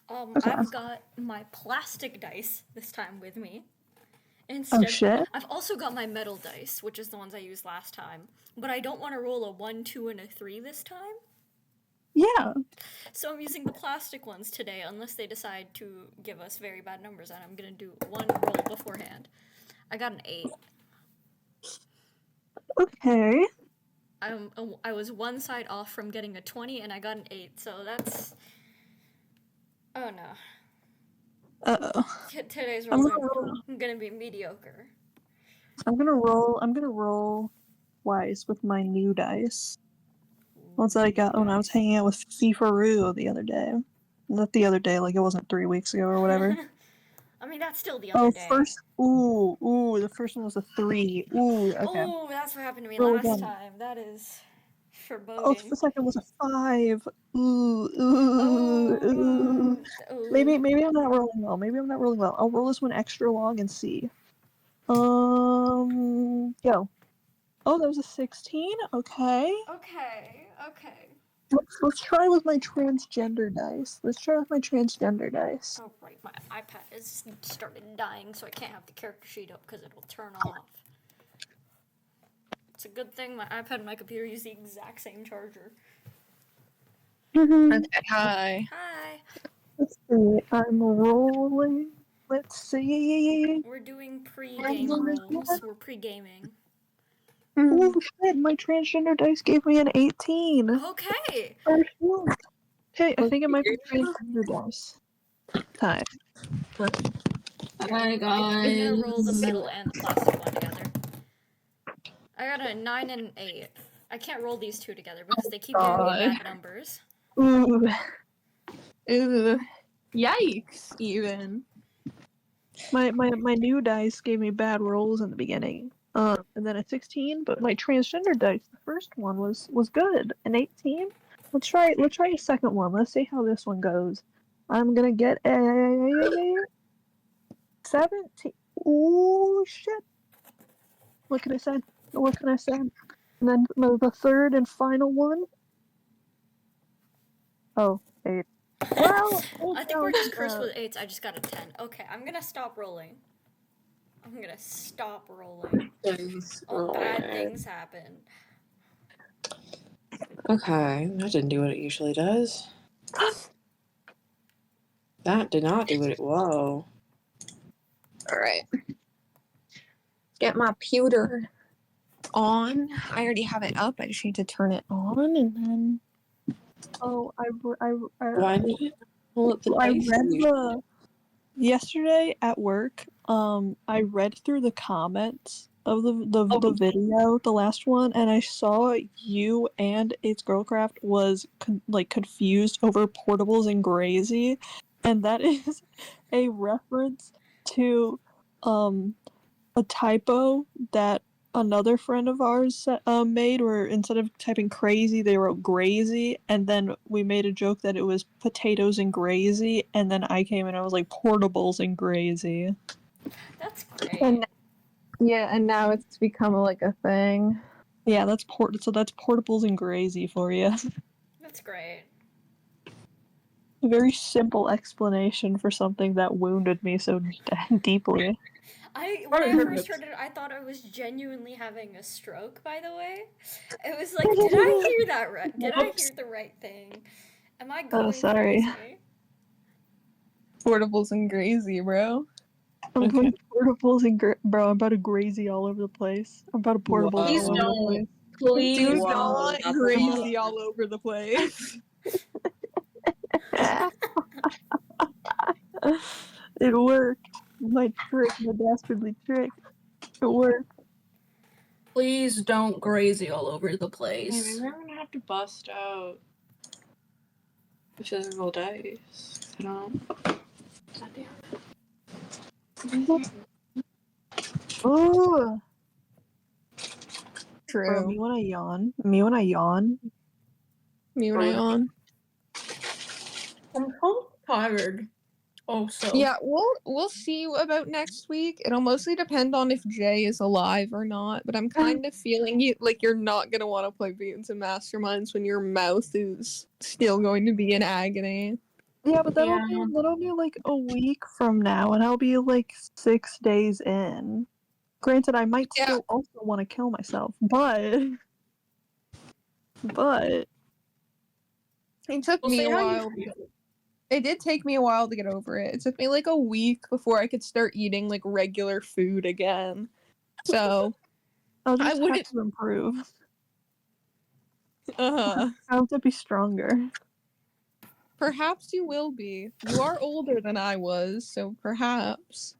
Okay. I've got my plastic dice this time with me. Oh shit. I've also got my metal dice, which is the ones I used last time. But I don't want to roll a 1, 2, and a 3 this time. Yeah. So I'm using the plastic ones today, unless they decide to give us very bad numbers, and I'm gonna do one roll beforehand. I got an 8. Okay. I was one side off from getting a 20, and I got an 8, so that's... Oh no. Uh-oh. Today's rolls are gonna be mediocre. I'm gonna roll twice with my new dice. Once I got when I was hanging out with FIFER the other day. Not the other day, like it wasn't 3 weeks ago or whatever. I mean, that's still the other day. The first one was a 3. Ooh, okay. Oh, that's what happened to me Roll last again. time. That is foreboding. Oh, the second was a 5. Ooh. Maybe I'm not rolling well. I'll roll this one extra long and see. Go. Oh, that was a 16? Okay. Okay. Let's try with my transgender dice. Oh, right. My iPad has started dying, so I can't have the character sheet up because it'll turn off. It's a good thing my iPad and my computer use the exact same charger. Okay, hi. Hi. Let's see. I'm rolling. Let's see. We're doing pre-game rolls. We're pre-gaming. Oh shit, my transgender dice gave me an 18. Okay. Hey, I think it might be transgender dice. Time. Hi, guys. I'm gonna roll the metal and the plastic one together. I got a 9 and an 8. I can't roll these two together because they keep giving me bad numbers. Ooh. Yikes, even. My new dice gave me bad rolls in the beginning. And then a 16, but my transgender dice, the first one was good. An 18. Let's try a second one. Let's see how this one goes. I'm gonna get a 17. Ooh shit. What can I say? And then the third and final one. Oh, 8. Well, I think we're just cursed with 8s. I just got a 10. Okay, I'm gonna stop rolling. All bad things happen. Okay, that didn't do what it usually does. That did not do what it... Whoa. Alright. Get my pewter on. I already have it up. I just need to turn it on and then... Oh, I Why did it pull up the I dice? read yesterday at work. I read through the comments of the video, the last one, and I saw you and It's Girlcraft was confused over portables and Grazy, and that is a reference to a typo that another friend of ours made, where instead of typing crazy they wrote grazy, and then we made a joke that it was potatoes and grazy, and then I came and I was like portables and grazy. That's great. And now it's become like a thing. Yeah, that's portables and grazy for you. That's great. A very simple explanation for something that wounded me so deeply. When I first heard it, I thought I was genuinely having a stroke, by the way. It was like, did I hear that right? Did I hear the right thing? Am I going sorry. crazy? Portables and Grazy, bro. I'm going portables and bro, I'm about to grazy all over the place. I'm about to portable all over the place. Please Do not not Grazy all over the place. It worked. My dastardly trick. It worked. Please don't Grazy all over the place. Maybe we're gonna have to bust out the physical dice. I don't know. Ooh. True. Bro, me when I yawn. Me when I yawn. I'm so tired. Also. Yeah, we'll see about next week. It'll mostly depend on if Jay is alive or not, but I'm kind of feeling you're not gonna want to play Beats and Masterminds when your mouth is still going to be in agony. Yeah, but Yeah. that'll be like a week from now, and I'll be like 6 days in. Granted, I might Yeah. still also want to kill myself, but It took We'll me see a how while. you feel. It did take me a while to get over it. It took me like a week before I could start eating like regular food again. So I'll just have wouldn't. to improve. Uh, I have to be stronger. perhaps you will be. You are older than I was, so perhaps.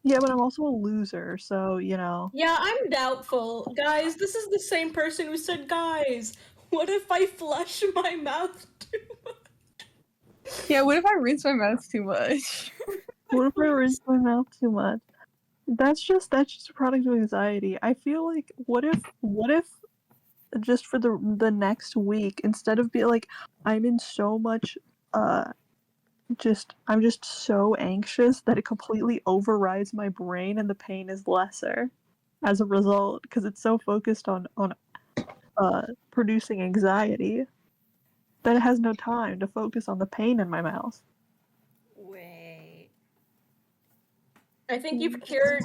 Yeah, but I'm also a loser, so you know. Yeah, I'm doubtful. Guys, this is the same person who said, guys, what if I flush my mouth too much? Yeah, what if I rinse my mouth too much? What if I rinse my mouth too much? That's just a product of anxiety. I feel like what if just for the next week, instead of being like I'm in so much I'm just so anxious that it completely overrides my brain and the pain is lesser as a result because it's so focused on producing anxiety that it has no time to focus on the pain in my mouth. Wait. I think you've cured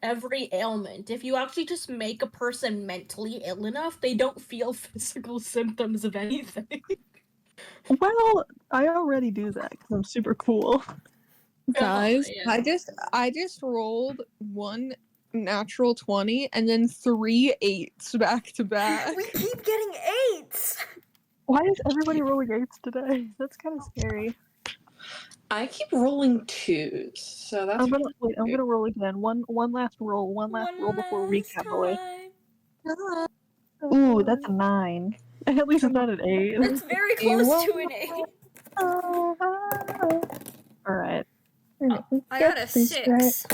every ailment. If you actually just make a person mentally ill enough, they don't feel physical symptoms of anything. Well, I already do that because I'm super cool. Guys, yeah. I just rolled one natural 20 and then 3 8s back to back. We keep getting 8s! Why is everybody rolling 8s today? That's kind of scary. I keep rolling 2s, so that's. I'm gonna roll again. One last roll. One last roll before recap, boys. Time. Ooh, that's a 9. At least it's not an 8. It's very close to an 8. Alright. I got a 6.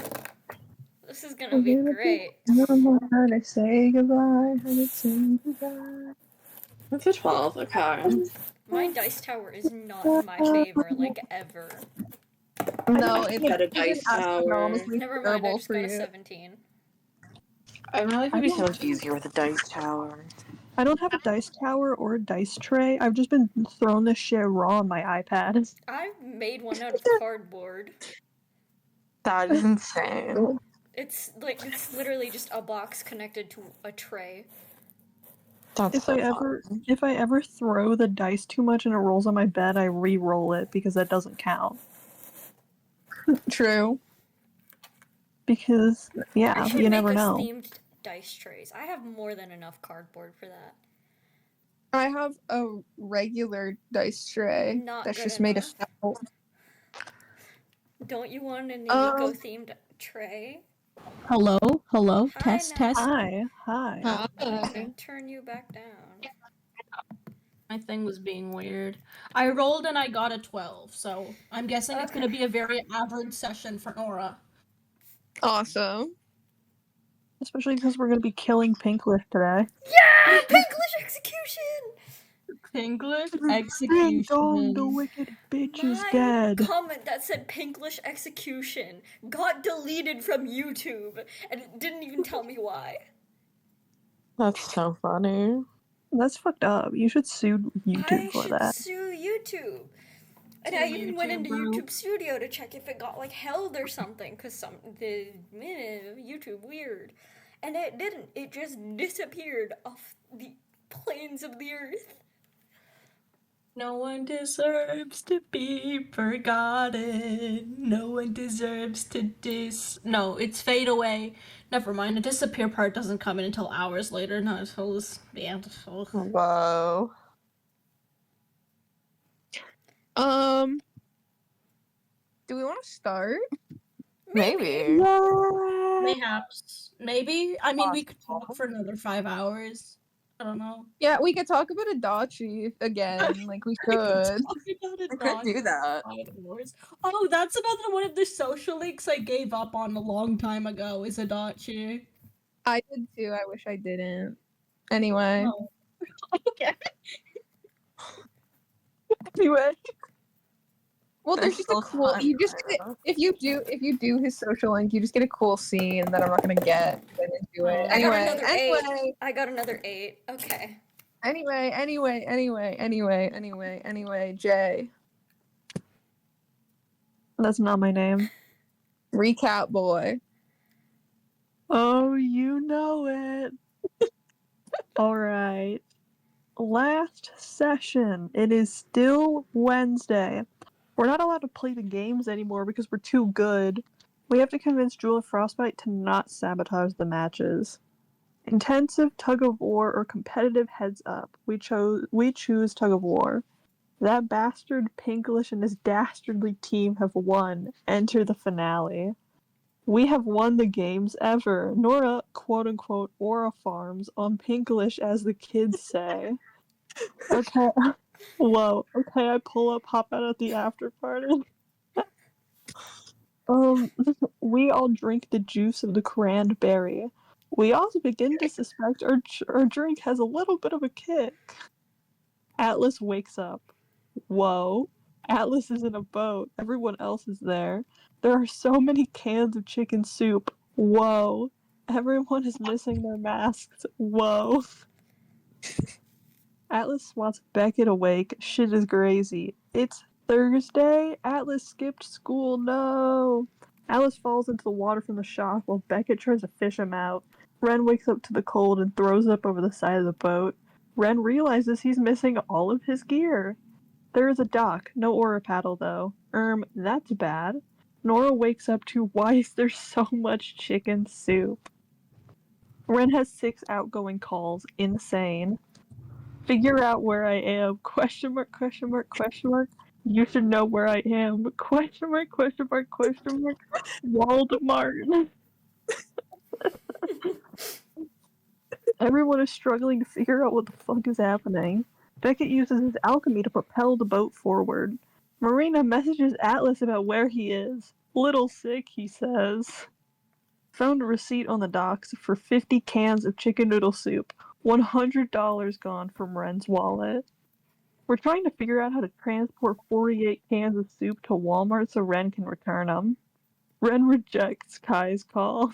This is gonna be great. How to say goodbye, how to say goodbye. That's a 12, okay. My dice tower is not in my favor, like, ever. No, I it's got a dice tower. astronomically Never mind, I terrible just for got a you. 17. I really think I it'd be don't- so much easier with a dice tower. I don't have a dice tower or a dice tray. I've just been throwing this shit raw on my iPad. I made one out of cardboard. That is insane. It's literally just a box connected to a tray. That's If I ever throw the dice too much and it rolls on my bed, I re-roll it because that doesn't count. True. Because I yeah, should you make never us know. themed dice trays. I have more than enough cardboard for that. I have a regular dice tray Not that's good just made of enough. felt. Don't you want an Nico themed tray? Hello? Hi, Test, Nat. test. Hi. Hi. Turn you back down. My thing was being weird. I rolled and I got a 12, so I'm guessing it's gonna be a very average session for NORA. Awesome. Especially because we're gonna be killing Pinklish today. Yeah! Pinklish execution! Pinklish Ding dong, the execution. wicked bitch is My dead. comment that said Pinklish execution got deleted from YouTube, and it didn't even tell me why. That's so funny. That's fucked up. You should sue YouTube I for should that. sue YouTube. And Sue I even went YouTube, into bro. YouTube Studio to check if it got like held or something, cause YouTube weird, and it didn't. It just disappeared off the plains of the earth. No one deserves to be forgotten. No one deserves to No, it's fade away. Never mind, the disappear part doesn't come in until hours later, not until this band. Whoa. Do we want to start? Maybe. Mayhaps. Maybe? I mean, we could talk for another 5 hours. I don't know. Yeah, we could talk about Adachi again, like we could. We could do that. Oh, that's another one of the social links I gave up on a long time ago, is Adachi. I did too, I wish I didn't. Anyway. Oh. Okay. Anyway. Well, They're there's just a so cool. fun, You just though. get, if you do his social link, you just get a cool scene that I'm not gonna get into it. I got Anyway, another 8. anyway, I got another 8. Okay. anyway, Jay. That's not my name. Recap boy. Oh, you know it. Alright. Last session. It is still Wednesday. We're not allowed to play the games anymore because we're too good. We have to convince Jewel of Frostbite to not sabotage the matches. Intensive tug of war or competitive heads up. We choose tug of war. That bastard Pinklish and his dastardly team have won. Enter the finale. We have won the games ever. NORA, quote-unquote, Aura farms on Pinklish, as the kids say. Okay. Whoa. Okay, I pull up, hop out at the after party. We all drink the juice of the cranberry. We also begin to suspect our drink has a little bit of a kick. Atlas wakes up. Whoa. Atlas is in a boat. Everyone else is there. There are so many cans of chicken soup. Whoa. Everyone is missing their masks. Whoa. Atlas swats Beckett awake. Shit is crazy. It's Thursday. Atlas skipped school. No. Atlas falls into the water from the shock while Beckett tries to fish him out. Wren wakes up to the cold and throws up over the side of the boat. Wren realizes he's missing all of his gear. There is a dock. No Aura paddle, though. That's bad. Nora wakes up to why is there so much chicken soup? Wren has 6 outgoing calls. Insane. Figure out where I am. Question mark, question mark, question mark. You should know where I am. Question mark, question mark, question mark. Waldemart. Everyone is struggling to figure out what the fuck is happening. Beckett uses his alchemy to propel the boat forward. Marina messages Atlas about where he is. Little sick, he says. Found a receipt on the docks for 50 cans of chicken noodle soup. $100 gone from Wren's wallet. We're trying to figure out how to transport 48 cans of soup to Walmart so Wren can return them. Wren rejects Kai's call.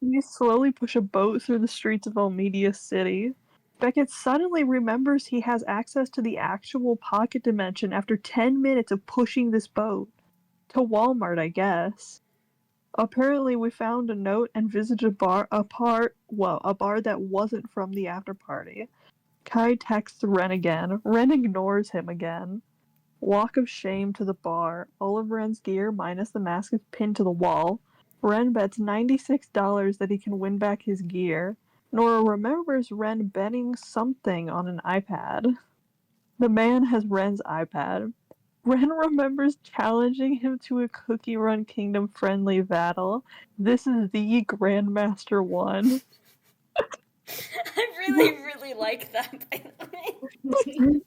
We slowly push a boat through the streets of Almedia City. Beckett suddenly remembers he has access to the actual pocket dimension after 10 minutes of pushing this boat. To Walmart, I guess. Apparently we found a note and visited a bar that wasn't from the after party. Kai texts Wren again. Wren ignores him again. Walk of shame to the bar. All of Wren's gear, minus the mask, is pinned to the wall. Wren bets $96 that he can win back his gear. Nora remembers Wren betting something on an iPad. The man has Wren's iPad. Wren remembers challenging him to a Cookie Run Kingdom friendly battle. This is the Grandmaster 1. I really like that, by the way.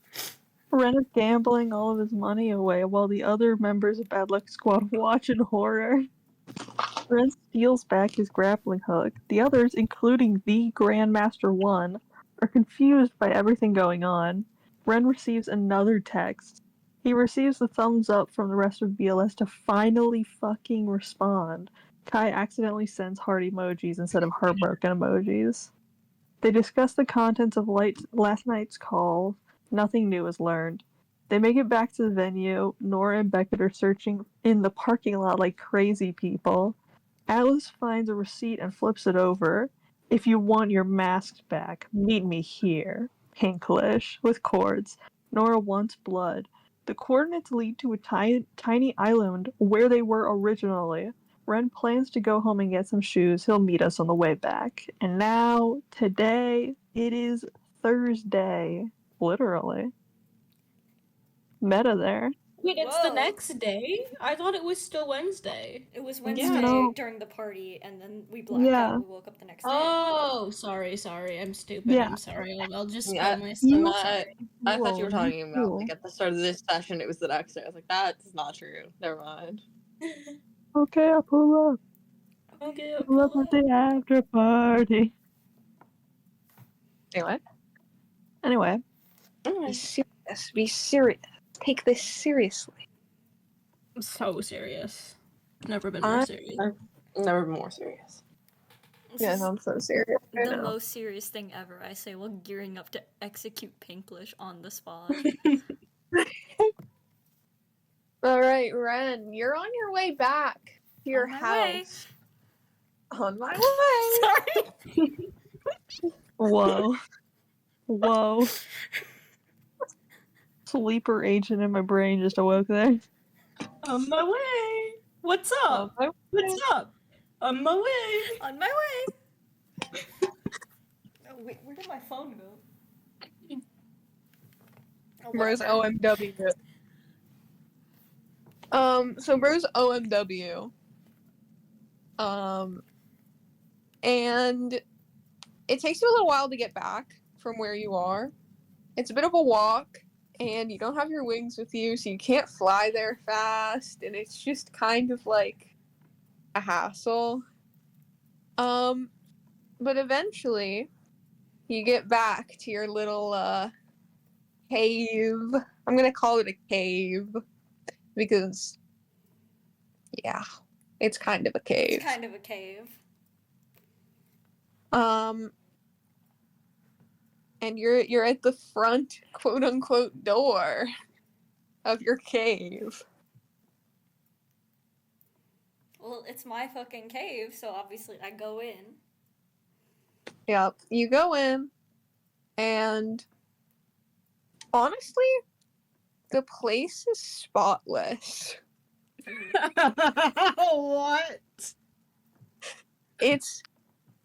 Wren is gambling all of his money away while the other members of Bad Luck Squad watch in horror. Wren steals back his grappling hook. The others, including the Grandmaster 1, are confused by everything going on. Wren receives another text. He receives the thumbs up from the rest of BLS to finally fucking respond. Kai accidentally sends heart emojis instead of heartbroken emojis. They discuss the contents of last night's call. Nothing new is learned. They make it back to the venue. Nora and Beckett are searching in the parking lot like crazy people. Atlas finds a receipt and flips it over. If you want your masks back, meet me here. Pinklish, with cords. Nora wants blood. The coordinates lead to a tiny island where they were originally. Wren plans to go home and get some shoes. He'll meet us on the way back. And now, today, it is Thursday. Literally. Meta there. Wait, it's the Whoa. next day? I thought it was still Wednesday. It was Wednesday No. during the party, and then we blacked Yeah. out. We woke up the next day. Oh, sorry. I'm stupid. Yeah. I'm sorry. I'll just Yeah, spell myself. I thought you were talking You about too. like at the start of this session it was the next day. I was like, that's not true. Never mind. Okay, I'll pull up. Okay, Pull up at the after party. Anyway. Anyway. Be serious. Be serious. Take this seriously. I'm so serious. Never been more I- serious. I've never been more serious. This Yeah, is no, I'm so serious right the now. most serious thing ever, I say, while gearing up to execute Pinklish on the spot. Alright, Ren, you're on your way back to your On my way. house. On my way. Sorry. Whoa. Whoa. Sleeper agent in my brain just awoke there. On my way. What's On up? my way. What's up? On my way. On my way. Oh, wait, where did my phone go? Oh, Bro's whatever. OMW. So Bro's OMW. And it takes you a little while to get back from where you are. It's a bit of a walk, and you don't have your wings with you, so you can't fly there fast, and it's just kind of like a hassle. But eventually, you get back to your little, cave. I'm gonna call it a cave, because, yeah, it's kind of a cave. It's kind of a cave. And you're at the front, quote unquote, door of your cave. Well, it's my fucking cave, so obviously I go in. Yep. You go in, and honestly, the place is spotless. What? It's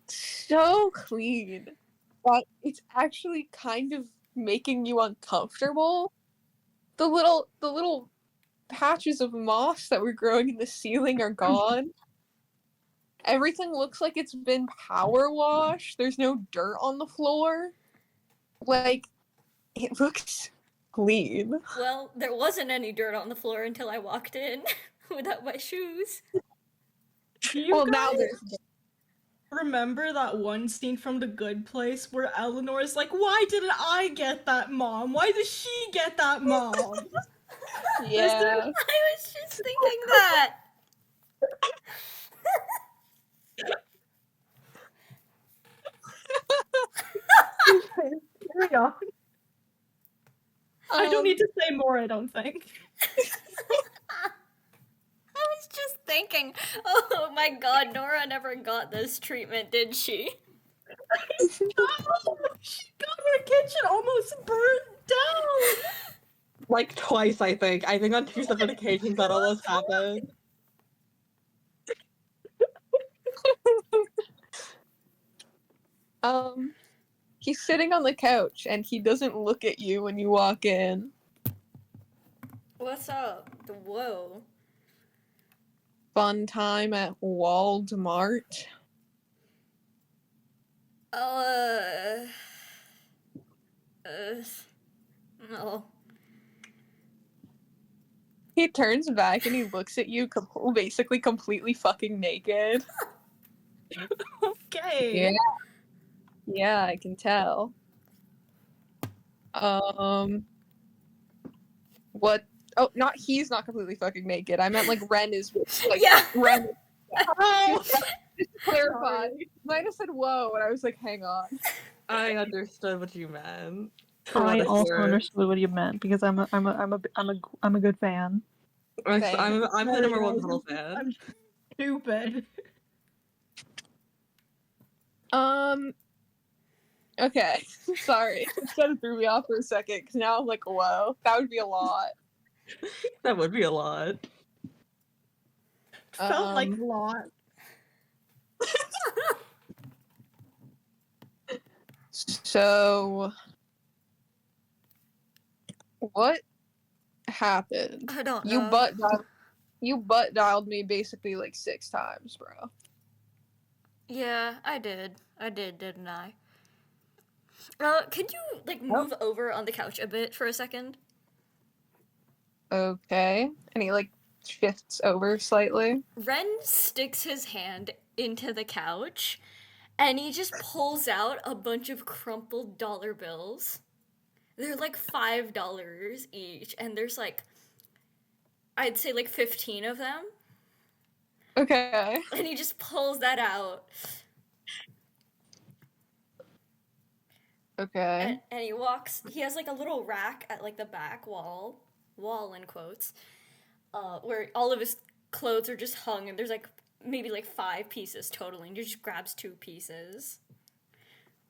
so clean, but it's actually kind of making you uncomfortable. The little patches of moss that were growing in the ceiling are gone. Everything looks like it's been power washed. There's no dirt on the floor. Like, it looks clean. Well, there wasn't any dirt on the floor until I walked in without my shoes. Do you Well, guys now there's remember that one scene from The Good Place where Eleanor is like, why didn't I get that mom? Why does she get that mom? yeah. I was just thinking that. Carry on. I don't need to say more, I don't think. I was just thinking, oh my god, Nora never got this treatment, did she? No! She got her kitchen almost burned down! Like twice, I think. I think on 2 separate occasions that almost happened. He's sitting on the couch and he doesn't look at you when you walk in. What's up? Whoa. Fun time at Walmart. No. He turns back and he looks at you basically completely fucking naked. Okay. Yeah. Yeah, I can tell. What? Oh, he's not completely fucking naked. I meant like Ren is like Yeah. Ren. Oh, Just to clarify. Might have said whoa, and I was like, hang on. I understood what you meant. For I what it's also worth. understood what you meant because I'm a good fan. I'm Thanks. the number one little fan. I'm stupid. Okay. Sorry. It kind of threw me off for a second because now I'm like, whoa, that would be a lot. That would be a lot. Felt like a lot. So, what happened? I don't know. You butt dialed me basically like 6 times, bro. Yeah, I did. I did, didn't I? Could you, like, move over on the couch a bit for a second? Okay. And he like shifts over slightly. Ren sticks his hand into the couch, and he just pulls out a bunch of crumpled dollar bills. They're like $5 each, and there's like, I'd say like 15 of them. Okay. And he just pulls that out. Okay. And he has like a little rack at like the back wall in quotes. where all of his clothes are just hung, and there's like maybe like 5 pieces total, and he just grabs 2 pieces.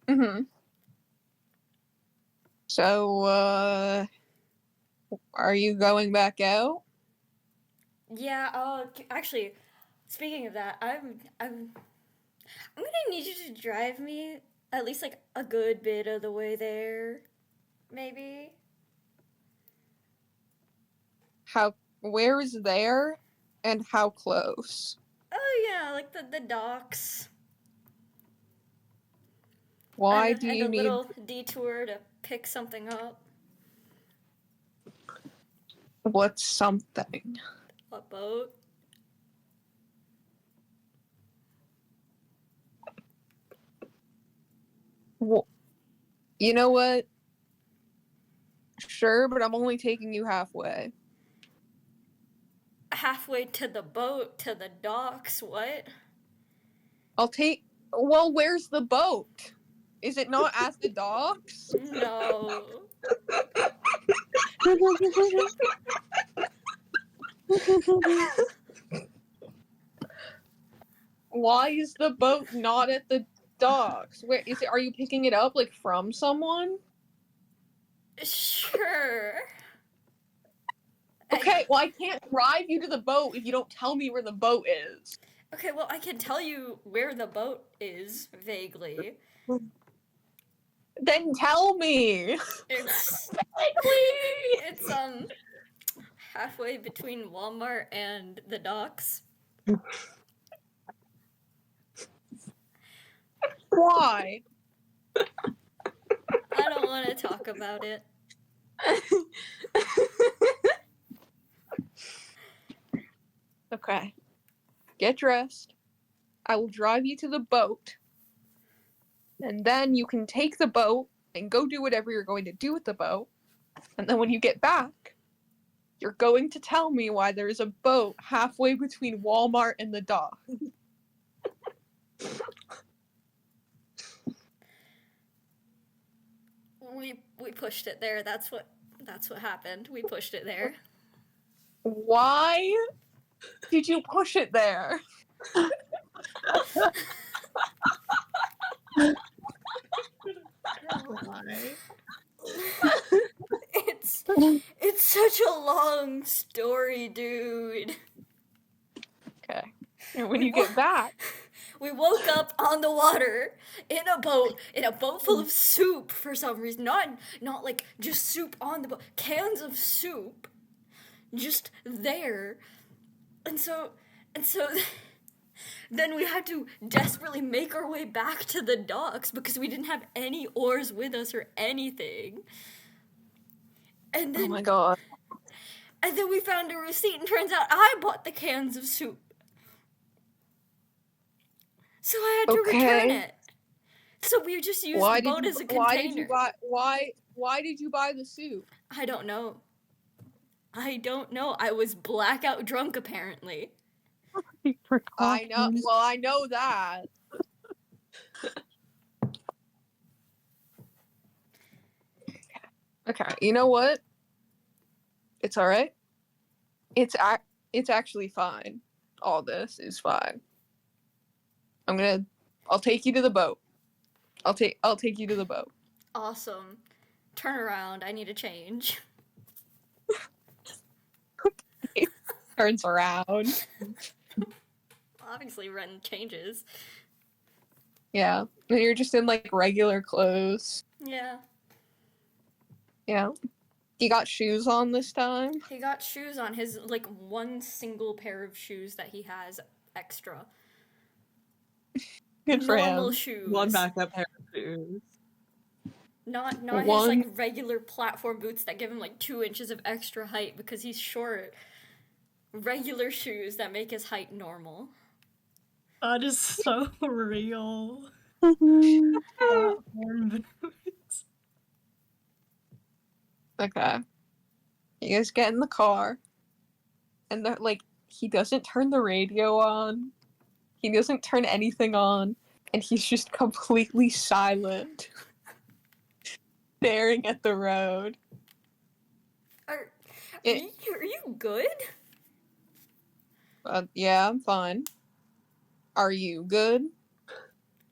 Mm-hmm. So, are you going back out? Yeah, actually, speaking of that, I'm gonna need you to drive me at least like a good bit of the way there, maybe. Where is there, and how close? Oh yeah, like the docks. Why and, do and you a need little detour to pick something up. what's something? A boat. Well, you know what? Sure, but I'm only taking you halfway. Halfway to the boat, to the docks, what? Well, where's the boat? Is it not at the docks? No. Why is the boat not at the docks? Where is it? Are you picking it up like from someone? Sure. Okay, well I can't drive you to the boat if you don't tell me where the boat is. Okay, well, I can tell you where the boat is, vaguely. Then tell me. It's it's halfway between Walmart and the docks. Why? I don't want to talk about it. Okay. Get dressed. I will drive you to the boat. And then you can take the boat and go do whatever you're going to do with the boat. And then when you get back, you're going to tell me why there is a boat halfway between Walmart and the dock. We pushed it there. That's what happened. We pushed it there. Why did you push it there? It's such a long story, dude. Okay. And when you get back, we woke up on the water in a boat full of soup for some reason. Not like just soup on the boat. Cans of soup just there. And so then we had to desperately make our way back to the docks because we didn't have any oars with us or anything. And then, oh my god. And then we found a receipt, and turns out I bought the cans of soup. So I had to return it. So we just used the boat as a container. Why did you buy the soup? I don't know. I was blackout drunk, apparently. I know. Well, I know that. Okay, you know what? It's all right. It's actually fine. All this is fine. I'll take you to the boat. I'll take you to the boat. Awesome. Turn around. I need a change. Turns around. Obviously, Ren changes. Yeah, and you're just in like regular clothes. Yeah. Yeah. He got shoes on this time. He got shoes on, his like one single pair of shoes that he has extra. Good for Normal him. shoes. One backup pair of shoes. Not his like regular platform boots that give him like 2 inches of extra height because he's short. Regular shoes that make his height normal. That is so real. Platform boots. Okay. You guys get in the car, and he doesn't turn the radio on. He doesn't turn anything on, and he's just completely silent, staring at the road. Are you good? Yeah, I'm fine. Are you good?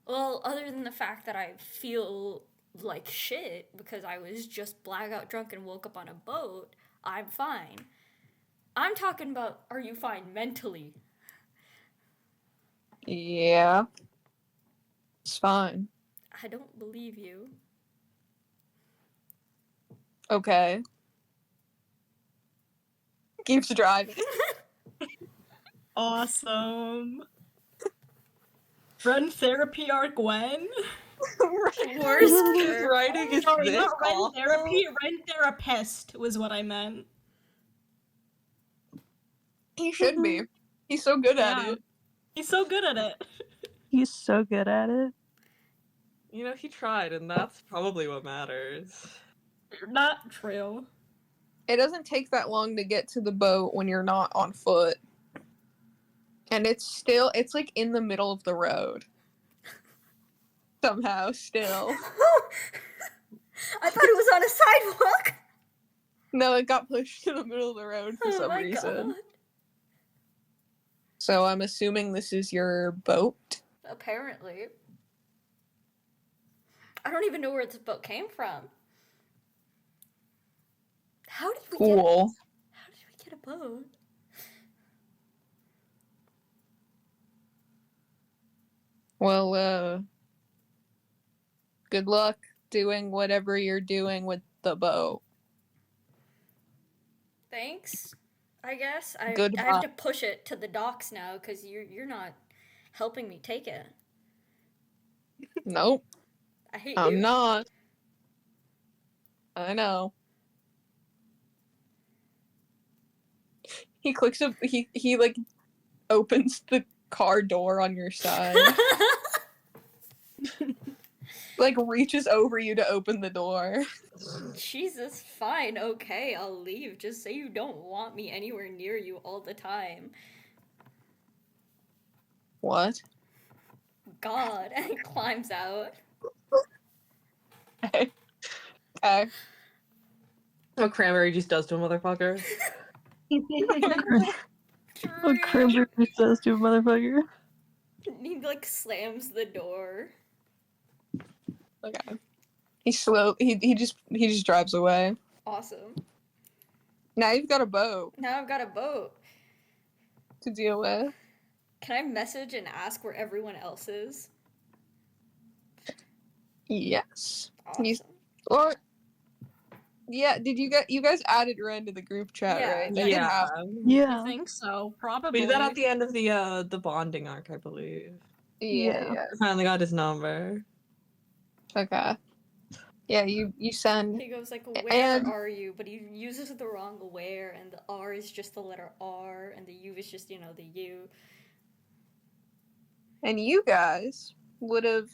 Well, other than the fact that I feel like shit because I was just blackout drunk and woke up on a boat, I'm fine. I'm talking about, are you fine mentally? Yeah. It's fine. I don't believe you. Okay. Keeps driving. Awesome. Ren therapy arc when? Worst His curve. writing is Sorry, this not Ren awful. therapy, Ren therapist was what I meant. He should be. He's so good at Yeah. it. He's so good at it. He's so good at it. You know, he tried, and that's probably what matters. Not true. It doesn't take that long to get to the boat when you're not on foot. And it's like in the middle of the road. Somehow, still. I thought it was on a sidewalk. No, it got pushed to the middle of the road for Oh some my reason. god. So I'm assuming this is your boat? Apparently. I don't even know where this boat came from. How did we get Cool. How did we get a boat? Well, good luck doing whatever you're doing with the boat. Thanks. I guess I Goodbye. have to push it to the docks now because you're not helping me take it. Nope, I hate I'm you. not. I know. He clicks up. He like opens the car door on your side. Like reaches over you to open the door. Jesus, fine, okay, I'll leave. Just say you don't want me anywhere near you all the time. What? God, and he climbs out. Okay. Okay. What Cranberry just does to a motherfucker. What Cranberry just does to a motherfucker. He like slams the door. Okay. He just drives away. Awesome. Now you've got a boat Now I've got a boat. to deal with. Can I message and ask where everyone else is? Yes. Awesome. Or yeah, did you guys added Ren to the group chat, Yeah. right? Yeah. Yeah. I Yeah. think so. We Probably. did that at the end of the bonding arc, I believe. Yeah. I finally got his number. Okay. Yeah, you send He goes like, where And- are you? But he uses the wrong where, and the R is just the letter R, and the U is just, the U. and you guys would have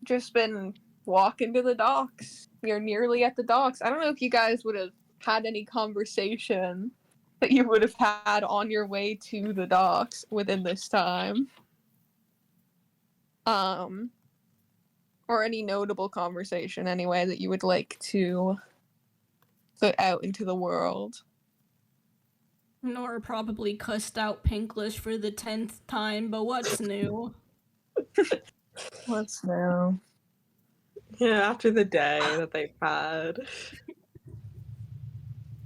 just been walking to the docks. You're nearly at the docks. I don't know if you guys would have had any conversation that you would have had on your way to the docks within this time. Or any notable conversation anyway that you would like to put out into the world. Nora probably cussed out Pinklish for the 10th time, but what's new? What's new? Yeah, after the day that they've had.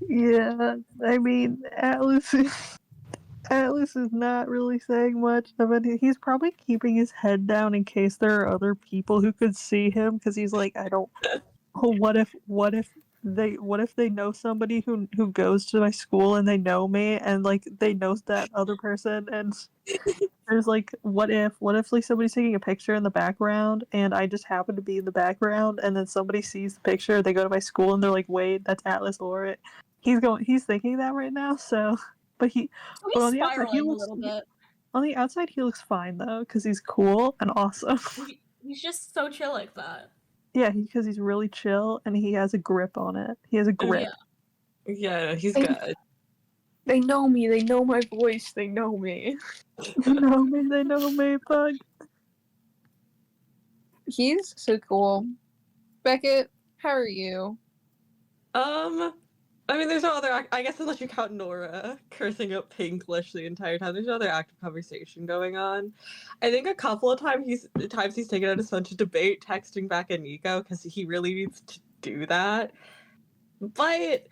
Yeah, I mean, Atlas is not really saying much of it. He's probably keeping his head down in case there are other people who could see him, because he's like, I don't. Oh, what if they know somebody who goes to my school and they know me and like they know that other person, and there's like, what if like somebody's taking a picture in the background and I just happen to be in the background, and then somebody sees the picture, they go to my school and they're like, wait, that's Atlas Laurieer. He's thinking that right now. So, but He's on the outside, spiraling a little bit. on the outside he looks fine though, because he's cool and awesome. He's just so chill like that. Yeah, because he's really chill and he has a grip on it. He has a grip. Yeah, he's Hey. good. They know me. They know my voice. They know me. They know me, bug. He's so cool. Beckett, how are you? I mean, there's no other. I guess unless you count Nora cursing out Pinklish the entire time, there's no other active conversation going on. I think a couple of times he's taken out his phone to debate, texting back at Nico because he really needs to do that. But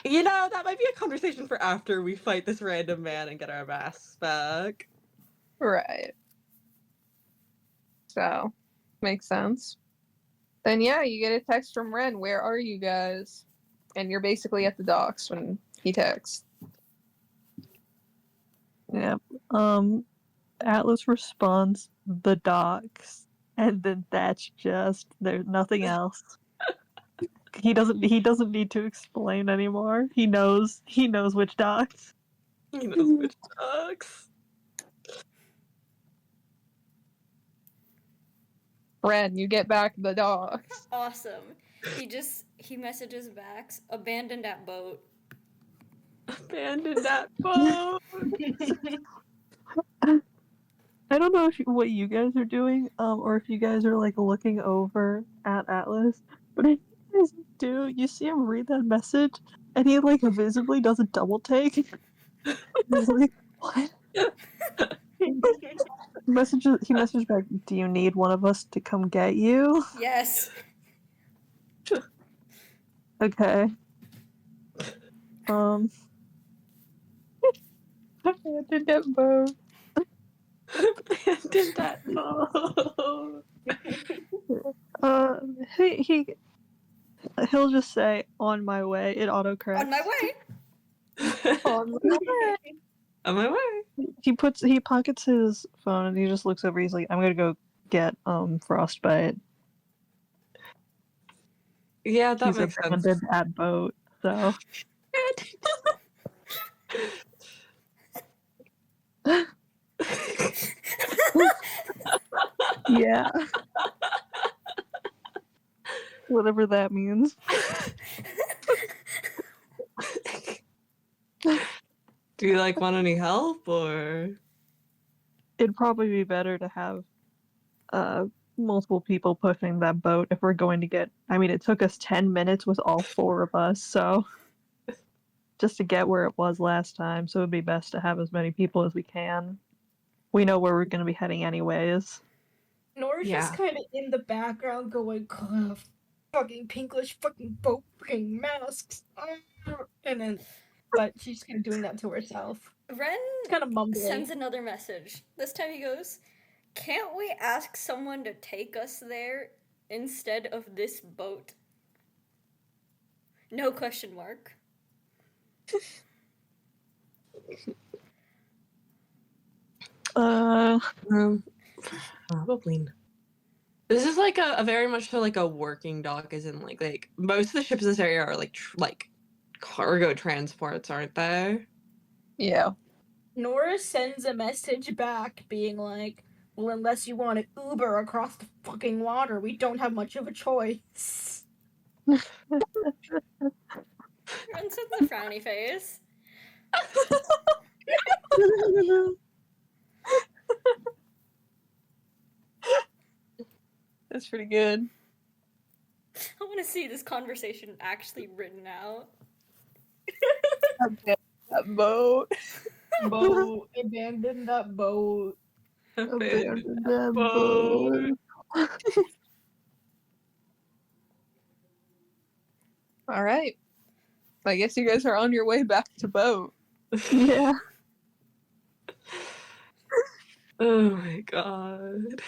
you know, that might be a conversation for after we fight this random man and get our masks back. Right. So, makes sense. Then yeah, you get a text from Ren. Where are you guys? And you're basically at the docks when he texts. Yeah. Atlas responds the docks, and then that's just there's nothing else. He doesn't need to explain anymore. He knows which docks. He knows which sucks. Ren, you get back the docks. Awesome. He messages back, abandoned that boat. Abandoned that boat. I don't know what you guys are doing, or if you guys are like looking over at Atlas, but if you guys do, you see him read that message, and he like visibly does a double take. He's like, "What?" He messages back, "Do you need one of us to come get you?" Yes. Okay. Abandoned that boat. Abandoned that boat. He'll just say, "On my way." It autocorrects. On my way. On my way. On my way. He pockets his phone and he just looks over. He's like, "I'm gonna go get Frostbite." Yeah, that He's makes sense. abandoned that boat, so. Yeah. Whatever that means. Do you like want any help or? It'd probably be better to have multiple people pushing that boat if we're going to get. I mean, it took us 10 minutes with all 4 of us, so just to get where it was last time, so it'd be best to have as many people as we can. We know where we're going to be heading anyways. Nora's just kind of in the background going, fucking Pinklish, fucking boat, fucking masks. And then, but she's kind of doing that to herself. Ren kind of mumbling. Sends another message. This time he goes, "Can't we ask someone to take us there instead of this boat?" No question mark. Probably not. This is like a very much so like a working dock, as in like most of the ships in this area are like cargo transports, aren't they? Yeah. Nora sends a message back being like, "Well, unless you want to Uber across the fucking water, we don't have much of a choice." Ren sends a frowny face. That's pretty good. I want to see this conversation actually written out. That boat. Boat. Abandon that boat. Abandoned that boat. All right. I guess you guys are on your way back to boat. Yeah. Oh my god.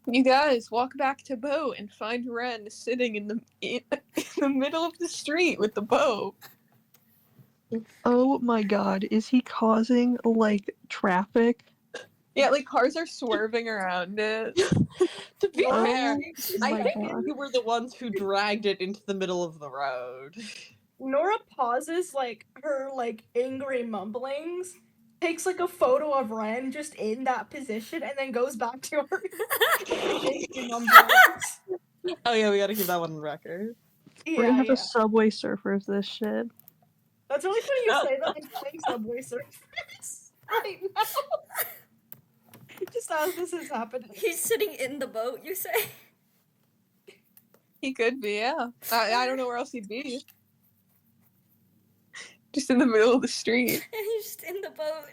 You guys walk back to boat and find Ren sitting in the middle of the street with the boat. Oh my god, is he causing, like, traffic? Yeah, like cars are swerving around it. To be Oh fair, I my think god. we were the ones who dragged it into the middle of the road. Nora pauses, like, her, like, angry mumblings, takes, like, a photo of Ren just in that position, and then goes back to her angry mumblings. Oh yeah, we gotta keep that one on record. We're gonna have to Subway Surfers this shit. That's really funny you say that. I'm playing Subway Surfers right now. Just as this is happening. He's sitting in the boat, you say? He could be, yeah. I don't know where else he'd be. Just in the middle of the street. And he's just in the boat.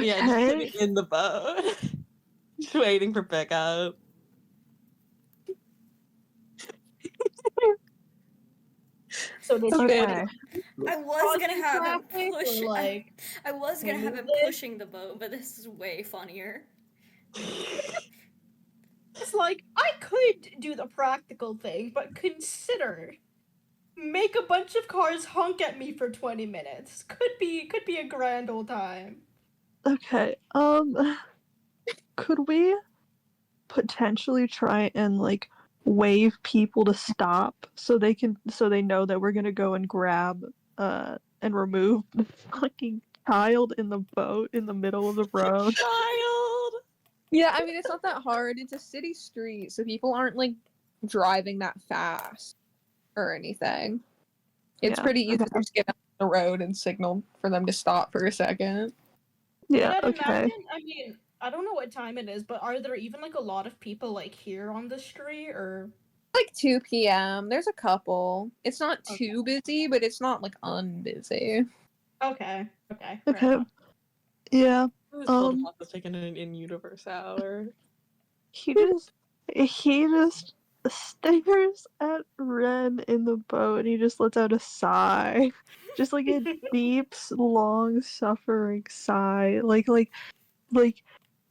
Yeah, just Okay. sitting in the boat. Just waiting for pickup. So did you Okay. I was gonna causing have him traffic, or, push. like, I was gonna have him moving? pushing the boat, but this is way funnier. It's like, I could do the practical thing, but consider make a bunch of cars honk at me for 20 minutes. Could be a grand old time. Okay. Could we potentially try and like wave people to stop so they know that we're gonna go and grab and remove the fucking child in the boat in the middle of the road? Child! Yeah, I mean, it's not that hard. It's a city street, so people aren't, like, driving that fast or anything. It's Yeah, pretty easy okay. to just get on the road and signal for them to stop for a second. Yeah, And I'd okay. imagine, I mean, I don't know what time it is, but are there even, like, a lot of people, like, here on the street, or? Like 2 p.m. There's a couple. It's not Okay. too busy, but it's not, like, unbusy. Okay. Fair Okay. enough. Yeah. I was told about this taking an in-universe hour. He just stares at Ren in the boat and he just lets out a sigh. Just like a deep, long suffering sigh. Like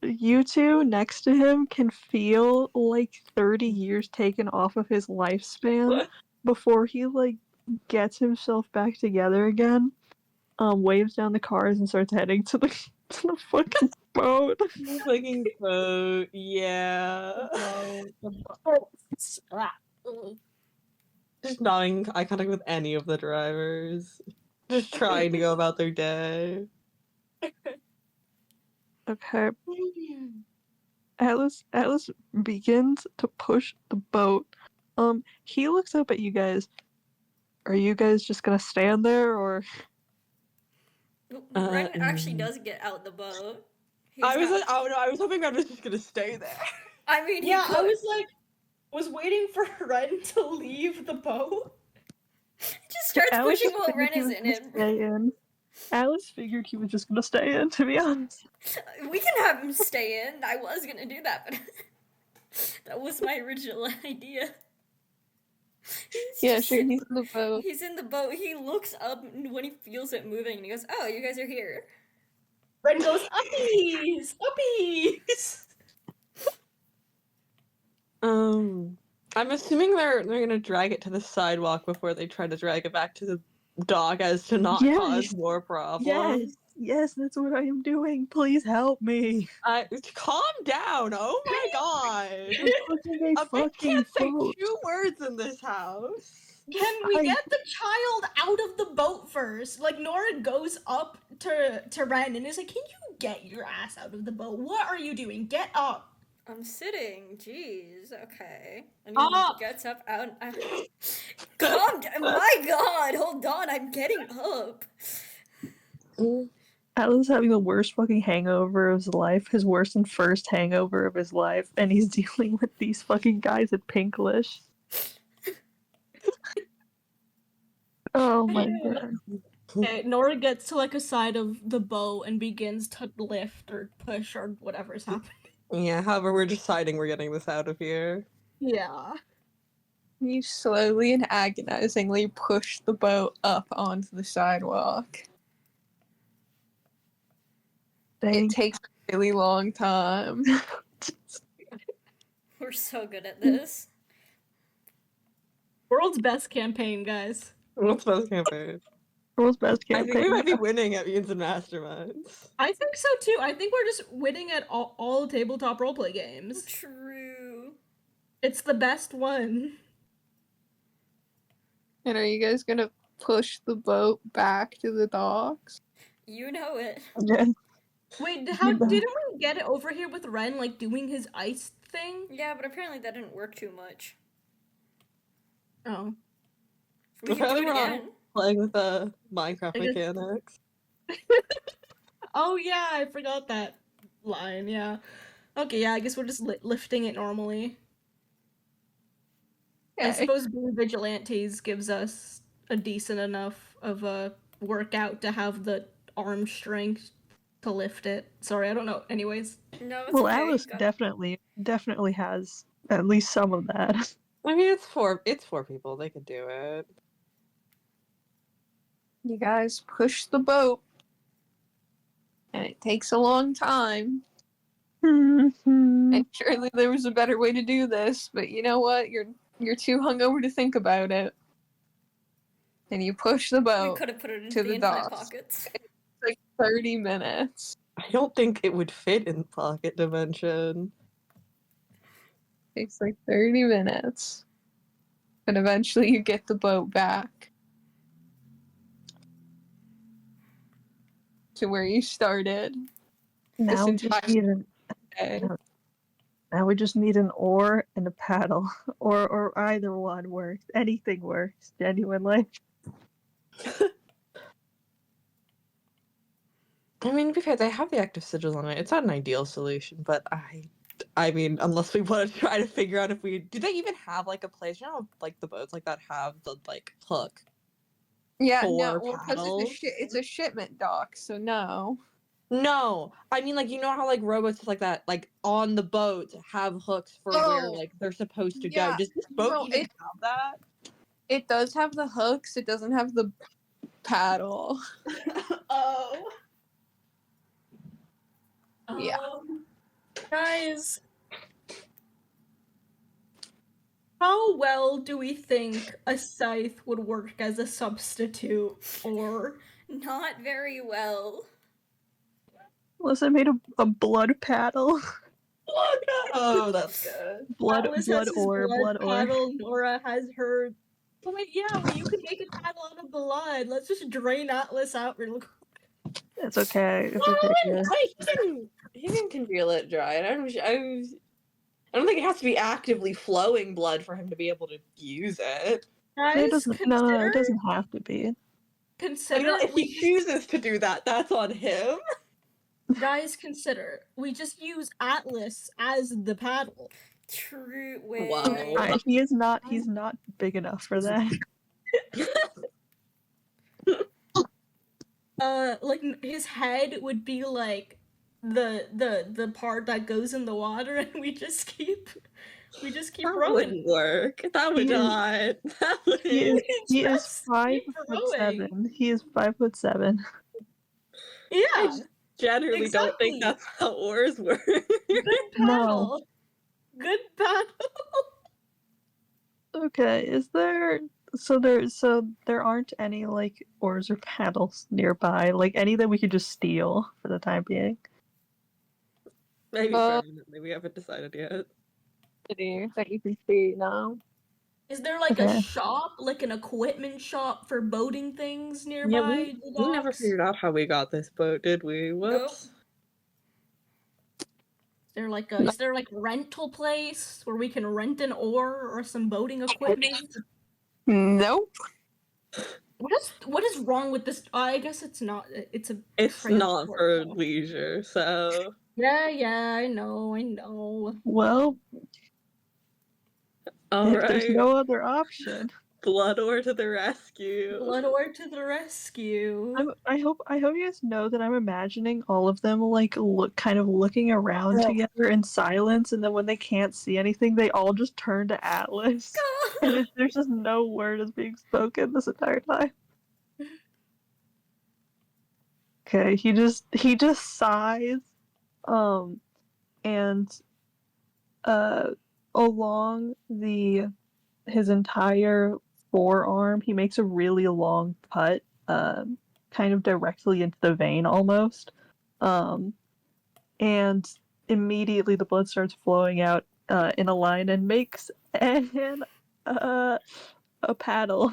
you two next to him can feel like 30 years taken off of his lifespan before he like gets himself back together again. Waves down the cars and starts heading to the fucking boat. The fucking boat, yeah. Just not in eye contact with any of the drivers. Just trying to go about their day. Okay. Atlas begins to push the boat. He looks up at you guys. Are you guys just gonna stand there or? Ren actually does get out the boat. I was hoping Ren was just gonna stay there. I mean, Yeah, he I could. was waiting for Ren to leave the boat. He just starts Alice pushing while figured Ren he is was in gonna it. stay in. Alice figured he was just gonna stay in, to be honest. We can have him stay in. I was gonna do that, but that was my original idea. Yeah, sure, he's in the boat. He's in the boat. He looks up when he feels it moving, and he goes, "Oh, you guys are here." Ren goes, uppies! Uppies! I'm assuming they're gonna drag it to the sidewalk before they try to drag it back to the dock as to not Yes. cause more problems. Yes, that's what I am doing. Please help me. Calm down. Oh my god. I'm pushing A a bitch fucking can't say boat. 2 words in this house. Can we get the child out of the boat first? Like, Nora goes up to Ren and is like, can you get your ass out of the boat? What are you doing? Get up. I'm sitting. Jeez. Okay. And Up. he gets up out. Calm down. My God. Hold on. I'm getting up. Atlas having the worst fucking hangover of his life, his worst and first hangover of his life, and he's dealing with these fucking guys at Pinklish. Oh my god. Okay, Nora gets to, like, a side of the boat and begins to lift or push or whatever's happening. Yeah, however, we're deciding we're getting this out of here. Yeah. You slowly and agonizingly push the boat up onto the sidewalk. It takes a really long time. We're so good at this. World's best campaign, guys. What's best campaign? World's best I campaign. think we might be winning at Mutants and Masterminds. I think so too. I think we're just winning at all tabletop roleplay games. True. It's the best one. And are you guys gonna push the boat back to the docks? You know it. Yeah. Wait, didn't we get it over here with Ren, like, doing his ice thing? Yeah, but apparently that didn't work too much. Oh. We can Apparently do it we're not again. playing with the Minecraft I guess- mechanics. Oh yeah, I forgot that line, yeah. Okay, yeah, I guess we're just lifting it normally. I Okay. suppose being vigilantes gives us a decent enough of a workout to have the arm strength to lift it. Sorry, I don't know. Anyways. No, it's Well, okay. Alice definitely has at least some of that. I mean, it's four people. They could do it. You guys push the boat. And it takes a long time. And surely there was a better way to do this, but you know what? You're too hungover to think about it. And you push the We boat. could have put it into to the the infinite docks. pockets. It's like 30 minutes. I don't think it would fit in pocket dimension. Takes like 30 minutes. And eventually you get the boat back to where you started. Now we This just entire need an day. now we just need an oar and a paddle, or either one works. Anything works. Genuinely. I mean, to be fair, they have the active sigils on it. It's not an ideal solution, but I mean, unless we want to try to figure out if we do they even have like a place, you know, like the boats like that have the like hook. Yeah, for no, well, because paddles? it's a shipment dock, so no. No, I mean, like, you know how like rowboats like that, like on the boats have hooks for where Oh, like they're supposed to yeah, go. Does this boat no, even have that? It does have the hooks, it doesn't have the paddle. Oh. Yeah. Guys, how well do we think a scythe would work as a substitute? Or Not very well. Unless I made a blood paddle. Oh, that's good. Blood Alice blood has his ore, blood ore. paddle, Nora has her. Oh wait, yeah, well, you can make a paddle out of blood. Let's just drain Atlas out real quick. It's okay. It's Well, okay. Yeah. he can congeal it dry. I don't think it has to be actively flowing blood for him to be able to use it. Guys, It doesn't. No, it doesn't have to be. I mean, Consider if he chooses to do that, that's on him. Guys, consider we just use Atlas as the paddle. True. Wait. Wow. He is not. He's not big enough for that. Like his head would be like the part that goes in the water, and we just keep That rowing. wouldn't work. That would He is- not. That would. He is Just 5'7". He is 5'7". Yeah, I generally don't think exactly. that's how oars work. Good paddle. No. Good paddle. Okay. Is there? So there aren't any like oars or paddles nearby, like any that we could just steal for the time being. Maybe permanently. We haven't decided yet. That you can see now. Is there like Okay. a shop, like an equipment shop for boating things nearby? Yeah, the we never docks? figured out how we got this boat, did we? Whoops. Is there like rental place where we can rent an oar or some boating equipment? Nope. What is wrong with this? I guess it's not. It's a. It's not transport for though. leisure, so. Yeah, I know. Well, if there's Alright. no other option, Blood Ore to the rescue. Blood Ore to the rescue. I hope you guys know that I'm imagining all of them like looking around together in silence, and then when they can't see anything, they all just turn to Atlas, and there's just no word is being spoken this entire time. Okay, he just sighs, and along his entire forearm, he makes a really long cut, kind of directly into the vein almost, and immediately the blood starts flowing out in a line and makes a paddle.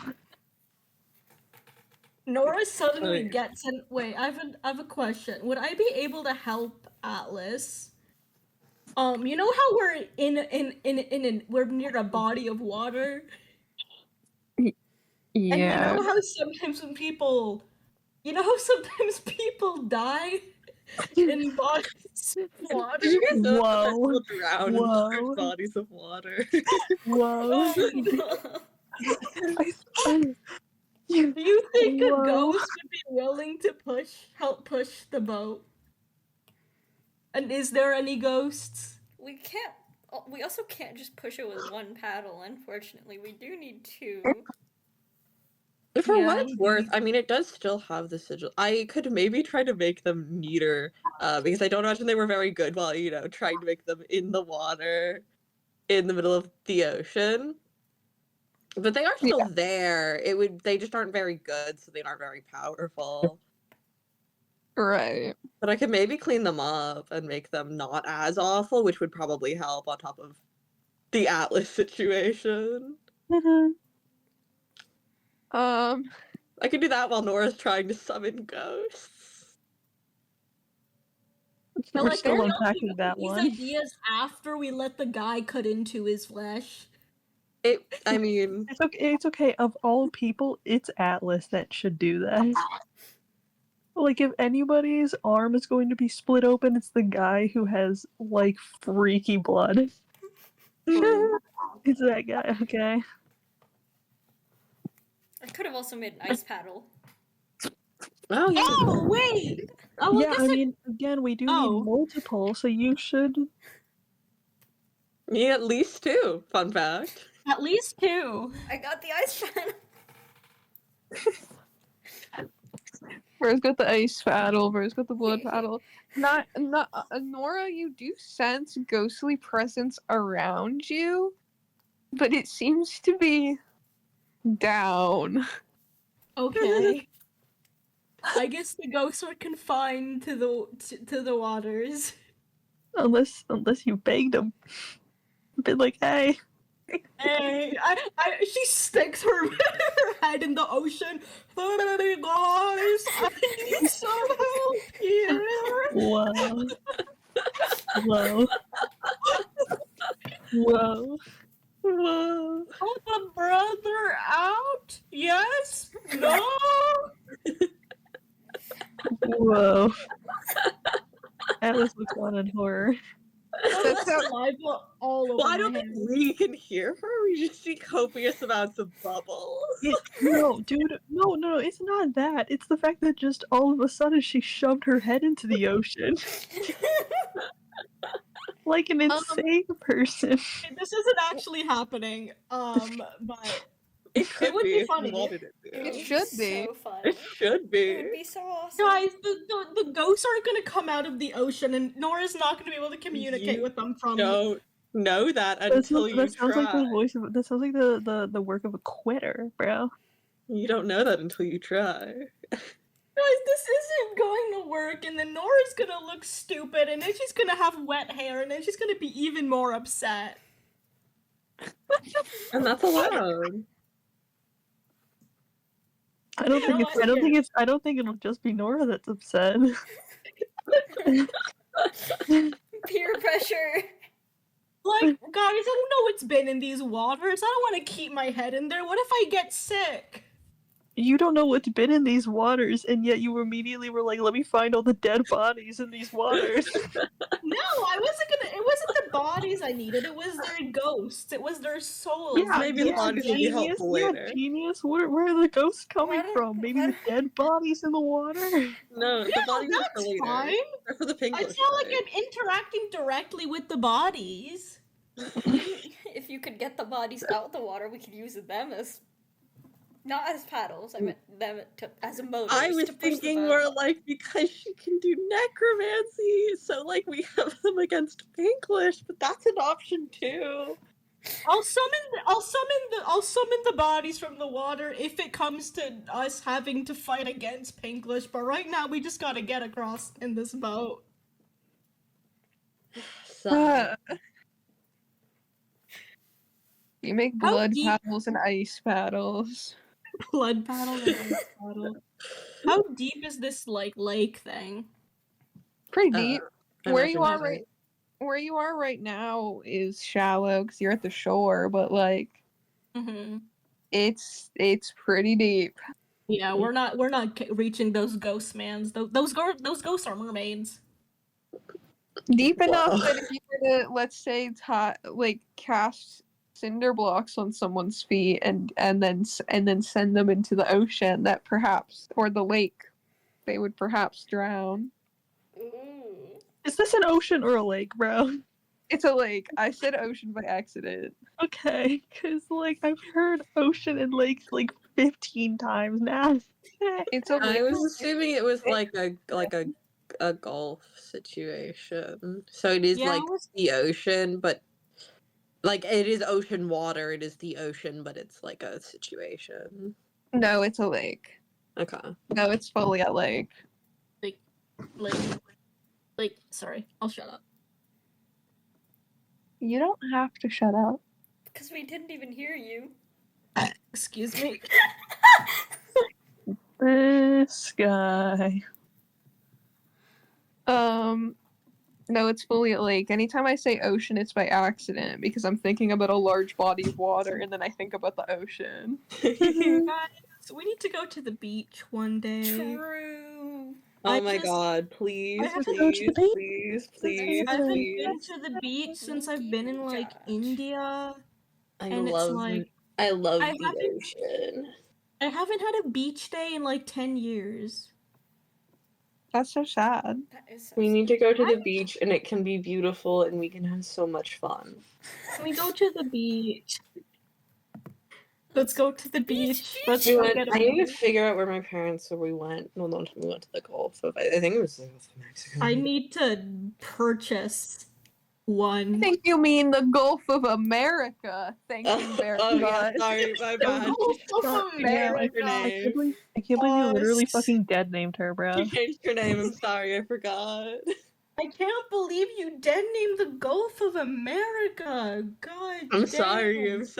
Nora suddenly Wait. gets an. Wait, I have a question. Would I be able to help Atlas? You know how we're we're near a body of water? Yeah. And you know how sometimes people die in bodies of water? Did you guys know that Whoa. people drown in Whoa. large bodies of water? Whoa. Oh, no. think a Whoa. ghost would be willing to help push the boat? And is there any ghosts? We can't. We also can't just push it with one paddle. Unfortunately, we do need two. For Yeah, what it's worth, indeed. I mean, it does still have the sigil. I could maybe try to make them neater, because I don't imagine they were very good while, trying to make them in the water, in the middle of the ocean. But they are still there. They just aren't very good, so they aren't very powerful. Right. But I could maybe clean them up and make them not as awful, which would probably help on top of the Atlas situation. I could do that while Nora's trying to summon ghosts. But We're like, still are we unpacking also that these one. ideas after we let the guy cut into his flesh? I mean, It's okay. It's okay. Of all people, it's Atlas that should do that. Like, if anybody's arm is going to be split open, it's the guy who has, like, freaky blood. It's that guy, okay? I could have also made an ice paddle. oh yeah. Oh wait! Oh, Yeah, I mean, again, we do need multiple, so you should... You need at least two, fun fact. At least two. I got the ice paddle. Where's got the ice paddle? Where's got the blood paddle? Not Nora, you do sense ghostly presence around you, but it seems to be down. Okay. I guess the ghosts are confined to the waters. Unless you begged him. Been like, hey. Hey, she sticks her head in the ocean. Hey guys, I need some help here. Whoa. Whoa. Whoa. Whoa. Help a brother out? Yes? No? Whoa. Atlas looks on in horror. That's saliva all over Well, I my don't hand. think we can hear her. We just see copious amounts of bubbles. No, dude. No, it's not that. It's the fact that just all of a sudden she shoved her head into the ocean. Like an insane person. This isn't actually happening, but It would be if you funny. wanted it to. It should be. So fun. It should It be. would be so awesome. guys, the ghosts aren't gonna come out of the ocean, and Nora's not gonna be able to communicate You with them from. Don't know that until you That sounds try. like the voice of. That sounds like the work of a quitter, bro. You don't know that until you try. Guys, this isn't going to work, and then Nora's gonna look stupid, and then she's gonna have wet hair, and then she's gonna be even more upset. And that's allowed. I don't think it'll just be Nora that's upset. Peer pressure. Like, guys, I don't know what's been in these waters. I don't want to keep my head in there. What if I get sick? You don't know what's been in these waters, and yet you immediately were like, let me find all the dead bodies in these waters. No, I wasn't gonna. It wasn't the bodies I needed. It was their ghosts. It was their souls. Yeah, Maybe the bodies will be helpful later. Genius. Where are the ghosts coming Why don't- from? Maybe why the dead bodies in the water? No, the Yeah, bodies are for that's later. fine. They're for the I Pinklish feel like fight. I'm interacting directly with the bodies. If you could get the bodies out the water, we could use them as. Not as paddles, I meant them as a motor. I was thinking more like because she can do necromancy, so like we have them against Pinklish, but that's an option too. I'll summon the bodies from the water if it comes to us having to fight against Pinklish, but right now we just gotta get across in this boat. So You make How blood deep- paddles and ice paddles. Blood paddle and ice paddle. How deep is this like lake thing? Pretty deep. Where you are right. Where you are right now is shallow because you're at the shore, but like Mm-hmm. it's pretty deep. Yeah, we're not reaching those ghost mans. Those ghosts are mermaids. Deep enough Whoa. that if you were to, let's say, cast cinder blocks on someone's feet and then send them into the ocean that perhaps, or the lake, they would perhaps drown. Ooh. Is this an ocean or a lake, bro? It's a lake. I said ocean by accident. Okay, because, like, I've heard ocean and lakes, like, 15 times now. It's a I lake. was assuming it was like a Gulf situation. So it is Yeah, like the ocean, but like it is ocean water. It is the ocean, but it's like a situation. No, it's a lake. Okay. No, it's fully a lake. like, sorry, I'll shut up. You don't have to shut up. Because we didn't even hear you. Excuse me. This guy. No, it's fully a lake. Anytime I say ocean, it's by accident because I'm thinking about a large body of water and then I think about the ocean. Guys, we need to go to the beach one day. True. Oh I my just- god, please, I have to go to the beach. please, please, I haven't please. been to the beach since I've been in like India. I and it's love like, I love I the haven't- ocean. I haven't had a beach day in like 10 years. That's so sad. That is so We sad. need to go to the beach and it can be beautiful and we can have so much fun. Can we go to the beach? Let's go to the beach. Let's We go went, get a I need to beach. figure out where my parents said we went. Well, no, we went to the Gulf of, I think it was the Gulf of Mexico. I need to purchase I one. think you mean the Gulf of America. Thank you very Oh yeah, much. sorry, my The bad. Gulf of Yeah, I America. can't believe you literally Us. fucking dead named her, bro. You changed your name, I'm sorry, I forgot. I can't believe you dead named the Gulf of America. God I'm damn. sorry, I'm His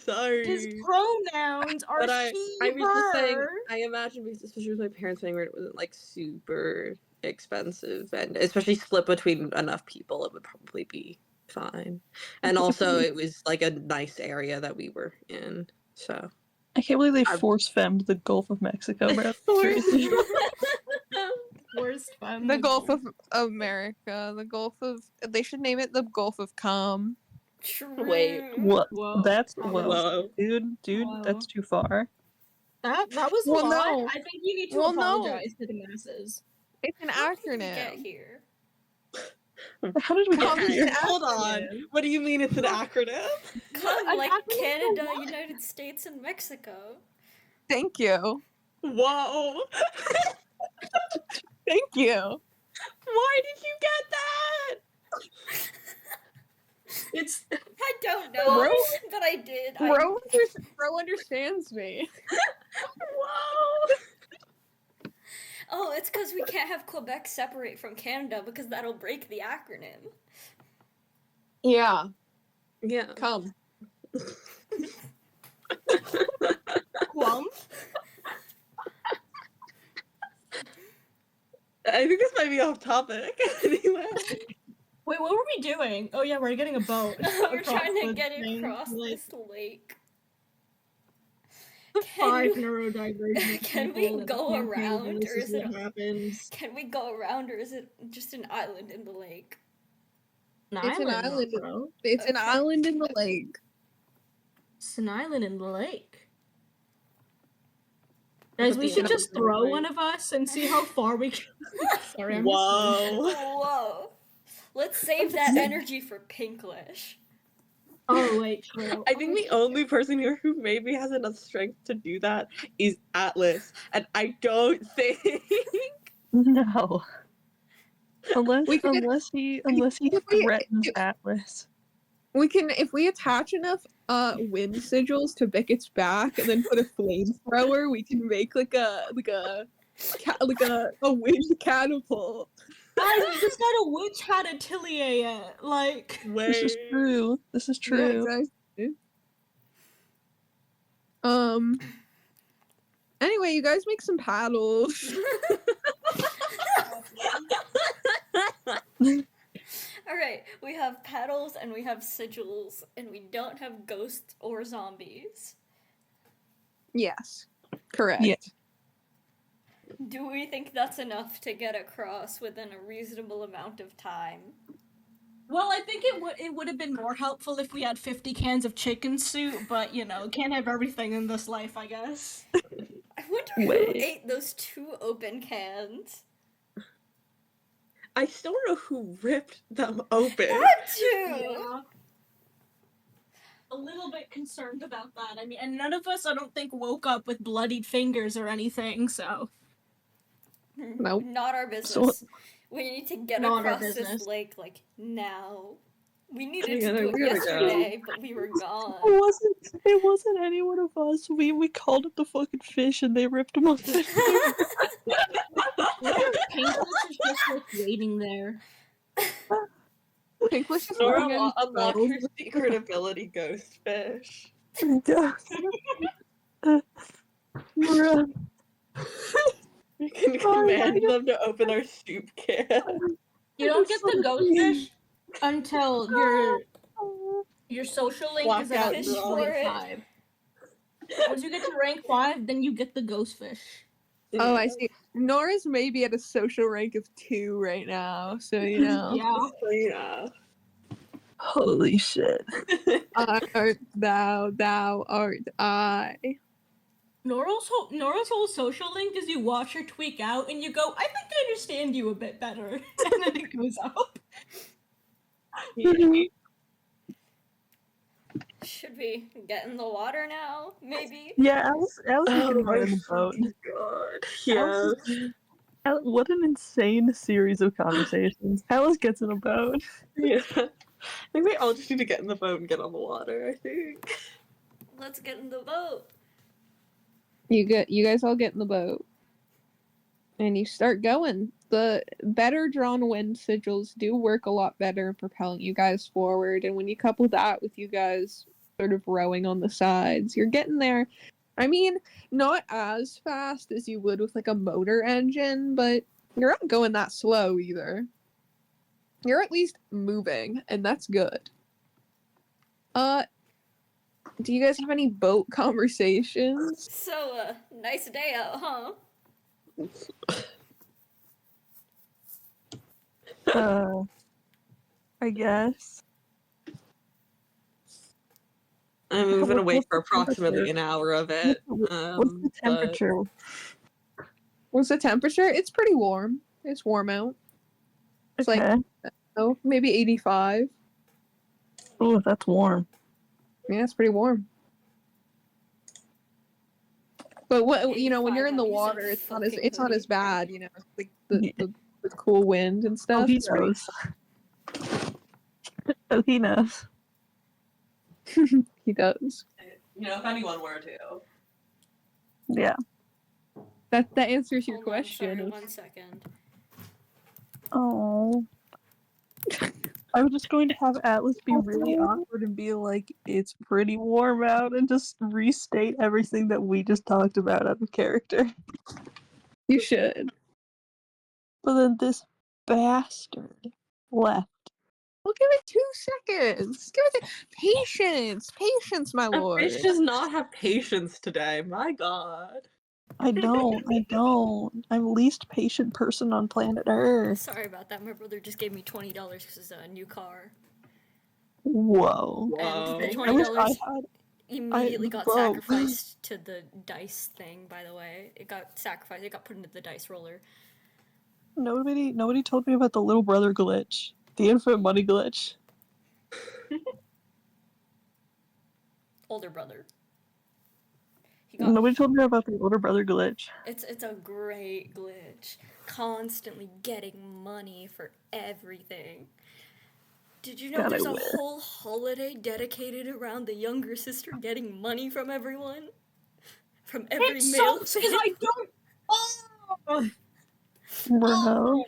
sorry. pronouns are But I was just saying, she/her. I imagine because especially with my parents saying where it wasn't like super expensive and especially split between enough people, it would probably be fine. And also it was like a nice area that we were in. So I can't believe they I- force-femmed the Gulf of Mexico, bro. Seriously. Worst fun. The Gulf of America. The Gulf of. They should name it the Gulf of Cum. True. Wait, What? Whoa. That's That whoa, Whoa. dude, Whoa. that's too far. That was a Well, lot. no. I think you need to Well, no. apologize to the masses. It's an How did we get acronym. here? How did we get Cum is here? an Hold on. acronym. What do you mean it's an acronym? Come an like acronym for Canada, what? United States, and Mexico. Thank you. Whoa. Thank you. Why did you get that? It's I don't know, Bro- but I did. Bro understands me. Whoa. Oh, it's because we can't have Quebec separate from Canada because that'll break the acronym. Yeah. Yeah. Come. Quam. I think this might be off topic. Anyway. Wait, what were we doing? Oh yeah, we're getting a boat. We're across trying to the get thing, across like, this lake. the Can 5 we- neurodivergent can we people that go can't handle around, this or is is it what happens? Can we go around, or is it just an island in the lake? It's an island. bro. It's an Okay. island in the lake. It's an island in the lake. Guys, we the should end just of the throw lake. one of us and see how far we can. Sorry, I'm Whoa. Whoa. Let's save that energy for Pinklish. Oh wait, true. I think the only person here who maybe has enough strength to do that is Atlas, and I don't think. No. Unless We can- he if we- threatens if- Atlas. We can, if we attach enough wind sigils to Beckett's back and then put a flamethrower, we can make like a wind catapult. Guys, we just got a witch hat atelier. Like, This is Wait. true. This is Yeah, true. exactly. Anyway, you guys make some paddles. Alright, we have paddles and we have sigils, and we don't have ghosts or zombies. Yes, correct. Yeah. Do we think that's enough to get across within a reasonable amount of time? Well, I think it would have been more helpful if we had 50 cans of chicken soup, but you know, can't have everything in this life, I guess. I wonder who ate those 2 open cans. I still don't know who ripped them open. That too! Yeah. A little bit concerned about that. I mean, and none of us, I don't think, woke up with bloodied fingers or anything, so. Nope. Not our business. We need to get Not our across this business. lake, like, now. We needed We to gotta- do we it gotta go. yesterday, but we were gone. It wasn't any one of us. We called up the fucking fish and they ripped them open. Pinklish is just like waiting there. Pinklish is Nora looking at his unlocked phone. her secret ability, Ghost Fish. Yeah. Nora, We can command them to open our soup can. You don't get the ghost fish until your social link is at Blackout least draw. rank 5. Once you get to rank 5, then you get the ghost fish. Oh, I see. Nora's maybe at a social rank of 2 right now, so you know. Yeah. holy shit. Art thou art I. Nora's whole social link is you watch her tweak out and you go, I think I understand you a bit better. And then it goes up. Yeah. Should we get in the water now? Maybe? Yeah, Alice is Oh gonna my get in the boat. fucking god. Yes. What an insane series of conversations. Alice gets in a boat. Yeah. I think we all just need to get in the boat and get on the water, I think. Let's get in the boat. You guys all get in the boat. And you start going. The better drawn wind sigils do work a lot better in propelling you guys forward, and when you couple that with you guys sort of rowing on the sides, you're getting there. I mean, not as fast as you would with like a motor engine, but you're not going that slow either. You're at least moving, and that's good. Do you guys have any boat conversations? So, nice day out, huh? I guess. I'm moving away What's for the approximately temperature? an hour of it. What's the temperature? What's the temperature? It's pretty warm. It's warm out. It's like, Okay. oh, maybe 85. Oh, that's warm. Yeah, it's pretty warm. But what you know, when you're in the 85, water, I'm it's not fucking as bad. You know, like the cool wind and Oh, stuff. he It's pretty- knows. Oh, he knows. He does. You know, if anyone were to. Yeah. That answers your Hold on, question. sorry, 1 second. Oh. I was just going to have Atlas be really awkward and be like, it's pretty warm out, and just restate everything that we just talked about out of character. You should. But then this bastard left. Well, give it 2 seconds. Give it patience, my lord. Fish does not have patience today. My god. I don't. I'm the least patient person on planet Earth. Sorry about that. My brother just gave me $20 because it's a new car. Whoa. Whoa. And the I wish I $20 had. immediately got whoa. sacrificed to the dice thing, by the way. It got sacrificed. It got put into the dice roller. Nobody told me about the little brother glitch. The infinite money glitch. Older brother. He got Nobody told me about the older brother glitch. It's a great glitch. Constantly getting money for everything. Did you know God, I there's a wish. whole holiday dedicated around the younger sister getting money from everyone? From every It male sucks because I don't. Oh, Bro,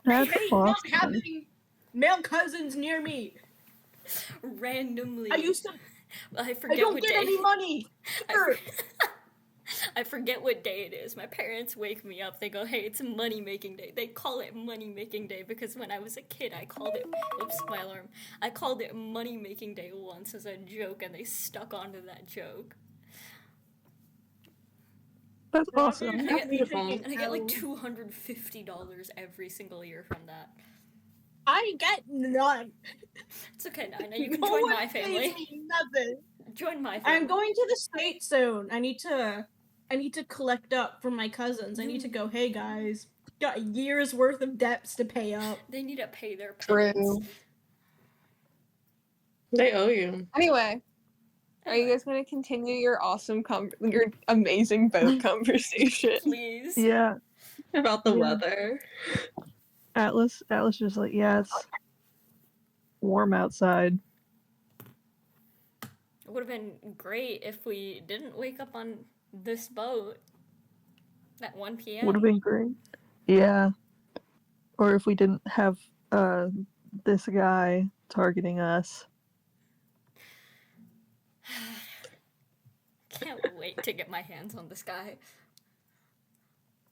I that's hate not awesome. having male cousins near me. randomly. I I forget don't what get day. any money. I forget what day it is. My parents wake me up. They go, "Hey, it's money making day." They call it money making day because when I was a kid, I called it. Oops, my alarm. I called it money making day once as a joke, and they stuck onto that joke. That's awesome. And I get Beautiful. like $250 every single year from that. I get none. It's okay, Nina. You can No join one my family. pays me nothing. Join my family. I'm going to the States soon. I need to collect up from my cousins. I need to go, hey guys, got a year's worth of debts to pay up. They need to pay their True. penance. They owe you. Anyway, are you guys going to continue your awesome, your amazing boat conversation? Please. Yeah, About the Yeah. weather. Atlas just like, yeah, it's warm outside. It would have been great if we didn't wake up on this boat at 1 p.m. Would have been great. Yeah. Or if we didn't have this guy targeting us. Can't wait to get my hands on this guy.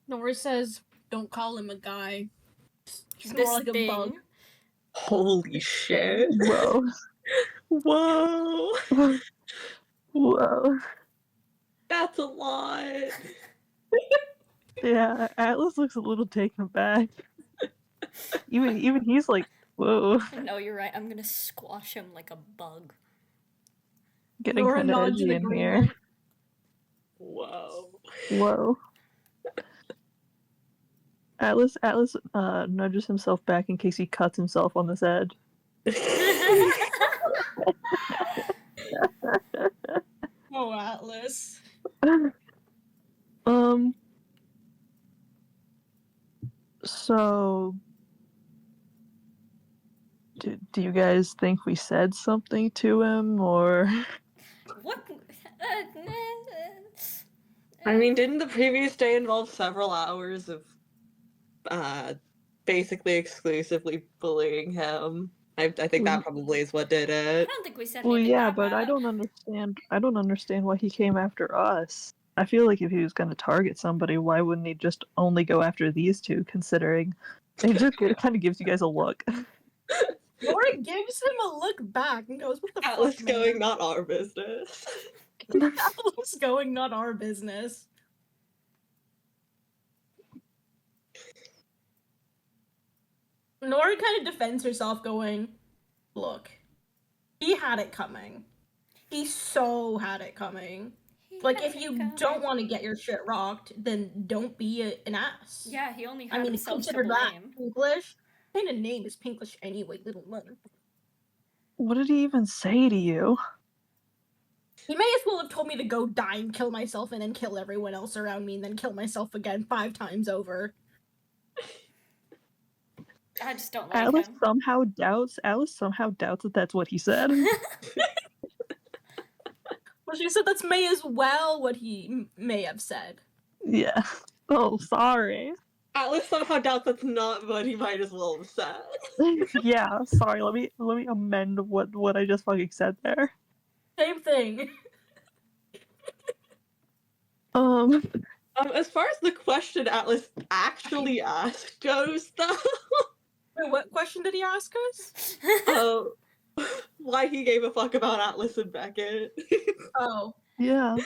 Nora says, don't call him a guy. He's This more like thing. a bug. Holy shit. Whoa. Whoa. Whoa. That's a lot. Yeah, Atlas looks a little taken aback. Even he's like, whoa. No, you're right. I'm gonna squash him like a bug. Getting Nora kind of nods in edgy in here. agreement. Whoa. Whoa. Atlas nudges himself back in case he cuts himself on this edge. Oh, Atlas. So do you guys think we said something to him, or What? I mean, didn't the previous day involve several hours of basically exclusively bullying him? I think that probably is what did I it. don't think we said well, anything yeah, that but I bad. don't understand why he came after us. I feel like if he was going to target somebody, why wouldn't he just only go after these two, considering it kind of gives you guys a look. Nora gives him a look back and goes, what the Atlas fuck, man? going, not our business. Atlas going, not our business. Nora kind of defends herself going, look, he had it coming. He so had it coming. Like, if you don't want to get your shit rocked, then don't be an ass. Yeah, he only had I mean, himself to consider that blame. Pinklish. What kind of name is Pinklish anyway, little mother? What did he even say to you? He may as well have told me to go die and kill myself and then kill everyone else around me and then kill myself again 5 times over. I just don't like Alice him. somehow doubts that that's what he said. Well, she said that's may as well what he may have said. Yeah. Oh, sorry. Atlas somehow doubts that's not what he might as well have said. Yeah, sorry. Let me amend what I just fucking said there. Same thing. As far as the question Atlas actually asked goes, though, Wait, what question did he ask us? why he gave a fuck about Atlas and Beckett. Oh. Yeah.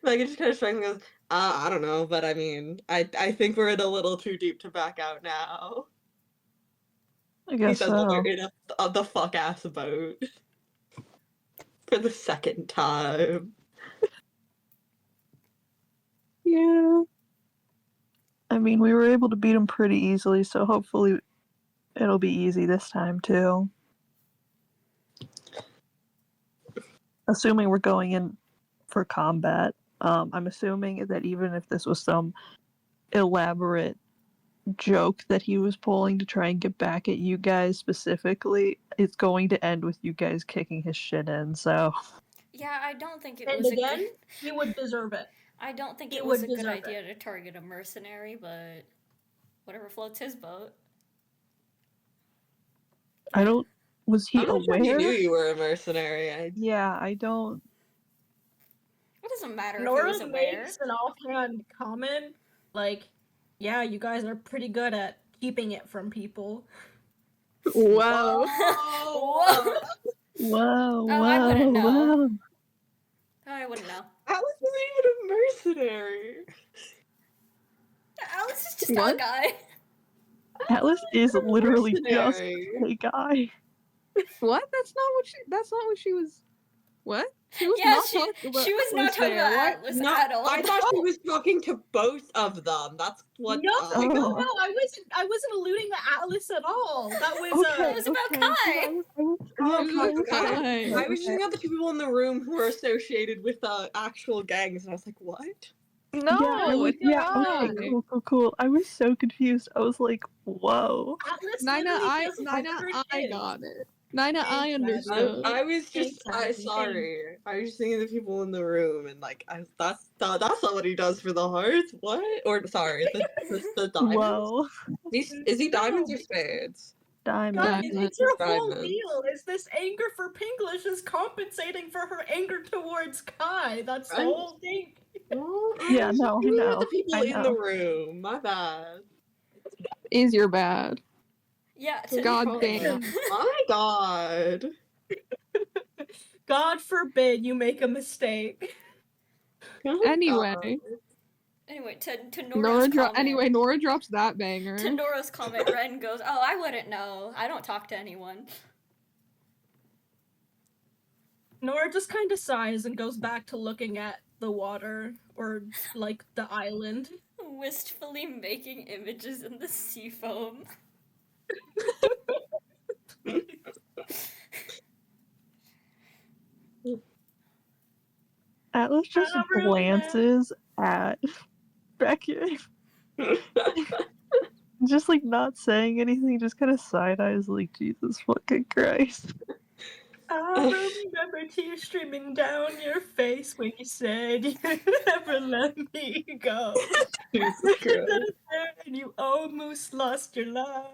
Megan just kind of shrugs and goes, I don't know, but I mean, I think we're in a little too deep to back out now. I He guess says that so. they're in the fuck-ass boat. For the second time. Yeah. I mean, we were able to beat him pretty easily, so hopefully it'll be easy this time too. Assuming we're going in for combat. I'm assuming that even if this was some elaborate joke that he was pulling to try and get back at you guys specifically, it's going to end with you guys kicking his shit in, so. Yeah, I don't think it And was again, a good... he would deserve it. I don't think He it was would a good deserve idea to target a mercenary, but whatever floats his boat. I don't. Was he I'm not sure he aware? knew you were a mercenary. Yeah, I don't. It doesn't matter if he Nora was aware. makes an offhand comment, like, yeah, you guys are pretty good at keeping it from people. Whoa. Whoa. Whoa, Oh, I wouldn't know. whoa. Oh, I wouldn't know. Atlas isn't even a mercenary. Alex is just a What? guy. Atlas is literally just Mercenary. a guy. What? That's not what she was. What? She was Yeah, not she talking about was not Atlas talking there. about Why? Atlas No, at all. I thought she was talking to both of them. That's what. No, Oh. no, I wasn't alluding to Atlas at all. That was Okay, It was about okay. Kai. I was Oh, It was okay. Kai. I was just thinking of the two people in the room who are associated with actual gangs, and I was like, what? No, Yeah, I was, it's yeah, not. okay, cool. I was so confused. I was like, whoa. Atlas NYNA, literally doesn't NYNA, hurt I kids. got it. NYNA, I Thanks, understood. I was just, Thanks, Abby, sorry. I was just thinking of the people in the room, and like, that's not what he does for the hearts. What? Or sorry, the diamonds. Whoa. Is he diamonds or No. spades? Diamond. Guys, Diamond. it's her whole Diamond. deal. Is this anger for Pinklish is compensating for her anger towards Kai? That's the Right. whole thing. Well, Yeah, was no, I thinking of know. the people I in the know. room. My bad. Is your bad. Yeah, God damn. My God. God forbid you make a mistake. Oh, Anyway, God. Anyway, to Nora's comment. Nora drops that banger. To Nora's comment, Ren goes, "Oh, I wouldn't know. I don't talk to anyone." Nora just kind of sighs and goes back to looking at the water, or like the island. Wistfully making images in the sea foam. Atlas just glances at Beckett. Just like not saying anything, just kind of side eyes like Jesus fucking Christ. I remember tears streaming down your face when you said you'd never let me go. Jesus Christ. And you almost lost your life.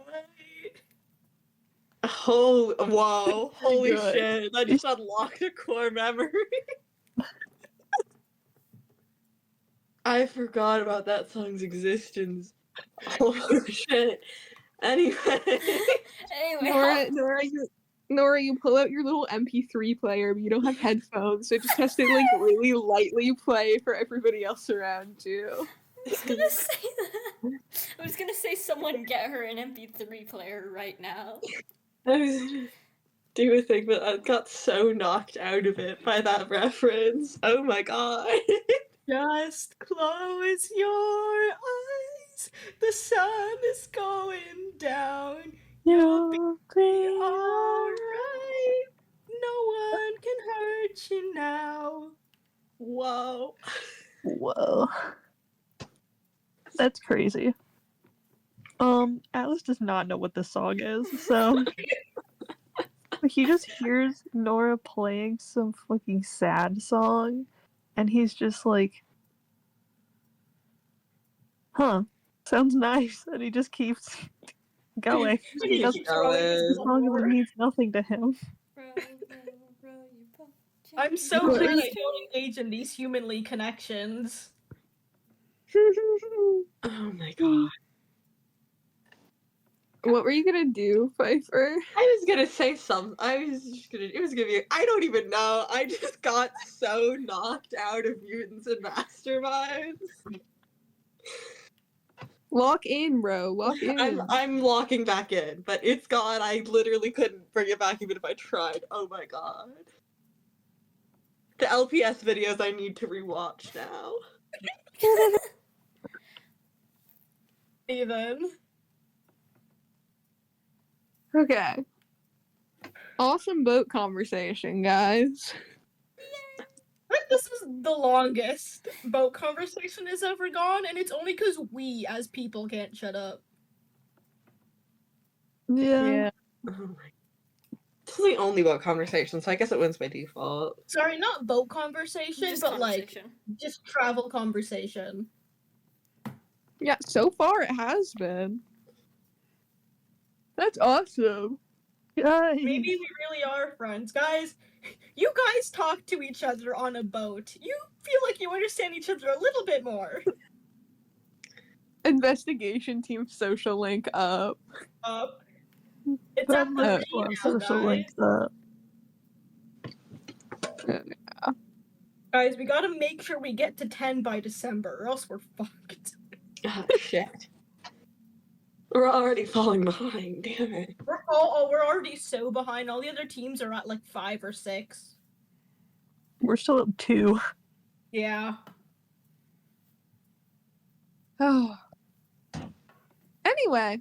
Oh, whoa. Holy Good. shit. That just unlocked a core memory. I forgot about that song's existence. Oh shit. Anyway. Anyway, Nora, you pull out your little MP3 player, but you don't have headphones, so it just has to like really lightly play for everybody else around you. I was gonna say that. I was gonna say someone get her an MP3 player right now. I was gonna do a thing, but I got so knocked out of it by that reference. Oh my god. Just close your eyes. The sun is going down. You'll be alright. No one can hurt you now. Whoa. Whoa. That's crazy. Atlas does not know what this song is, so he just hears Nora playing some fucking sad song, and he's just like, huh, sounds nice, and he just keeps going. He Keep doesn't going. the song that means nothing to him. I'm so What glad are I you- don't engage in these humanly connections. Oh my god. What were you gonna do, Pfeiffer? I was gonna say something. It was gonna be, I don't even know. I just got so knocked out of Mutants and Masterminds. Lock in, bro. Lock in. I'm locking back in, but it's gone. I literally couldn't bring it back even if I tried. Oh my god. The LPS videos I need to rewatch now. Even. Okay. Awesome boat conversation, guys. This is the longest boat conversation has ever gone, and it's only because we, as people, can't shut up. Yeah. Oh my. This is the only boat conversation, so I guess it wins by default. Sorry, not boat conversation, Just but conversation. like just travel conversation. Yeah, so far it has been. That's awesome. Guys. Maybe we really are friends. Guys, you guys talk to each other on a boat. You feel like you understand each other a little bit more. Investigation team social link up. It's at the That's V now, social guys. links up. Guys, we gotta make sure we get to 10 by December, or else we're fucked. Oh shit. We're already falling behind, damn it. We're already so behind. All the other teams are at like 5 or 6. We're still at 2. Yeah. Oh. Anyway,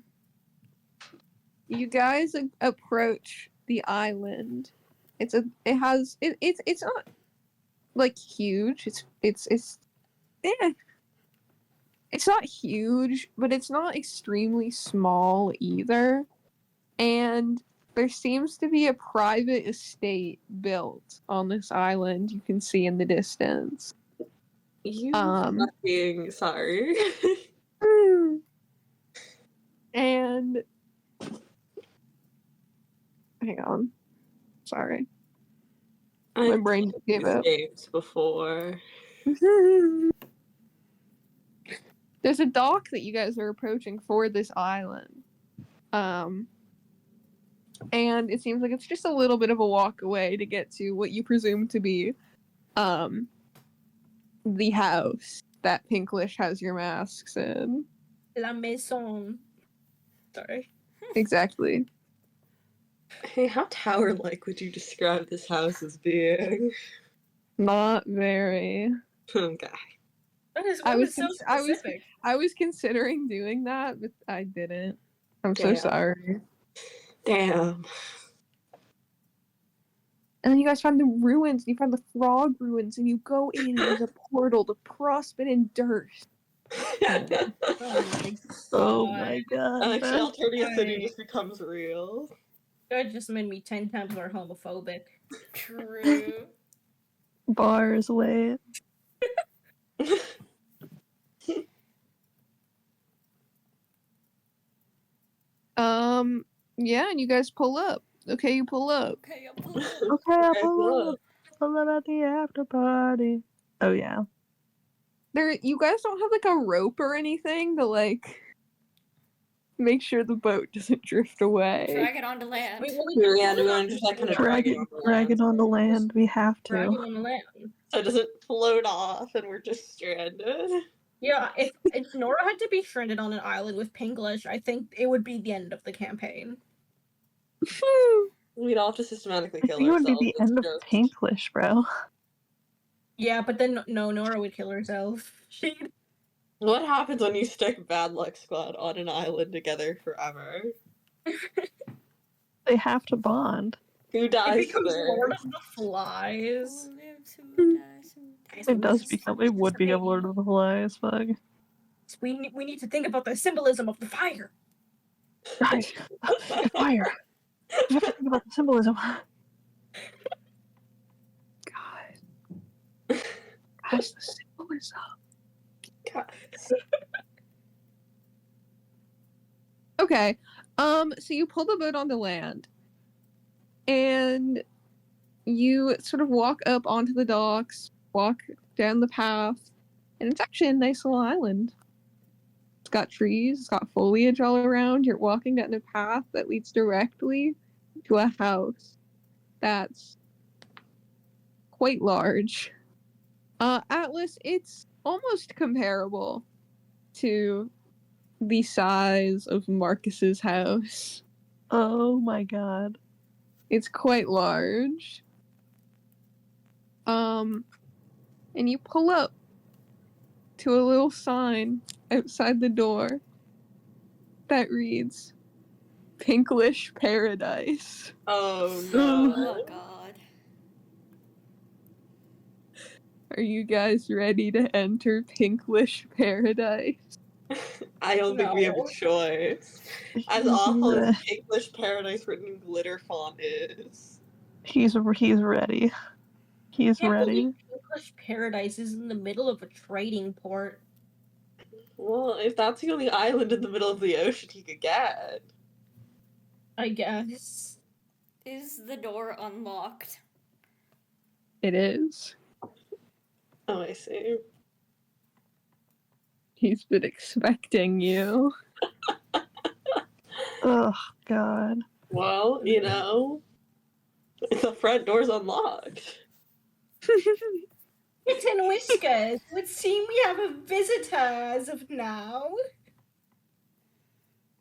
you guys approach the island. It's not like huge. It's not huge, but it's not extremely small either. And there seems to be a private estate built on this island. You can see in the distance. You fucking sorry. And hang on. Sorry. My brain just gave up. Before. There's a dock that you guys are approaching for this island. And it seems like it's just a little bit of a walk away to get to what you presume to be the house that Pinklish has your masks in. La maison. Sorry. Exactly. Hey, how tower-like would you describe this house as being? Not very. Okay. That is I was so I specific. was considering doing that, but I didn't. I'm so Damn. sorry. Damn. And then you guys find the ruins. You find the frog ruins, and you go in. And there's a portal to Frostbite and Dirt. Oh my god. Actually, Alternia City just becomes real. That just made me 10 times more homophobic. True. Bars late. Yeah, and you guys pull up. Okay, you pull up. Okay, I'll pull it. Okay, I'll Okay, pull look. up. Pull up at the after party. Oh yeah. You guys don't have like a rope or anything to like make sure the boat doesn't drift away. Drag it onto land. Yeah, we want to just like kind of Drag it on the land. We have Drag it to. on the land. so it doesn't float off and we're just stranded. Yeah, if Nora had to be stranded on an island with Pinklish, I think it would be the end of the campaign. We'd all have to systematically I kill think it would ourselves. be the end of Pinklish, bro. Yeah, but then no, Nora would kill herself. She'd. What happens when you stick Bad Luck Squad on an island together forever? They have to bond. Who It dies becomes first? Lord of the Flies. It does become. It would become Lord of the Flies. Fuck. We need to think about the symbolism of the fire. Guys, fire. You have to think about the symbolism. Guys, the symbolism. Okay. So you pull the boat onto land. And you sort of walk up onto the docks, walk down the path, and it's actually a nice little island. It's got trees, it's got foliage all around. You're walking down a path that leads directly to a house that's quite large. Atlas, it's almost comparable to the size of Marcus's house. Oh my god. It's quite large. And you pull up to a little sign outside the door that reads Pinklish Paradise. Oh no. Oh god. Are you guys ready to enter Pinklish Paradise? I don't think we have a choice. As awful as English Paradise written in glitter font is. He's ready. He's ready. English Paradise is in the middle of a trading port. Well, if that's the only island in the middle of the ocean he could get. I guess. Is the door unlocked? It is. Oh, I see. He's been expecting you. Oh god. Well, you know, the front door's unlocked. Kitten Whiskers, it would seem we have a visitor as of now.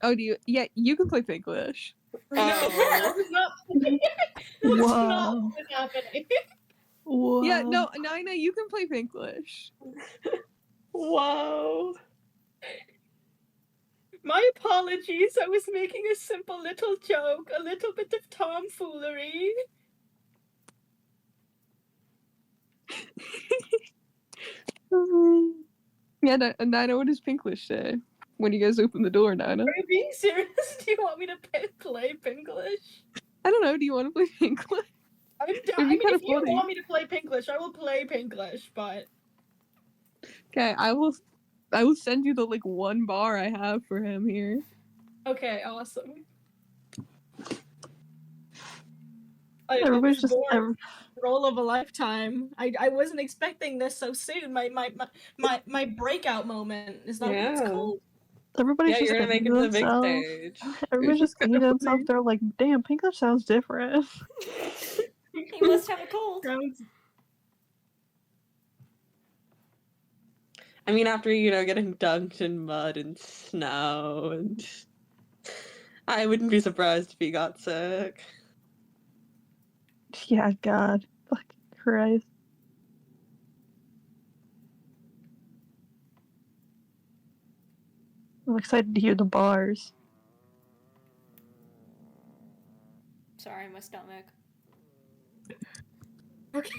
Oh, do you? Yeah, you can play Pinklish. No, that was not. That's not Wow. what was happening. Whoa. Yeah, no, NYNA, you can play Pinklish. Whoa. My apologies. I was making a simple little joke, a little bit of tomfoolery. Yeah, NYNA, what does Pinklish say? When you guys open the door, NYNA? Are you being serious? Do you want me to play Pinklish? I don't know, do you want to play Pinklish? I'm down. It'd be kinda If you funny. want me to play Pinklish, I will play Pinklish, but... Okay, I will send you the, like, one bar I have for him here. Okay, awesome. Everybody's just Role of a lifetime. I wasn't expecting this so soon. My breakout moment. Is that what it's Yeah. called? everybody's Yeah, just you're gonna make it thinking to to the big themselves. stage. Everybody's just thinking to themselves. They're like, "Damn, Pinklish sounds different." He must have a cold. Sounds I mean, after, getting dunked in mud and snow, and I wouldn't be surprised if he got sick. Yeah, God, fucking Christ. I'm excited to hear the bars. Sorry, my stomach. okay.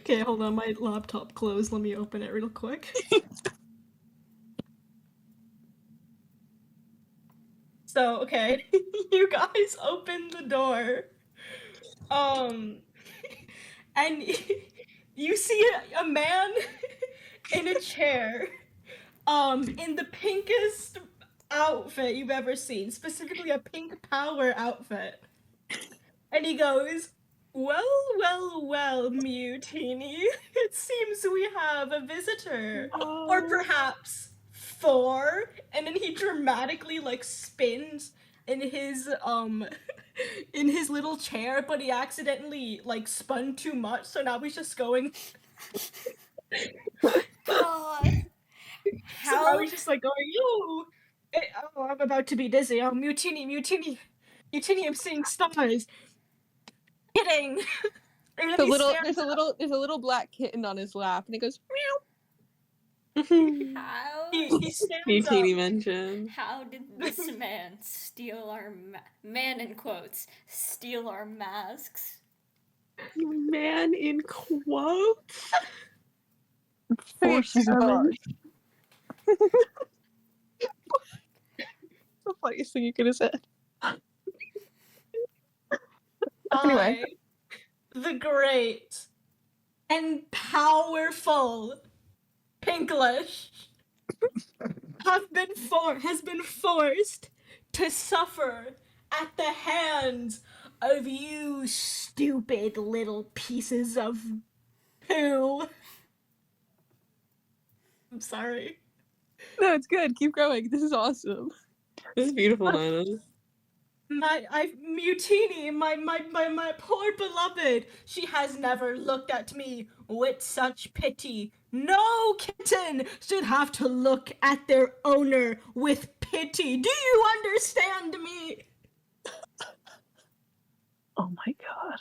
Okay, hold on. My laptop closed. Let me open it real quick. So, okay, you guys open the door. And you see a man in a chair, in the pinkest outfit you've ever seen, specifically a pink power outfit. And he goes, well, Mutiny. It seems we have a visitor. Or perhaps 4. And then he dramatically, like, spins in his little chair, but he accidentally, like, spun too much, so now he's just going... God. So now he's just, like, going, yo! Oh, I'm about to be dizzy. Oh, Mutiny, I'm seeing stars. Kidding! And then he There's a little black kitten on his lap, and he goes meow. How? He stands Mutiny up. mention. How did this man steal our man in quotes steal our masks? Man in quotes? Forces of art. The funniest thing you could have said. I, the great and powerful Pinklish, has been forced to suffer at the hands of you stupid little pieces of poo. I'm sorry. No, it's good. Keep going. This is awesome. This is beautiful, Nina. Mutiny, my poor beloved, she has never looked at me with such pity. No kitten should have to look at their owner with pity. Do you understand me? Oh my God.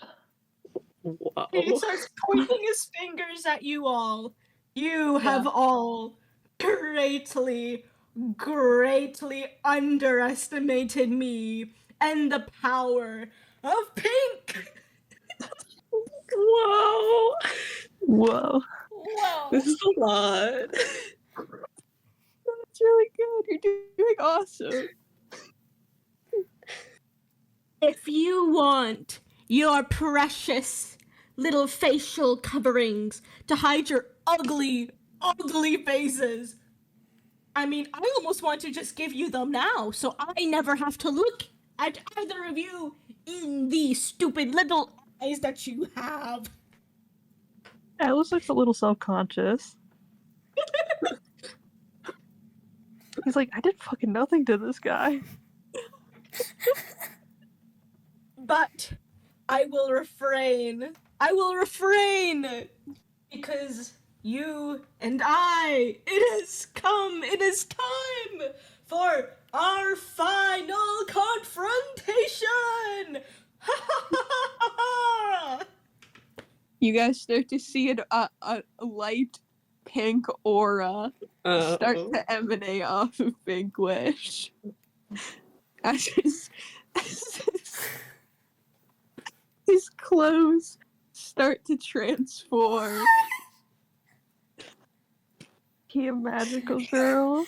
Whoa. He starts pointing his fingers at you all. You have all greatly underestimated me and the power of pink. Whoa. Whoa. Whoa. This is a lot. That's really good. You're doing awesome. If you want your precious little facial coverings to hide your ugly faces, I mean, I almost want to just give you them now, so I never have to look at either of you in the stupid little eyes that you have. Alice looks a little self-conscious. He's like, I did fucking nothing to this guy. But I will refrain. Because you and I, it is time for our final confrontation! You guys start to see a light pink aura start to emanate off of Pinklish. As his clothes start to transform. He a magical girl.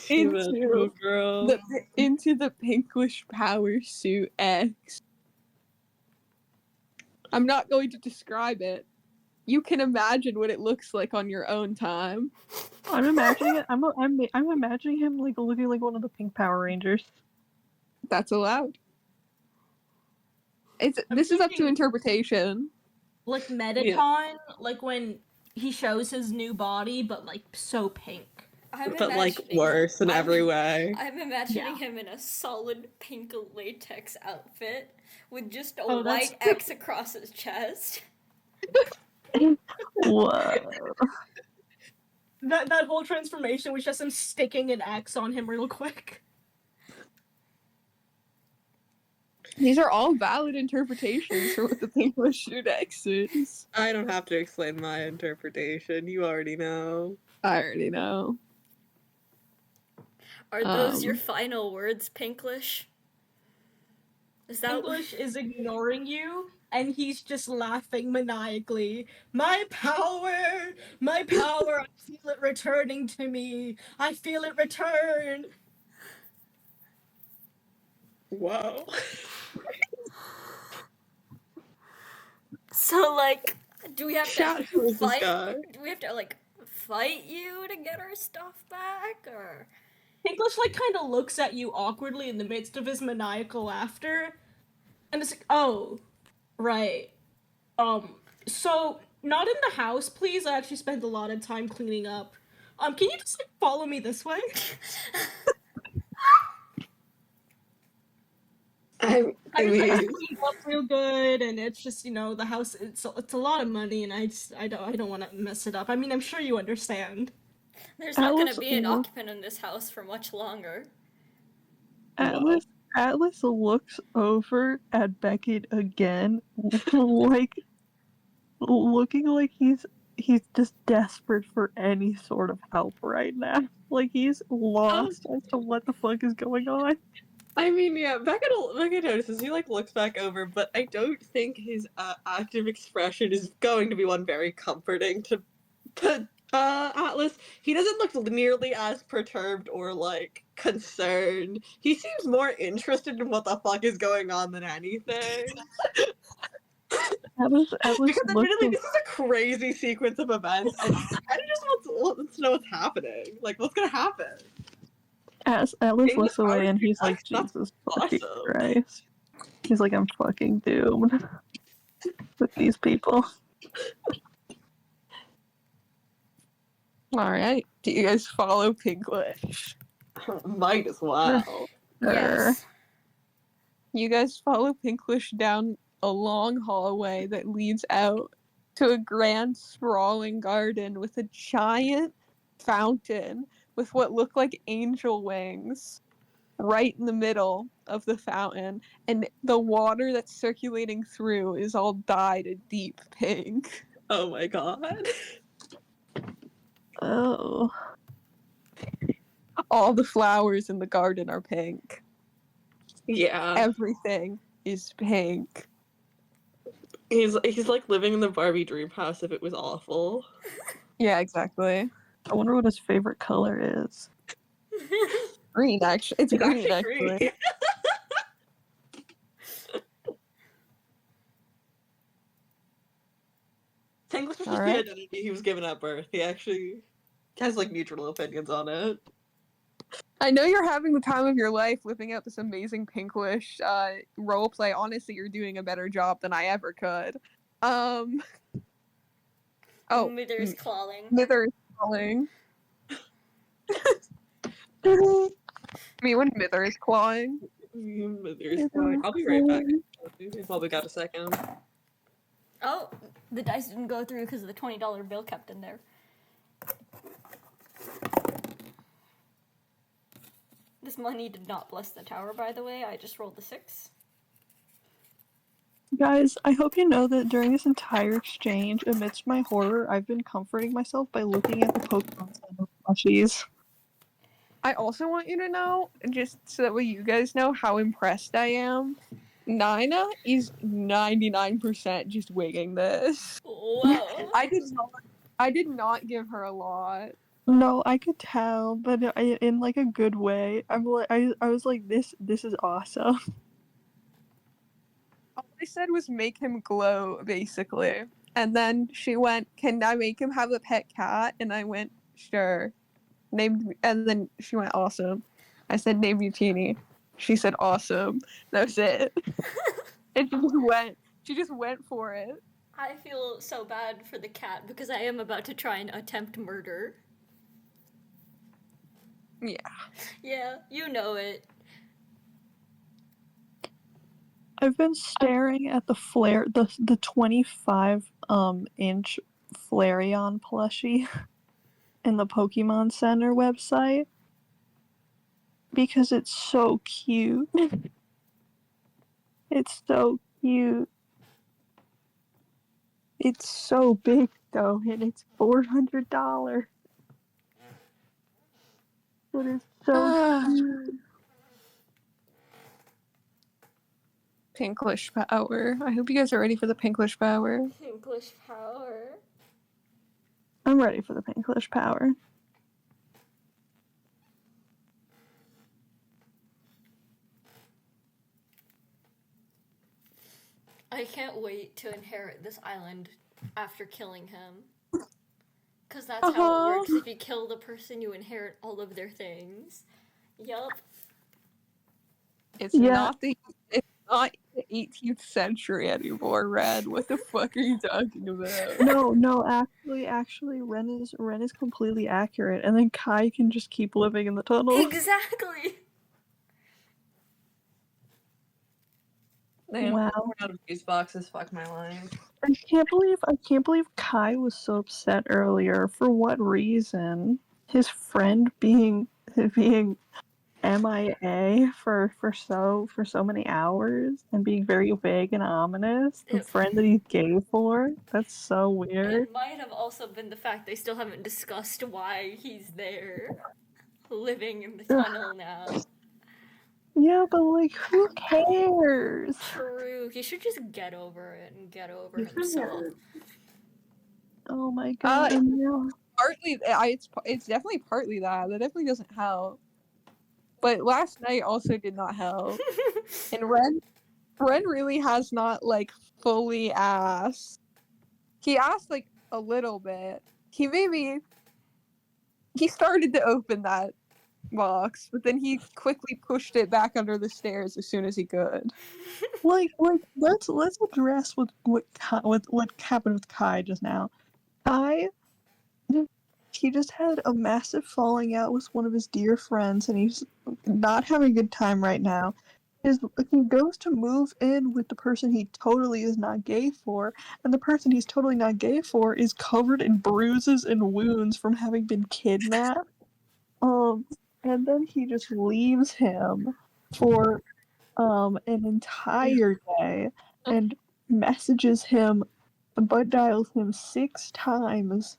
Into girl. into the Pinklish Power Suit X. I'm not going to describe it. You can imagine what it looks like on your own time. I'm imagining it. I'm imagining him like looking like one of the pink Power Rangers. That's allowed. This is up to interpretation. Like Mettaton, like when he shows his new body, but like so pink. But like worse in every way. I'm imagining him in a solid pink latex outfit with just a Oh, that's- white X across his chest. Whoa. That whole transformation was just him sticking an X on him real quick. These are all valid interpretations for what the Pinklish Suit X is. I don't have to explain my interpretation. You already know. I already know. Are those your final words, Pinklish? Is that Pinklish is ignoring you, and he's just laughing maniacally. My power! My power! I feel it returning to me! I feel it return! Whoa. So, like, do we have Shout out to to this fight? guy. Do we have to, like, fight you to get our stuff back, or? Pinklish, like, kind of looks at you awkwardly in the midst of his maniacal laughter, and it's like, oh, right. So, not in the house, please. I actually spent a lot of time cleaning up. Can you just, like, follow me this way? I I mean, just cleaned up real good, and it's just, you know, the house, it's a lot of money, and I don't want to mess it up. I mean, I'm sure you understand. There's not gonna Atlas be an look- occupant in this house for much longer. Atlas looks over at Beckett again, like looking like he's just desperate for any sort of help right now. Like he's lost as to what the fuck is going on. I mean, yeah, Beckett notices, he, like, looks back over, but I don't think his, active expression is going to be one very comforting to Atlas. He doesn't look nearly as perturbed or, like, concerned. He seems more interested in what the fuck is going on than anything. Atlas Because looks admittedly, this is a crazy sequence of events, and he kind of just wants to know what's happening. Like, what's gonna happen? Atlas English looks away Power and he's Suit like, X, that's Jesus fucking awesome. Christ. He's like, I'm fucking doomed with these people. Alright. Do you guys follow Pinklish? Might as well. Yes. You guys follow Pinklish down a long hallway that leads out to a grand sprawling garden with a giant fountain with what look like angel wings right in the middle of the fountain, and the water that's circulating through is all dyed a deep pink. Oh my god. Oh. All the flowers in the garden are pink. Yeah. Everything is pink. He's like living in the Barbie dream house if it was awful. Yeah, exactly. I wonder what his favorite color is. Green, actually. It's green, actually. green. Pinklish was just Alright. the identity he was given at birth. He actually has, like, neutral opinions on it. I know you're having the time of your life living out this amazing Pinklish roleplay. Honestly, you're doing a better job than I ever could. Oh, Mither's clawing. Mither is calling. Me when Mither is clawing. There's fine. I'll be right back. We've probably got a second. Oh, the dice didn't go through because of the $20 bill kept in there. His money did not bless the tower, by the way. I just rolled the 6. Guys, I hope you know that during this entire exchange, amidst my horror, I've been comforting myself by looking at the Pokemon Center plushies. I also want you to know, just so that way you guys know how impressed I am, NYNA is 99% just wigging this. Whoa. I did not give her a lot. No, I could tell, but in like a good way. I was like, this is awesome. All I said was make him glow, basically. And then she went, "Can I make him have a pet cat?" And I went, "Sure." And then she went, "Awesome." I said, "Name Mutini." She said, "Awesome." That was it. And she just went for it. I feel so bad for the cat because I am about to try and attempt murder. Yeah. Yeah, you know it. I've been staring at the 25 inch Flareon plushie in the Pokemon Center website because it's so cute. It's so cute. It's so big though, and it's $400. It is so cute. Pinklish power. I hope you guys are ready for the Pinklish power. Pinklish power. I'm ready for the Pinklish power. I can't wait to inherit this island after killing him. Because that's how it works. If you kill the person, you inherit all of their things. Yup. It's not the 18th century anymore, Red. What the fuck are you talking about? No, actually, Ren is completely accurate, and then Kai can just keep living in the tunnel. Exactly. Wow. Wow. Out of these boxes, fuck my life. I can't believe Kai was so upset earlier. For what reason? His friend being MIA for so many hours and being very vague and ominous. The friend that he's gay for? That's so weird. It might have also been the fact they still haven't discussed why he's there, living in the tunnel now. Yeah, but like, who cares? True. He should just get over it and get over himself. Oh my god. Partly, it's definitely partly that. That definitely doesn't help. But last night also did not help. And Ren really has not like fully asked. He asked like a little bit. He started to open that box, but then he quickly pushed it back under the stairs as soon as he could. Like let's address what happened with Kai just now. He just had a massive falling out with one of his dear friends, and he's not having a good time right now. He goes to move in with the person he totally is not gay for, and the person he's totally not gay for is covered in bruises and wounds from having been kidnapped. And then he just leaves him for an entire day and messages him, butt dials him 6 times,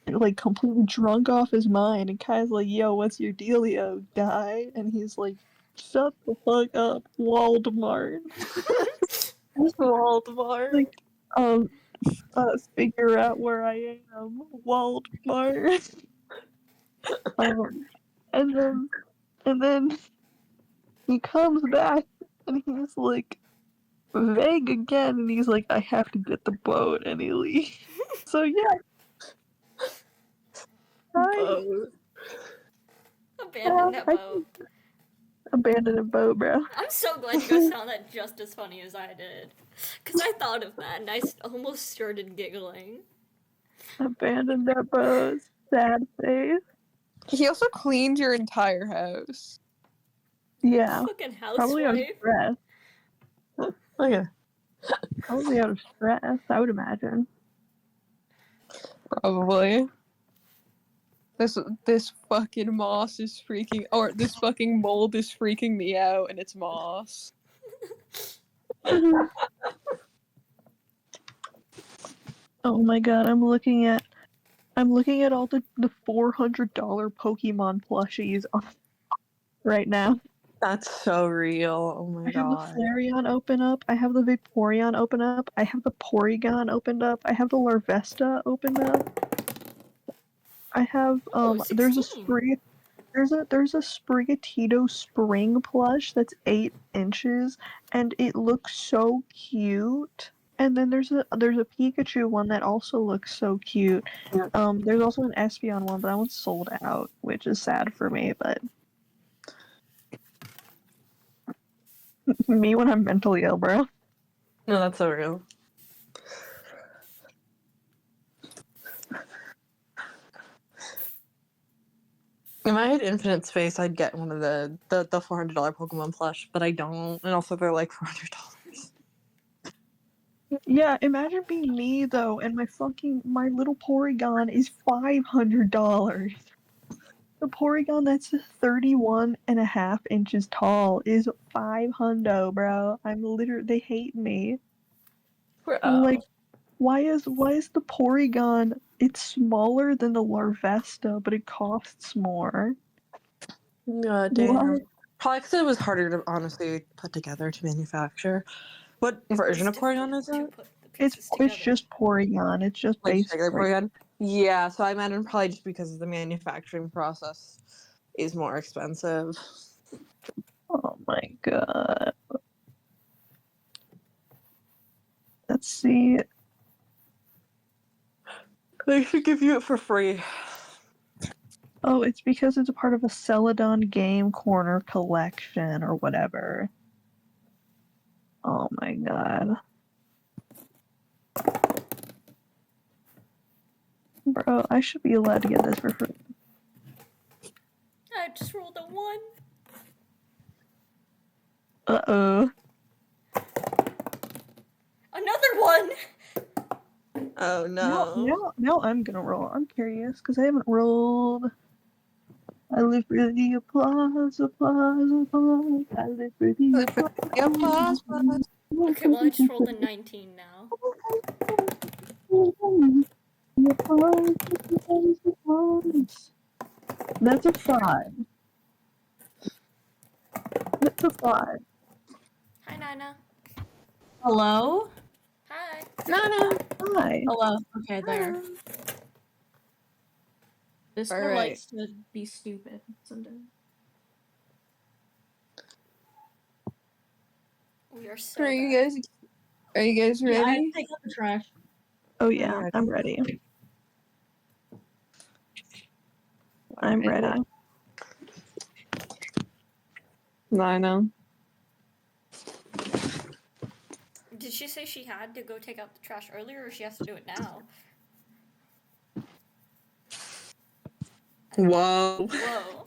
like completely drunk off his mind, and Kai's like, "Yo, what's your dealio, guy?" And he's like, "Shut the fuck up, Waldemar." Waldemar. Like, figure out where I am, Waldemar. And then he comes back and he's like vague again, and he's like, "I have to get the boat," and he leaves. So yeah. Abandon that boat. Abandon a boat, bro. I'm so glad you guys found that just as funny as I did. Because I thought of that and I almost started giggling. Abandon that boat. Sad face. He also cleaned your entire house. Yeah. Fucking Probably out of housewife. stress. Okay. Probably out of stress, I would imagine. Probably. This fucking moss is freaking, or this fucking mold is freaking me out, and it's moss. Oh my god, I'm looking at all the $400 Pokemon plushies right now. That's so real. Oh my I have the god. Flareon open up, I have the Vaporeon open up, I have the Porygon opened up, I have the Larvesta opened up. I have there's a 16. there's a Sprigatito spring plush that's 8 inches and it looks so cute. And then there's a Pikachu one that also looks so cute. There's also an Espeon one, but that one's sold out, which is sad for me, but me when I'm mentally ill, bro. No, that's so real. If I had infinite space, I'd get one of the $400 Pokemon plush, but I don't. And also, they're like $400. Yeah, imagine being me though, and my little Porygon is $500. The Porygon that's 31.5 inches tall is $500, bro. They hate me. I'm like, why is the Porygon? It's smaller than the Larvesta, but it costs more. God damn. What? Probably because it was harder to honestly put together to manufacture. What version of Porygon is it? It's just Porygon. It's just Like basic. regular Porygon? Yeah, so I imagine probably just because the manufacturing process is more expensive. Oh my god. Let's see. They should give you it for free. Oh, it's because it's a part of a Celadon Game Corner collection or whatever. Oh my god. Bro, I should be allowed to get this for free. I just rolled a 1. Uh-oh. Another 1! Oh no. Now I'm gonna roll. I'm curious, because I haven't rolled. I live for the applause. I live for the applause. Okay, well I just rolled a 19 now. That's a 5. That's a 5. Hi, NYNA. Hello? Hi. Nana. Hi. Hello. Okay, there. This All girl right. likes to be stupid sometimes. We are so Are you bad. guys Yeah, I have ready? to take out the trash. Oh yeah, I'm ready. I'm ready. Nina. Did she say she had to go take out the trash earlier, or she has to do it now? Whoa. Whoa.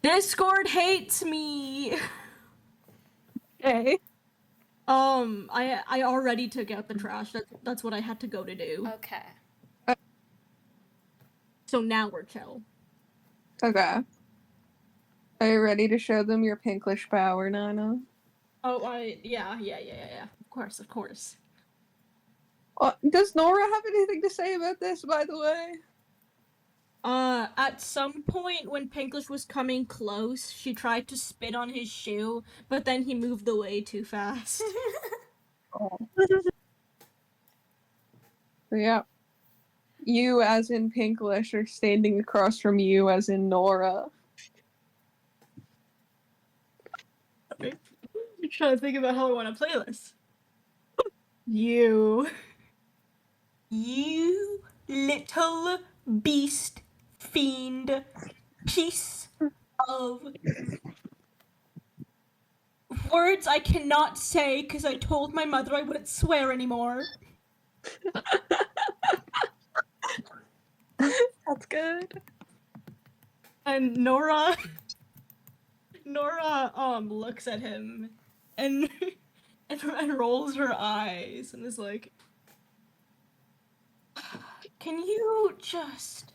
Discord hates me. Hey. I already took out the trash. That's what I had to go to do. Okay. So now we're chill. Okay. Are you ready to show them your Pinklish power, Nana? Oh, yeah. Of course. Does Nora have anything to say about this, by the way? At some point when Pinklish was coming close, she tried to spit on his shoe, but then he moved away too fast. Oh. Yeah. You, as in Pinklish, are standing across from you, as in Nora. I'm trying to think about how I want to play this. You little beast fiend piece of words I cannot say because I told my mother I wouldn't swear anymore. That's good. And Nora looks at him and and rolls her eyes and is like, can you just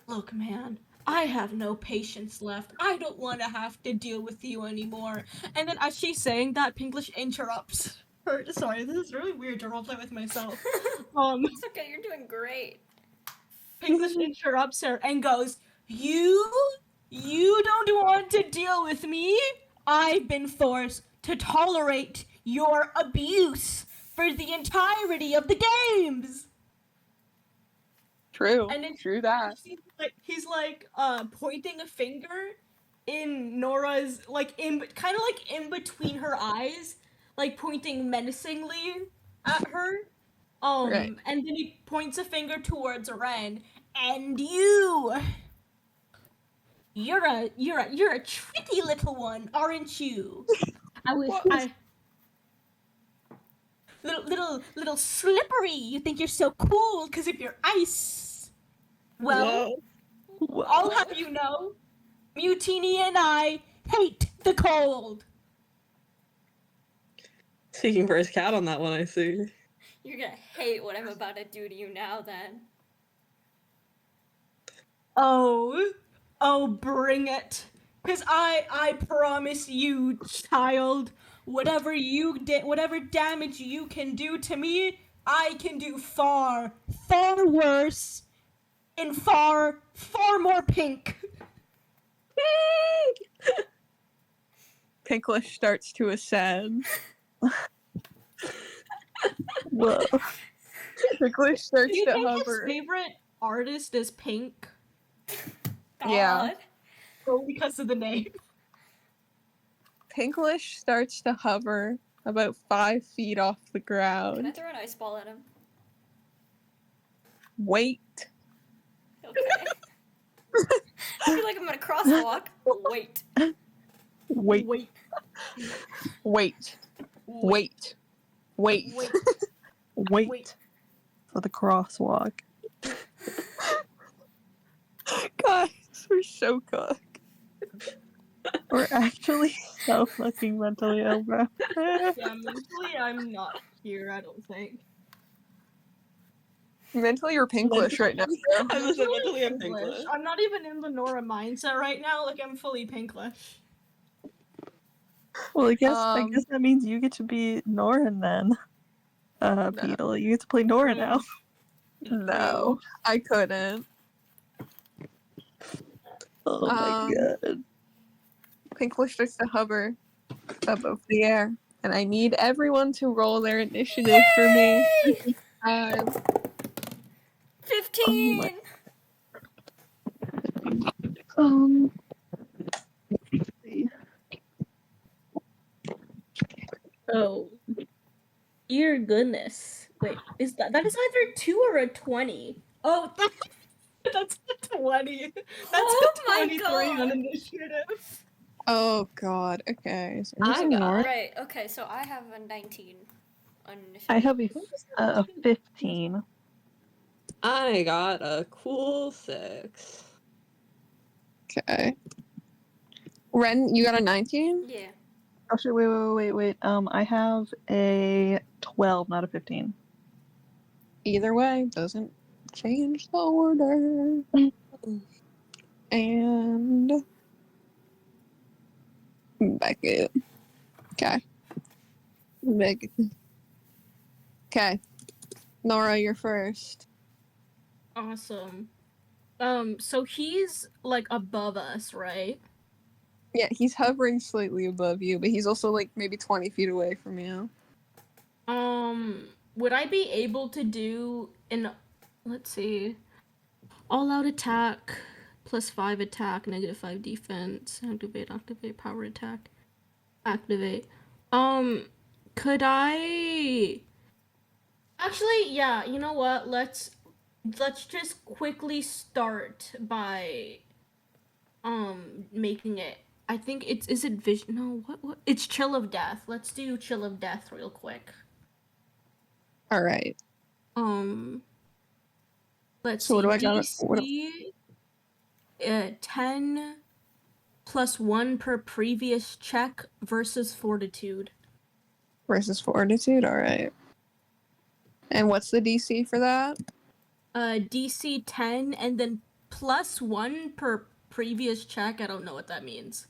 Look, man, I have no patience left. I don't want to have to deal with you anymore. And then as she's saying that, Pinklish interrupts her. Sorry, this is really weird to roleplay with myself. It's okay, you're doing great. Pinklish interrupts her and goes, You don't want to deal with me? I've been forced to tolerate your abuse for the entirety of the games. True. And then True that. he's like pointing a finger in Nora's kind of like in between her eyes, like pointing menacingly at her. Right. And then he points a finger towards Ren, and you're a tricky little one, aren't you? Little slippery. You think you're so cool because of your ice. Well, I'll have you know, Mutini and I hate the cold. Speaking for his cat on that one, I see. You're gonna hate what I'm about to do to you now, then. Oh, bring it. Because I promise you, child, whatever damage you can do to me, I can do far, far worse and far, far more pink. Pinklish starts to ascend. Whoa. Pinklish starts Do you to think hover. his favorite artist is Pink? God. Yeah. Oh, because of the name. Pinklish starts to hover about 5 feet off the Can I ground. throw an ice ball at him? Wait. Okay. I feel like I'm gonna crosswalk. Wait. Wait. Wait. Wait. Wait. Wait. Wait. Wait. Wait. For the crosswalk. Guys, we're so cooked. We're actually so fucking mentally ill, bro. Yeah, mentally I'm not here, I don't think. Mentally, you're Pinklish right now, bro. I was mentally I'm Pinklish. I'm not even in the NORA mindset right now, like I'm fully Pinklish. Well, I guess that means you get to be Norin then. Petal, you get to play Nora now. No, I couldn't. Oh my god. Pinklish starts to hover above the air, and I need everyone to roll their initiative for me. 15! Oh. Dear goodness. Wait, is that is either 2 or a 20? Oh, that's a 20. That's Oh a my 23 god. on initiative. Oh god, okay. So I got Right, okay, so I have a 19 on initiative. I have a 15. I got a cool 6. Okay. Ren, you got a 19? Yeah. Actually, wait. I have a 12, not a 15. Either way, doesn't change the order. And Beckett. Okay. Beckett. Okay. Nora, you're first. Awesome. So he's like above us, right? Yeah, he's hovering slightly above you, but he's also like maybe 20 feet away from you. Would I be able to do let's see, all out attack, +5 attack, -5 defense, activate, power attack, activate. Could I? Actually, yeah. You know what? Let's just quickly start by making it. I think is it vision? No, what? It's chill of death. Let's do chill of death real quick. All right. Let's So what see. do I got? DC 10 +1 per previous check versus fortitude. Versus fortitude. All right. And what's the DC for that? DC 10 and then +1 per previous check. I don't know what that means.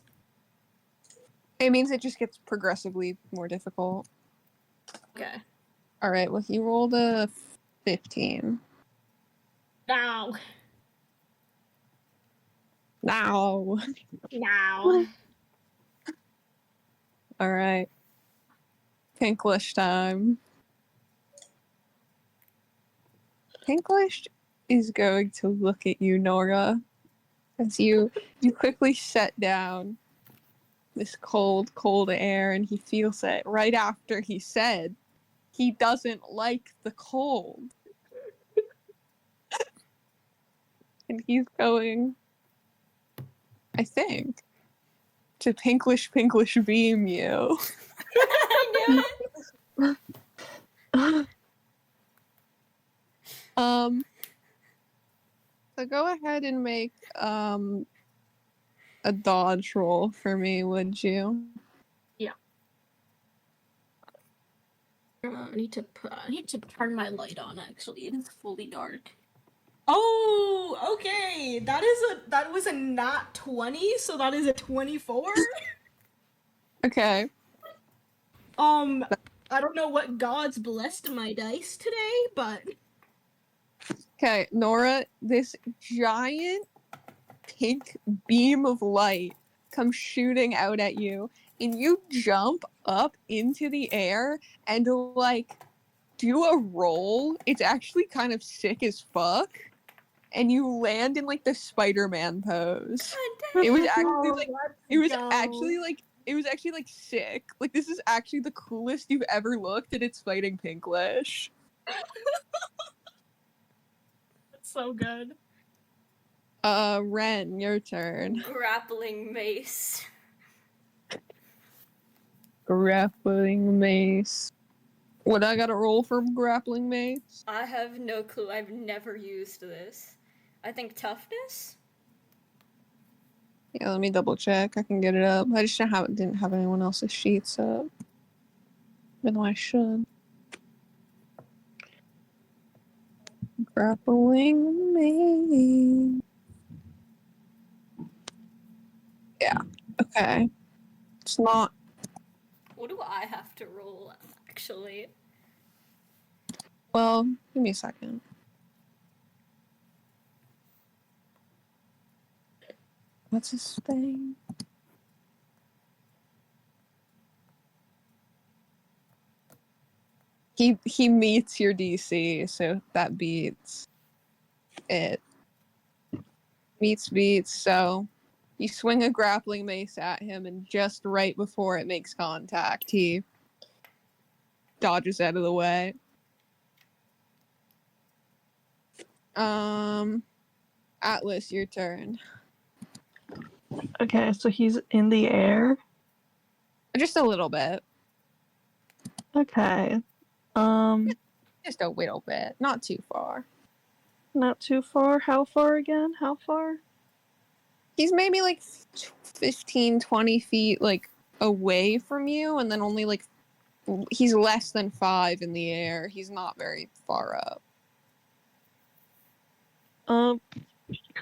It means it just gets progressively more difficult. Okay. Alright, well, he rolled a 15. Now. Now. Now. Alright. Pinklish time. Pinklish is going to look at you, Nora, as you quickly set down this cold, cold air, and he feels it right after he said he doesn't like the cold. And he's going, I think, to Pinklish beam you. I knew it. So go ahead and make a dodge roll for me, would you? Yeah. I need to turn my light on. Actually, it is fully dark. Oh, okay. That was a nat 20, so that is a 24. Okay. I don't know what gods blessed my dice today, but Okay, Nora, this giant pink beam of light comes shooting out at you, and you jump up into the air and, like, do a roll. It's actually kind of sick as fuck. And you land in, like, the Spider-Man pose. It was actually, like, it was actually, like, sick. Like, this is actually the coolest you've ever looked, and it's fighting Pinklish. That's so good. Wren, your turn. Grappling mace. Grappling mace. What I gotta roll for grappling mace? I have no clue. I've never used this. I think toughness? Yeah, let me double check. I can get it up. I just didn't have anyone else's sheets up. Even though I should. Grappling mace. Yeah. Okay. It's not. What do I have to roll, actually? Well, give me a second. What's his thing? He meets your DC, so that beats it. Beats, so you swing a grappling mace at him, and just right before it makes contact, he dodges out of the way. Atlas, your turn. Okay, so he's in the air. Just a little bit. Okay. Just a little bit. Not too far. Not too far. How far again? How far? He's maybe like 15, 20 feet like away from you, and then only like he's less than 5 in the air. He's not very far up.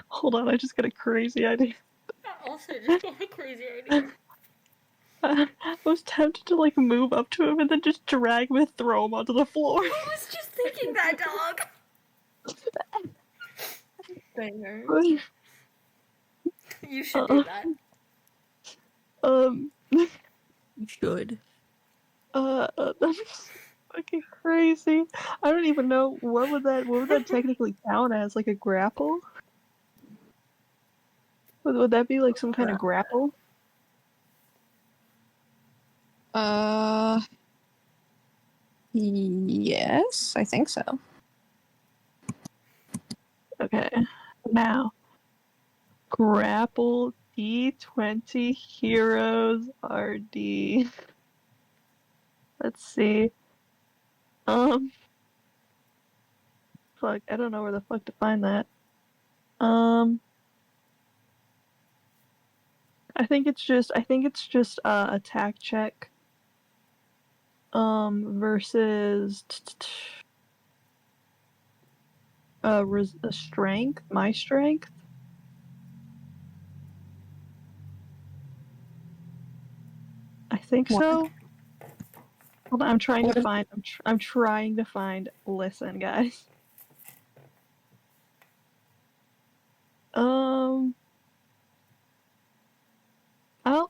Hold on, I just got a crazy idea. I also just got a crazy idea. I was tempted to like move up to him and then just drag him and throw him onto the floor. I was just thinking that, dog. You should do that. You should. That's fucking crazy. I don't even know what would that technically count as, like a grapple? Would that be like some kind of grapple? Yes, I think so. Okay. Now, grapple D20 heroes RD. Let's see. Fuck, I don't know where the fuck to find that. I think it's just attack check. Versus strength, my strength. think What? so. Hold on, I'm trying What to is- find. I'm trying to find. Listen, guys.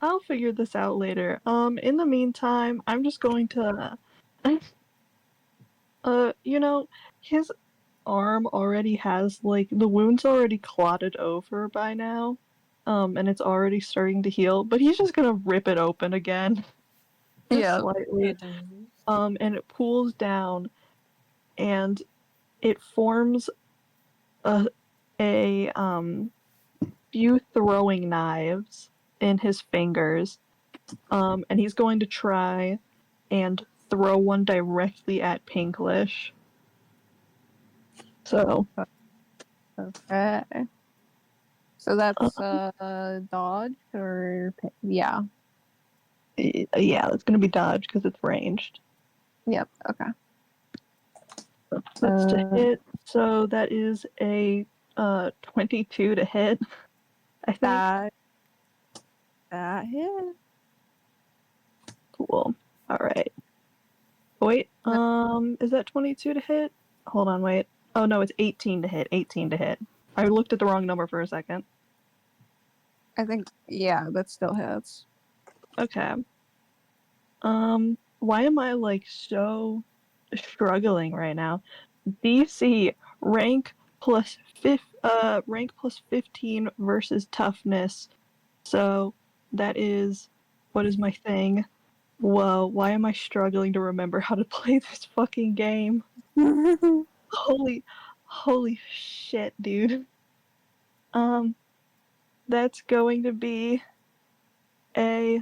I'll figure this out later. In the meantime, I'm just going to, you know, his arm already has like the wound's already clotted over by now, and it's already starting to heal. But he's just gonna rip it open again, just Yeah. slightly. And it pulls down, and it forms a few throwing knives in his fingers. And he's going to try and throw one directly at Pinklish. So, Okay. So that's dodge or yeah. yeah, it's gonna be dodge because it's ranged. Yep. Okay. That's to hit. So that is a 22 to hit. I think. That hit. Cool. All right. Wait. Is that 22 to hit? Hold on. Wait. Oh no, it's 18 to hit. 18 to hit. I looked at the wrong number for a second. I think yeah, that still hits. Okay. Why am I like so struggling right now? DC rank plus rank plus 15 versus toughness. So that is what is my thing? Whoa, why am I struggling to remember how to play this fucking game? Holy shit, dude. That's going to be a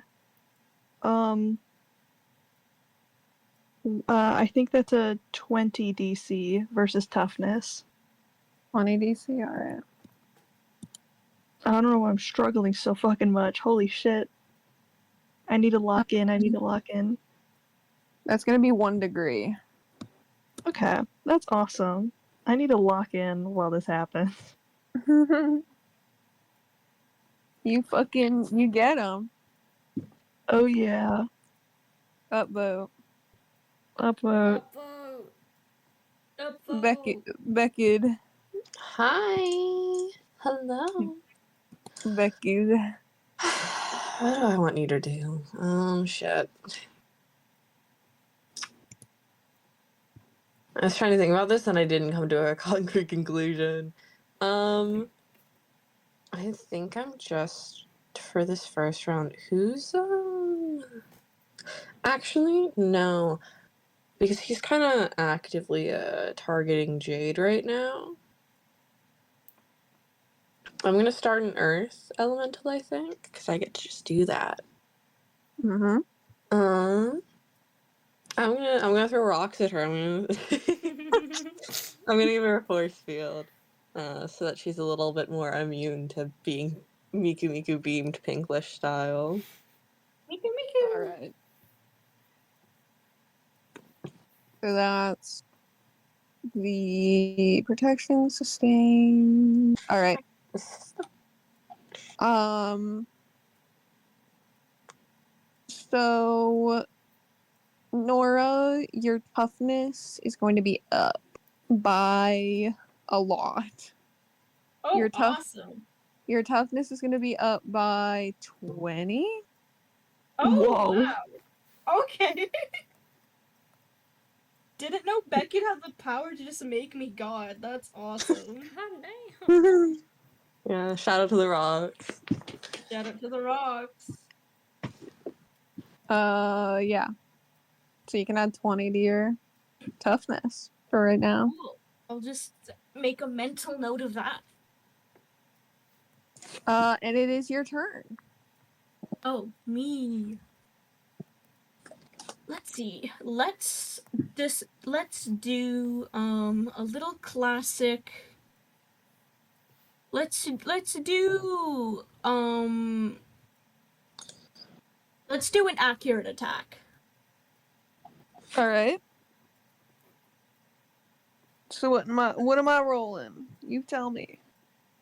I think that's a 20 DC versus toughness. 20 DC. All right. I don't know why I'm struggling so fucking much. Holy shit. I need to lock in. That's gonna be 1 degree. Okay, that's awesome. I need to lock in while this happens. You get him. Oh yeah. Upvote. Upvote. Upvote. Upvote. Beckett. Hi. Hello. Beckett. What do I want you to do? Shit. I was trying to think about this and I didn't come to a concrete conclusion. I think I'm just for this first round. Who's actually no, because he's kind of actively targeting Jade right now. I'm gonna start an Earth Elemental, I think, because I get to just do that. Mm-hmm. I'm gonna throw rocks at her. I'm gonna give her a force field, so that she's a little bit more immune to being Miku beamed Pinklish style. Miku Miku. All right. So that's the protection sustain. All right. So Nora, your toughness is going to be up by a lot. Oh, Your tough- awesome. Your toughness is going to be up by 20. Oh, Whoa. wow. Okay. Didn't know Beckett had the power to just make me god. That's awesome. God damn. Yeah, shout out to the rocks. Shout out to the rocks. Yeah. So you can add 20 to your toughness for right now. Cool. I'll just make a mental note of that. And it is your turn. Oh, me. Let's see. Let's do a little classic. Let's do an accurate attack. All right. So what am I rolling? You tell me.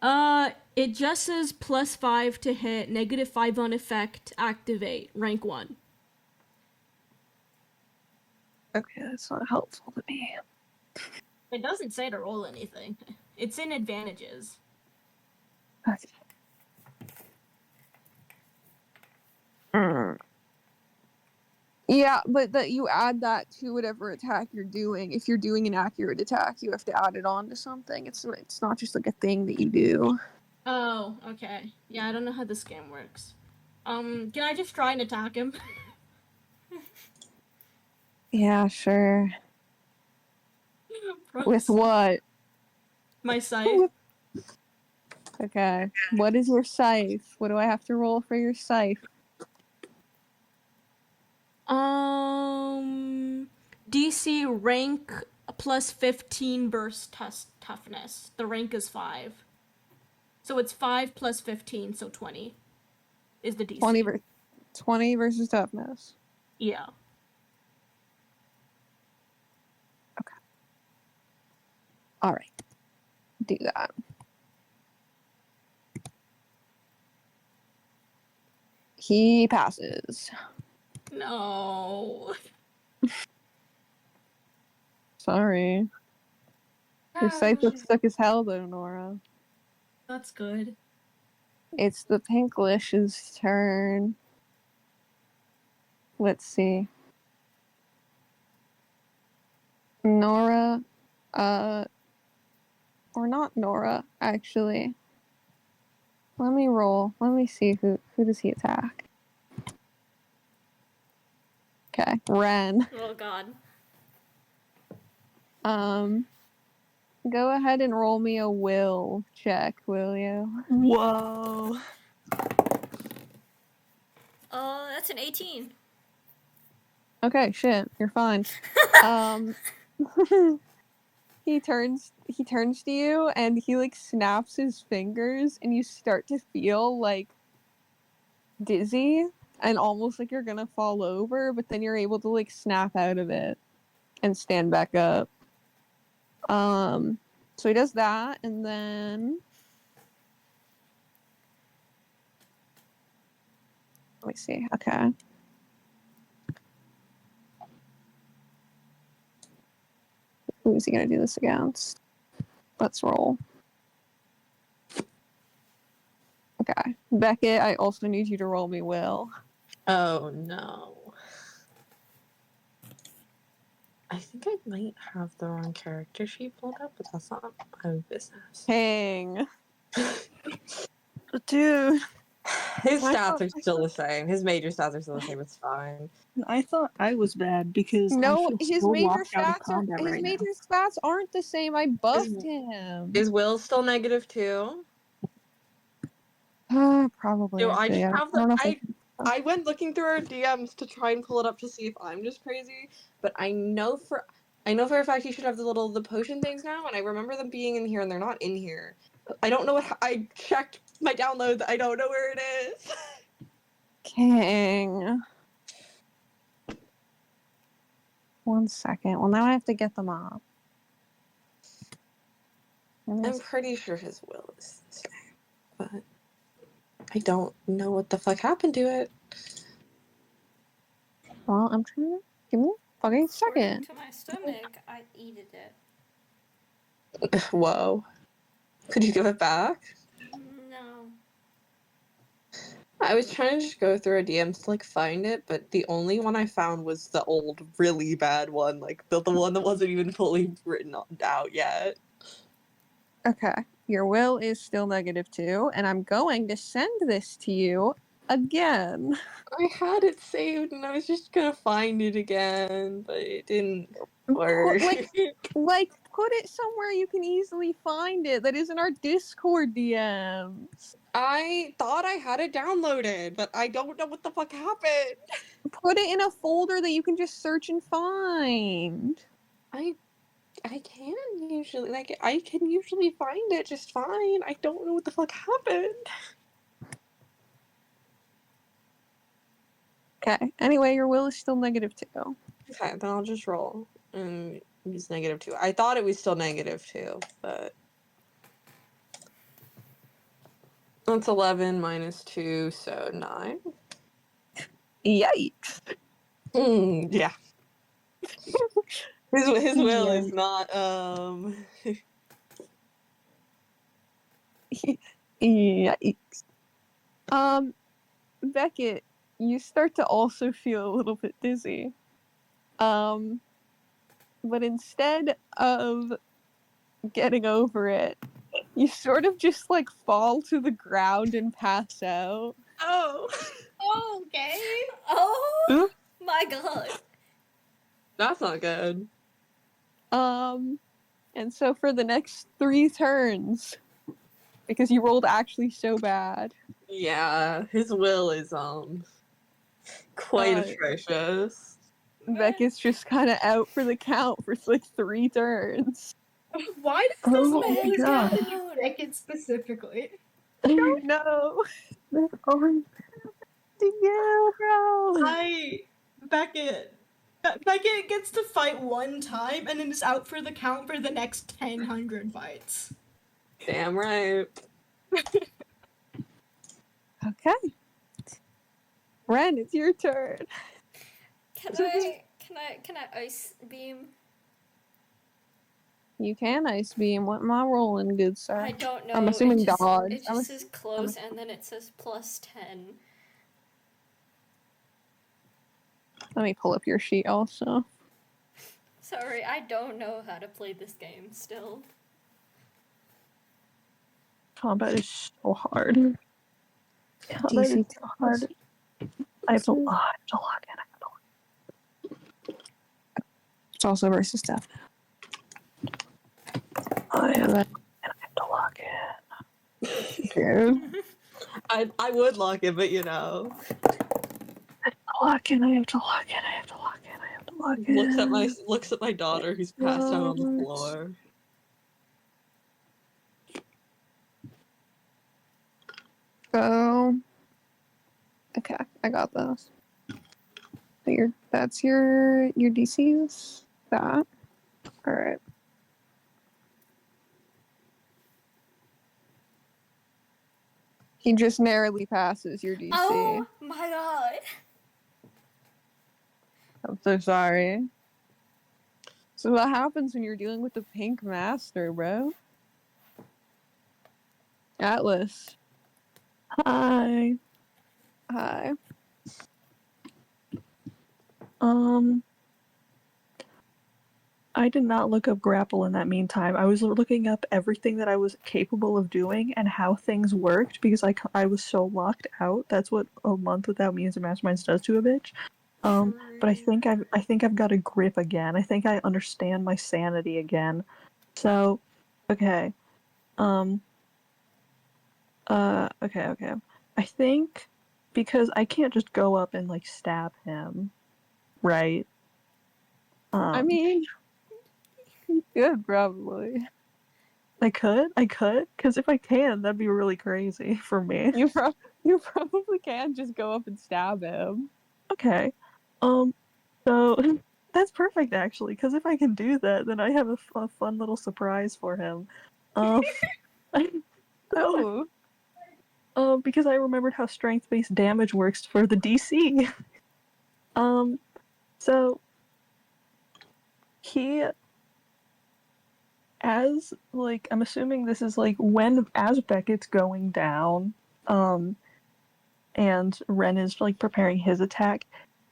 It just says +5 to hit, -5 on effect, activate, rank 1. Okay, that's not helpful to me. It doesn't say to roll anything. It's in advantages. Okay. Yeah, but that you add that to whatever attack you're doing. If you're doing an accurate attack, you have to add it on to something. It's not just like a thing that you do. Oh, okay. Yeah, I don't know how this game works. Can I just try and attack him? Yeah, sure. With Promise. what? My scythe. Okay. What is your scythe? What do I have to roll for your scythe? DC rank plus 15 burst toughness. The rank is 5. So it's 5 plus 15, so 20 is the DC. 20 versus toughness. Yeah. Okay. Alright. Do that. He passes. No. Sorry. Your scythe looks stuck as hell though, Nora. That's good. It's the Pinklish's turn. Let's see. Nora, or not Nora, actually. Let me roll. Let me see who does he attack. Okay, Wren. Oh god. Go ahead and roll me a will check, will you? Whoa. That's an 18. Okay, shit, you're fine. He turns to you and he like snaps his fingers and you start to feel like dizzy and almost like you're gonna fall over, but then you're able to like snap out of it and stand back up. So he does that and then let me see. Okay. Who is he gonna do this against? Let's roll. Okay. Beckett, I also need you to roll me will. Oh no. I think I might have the wrong character sheet pulled up, but that's not my business. Hang. Dude. His I stats thought- are still the same. His major stats are still the same. It's fine. I thought I was bad because No, I feel his so major locked out of stats are combat his right major now. stats aren't the same. I buffed him. Is Will still -2? Probably. Do I Actually, just I have don't know the if I went looking through our DMs to try and pull it up to see if I'm just crazy, but I know for a fact you should have the potion things now, and I remember them being in here and they're not in here. I don't know what I checked my downloads. I don't know where it is. King. 1 second. Well, now I have to get them up. I'm pretty sure his will is the same, but I don't know what the fuck happened to it. Well, I'm trying to give me a fucking According second. to my stomach, I eated it. Whoa. Could you give it back? No. I was trying to just go through our DMs to like find it, but the only one I found was the old, really bad one, like the one that wasn't even fully written out yet. Okay. Your will is still -2, and I'm going to send this to you again. I had it saved and I was just gonna find it again, but it didn't work. Like, put it somewhere you can easily find it that isn't our Discord DMs. I thought I had it downloaded, but I don't know what the fuck happened. Put it in a folder that you can just search and find. I can usually, like, I can usually find it just fine. I don't know what the fuck happened. Okay. Anyway, your will is still -2. Okay, then I'll just roll. And use -2. I thought it was still -2, but that's 11 minus 2, so 9. Yikes. Yeah. His will Yeah. is not Yikes. Beckett, you start to also feel a little bit dizzy. But instead of getting over it, you sort of just like fall to the ground and pass out. Oh, Oh, okay. Oh my god. that's not good. And so for the next 3 turns, because you rolled actually so bad, Yeah, his will is quite Uh, atrocious. Beckett's just kind of out for the count for like 3 turns. Why does Oh this my always God. happen to Beckett specifically? No, that's always to you, bro. Beckett gets to fight one time and then is out for the count for the next 1,000 fights. Damn right. Okay, Ren, it's your turn. Can I ice beam? You can ice beam. What am I rolling, good sir? I don't know. I'm assuming it just, dodge. It just says close and then it says +10. Let me pull up your sheet also. Sorry, I don't know how to play this game still. Combat is so hard. Combat is so hard. I have to log in. It's also versus stuff. I have to log in. Dude. I would lock it, but you know. I have to log in. I have to log in. Looks at my daughter who's passed out on the floor. So, okay, I got this. So that's your DCs. That. All right. He just narrowly passes your DC. Oh my god. I'm so sorry. So what happens when you're dealing with the pink master, bro? Atlas. Hi. Hi. I did not look up grapple in that meantime. I was looking up everything that I was capable of doing and how things worked because I was so locked out. That's what a month without me as a masterminds does to a bitch. But I think I've got a grip again. I think I understand my sanity again. So, okay. Okay. I think because I can't just go up and like stab him, right? I mean, you could probably. I could, because if I can, that'd be really crazy for me. You probably can just go up and stab him. Okay. So that's perfect actually, because if I can do that, then I have a fun little surprise for him. Oh. Because I remembered how strength-based damage works for the DC. So he, as like, I'm assuming this is like as Beckett's going down, and Ren is like preparing his attack,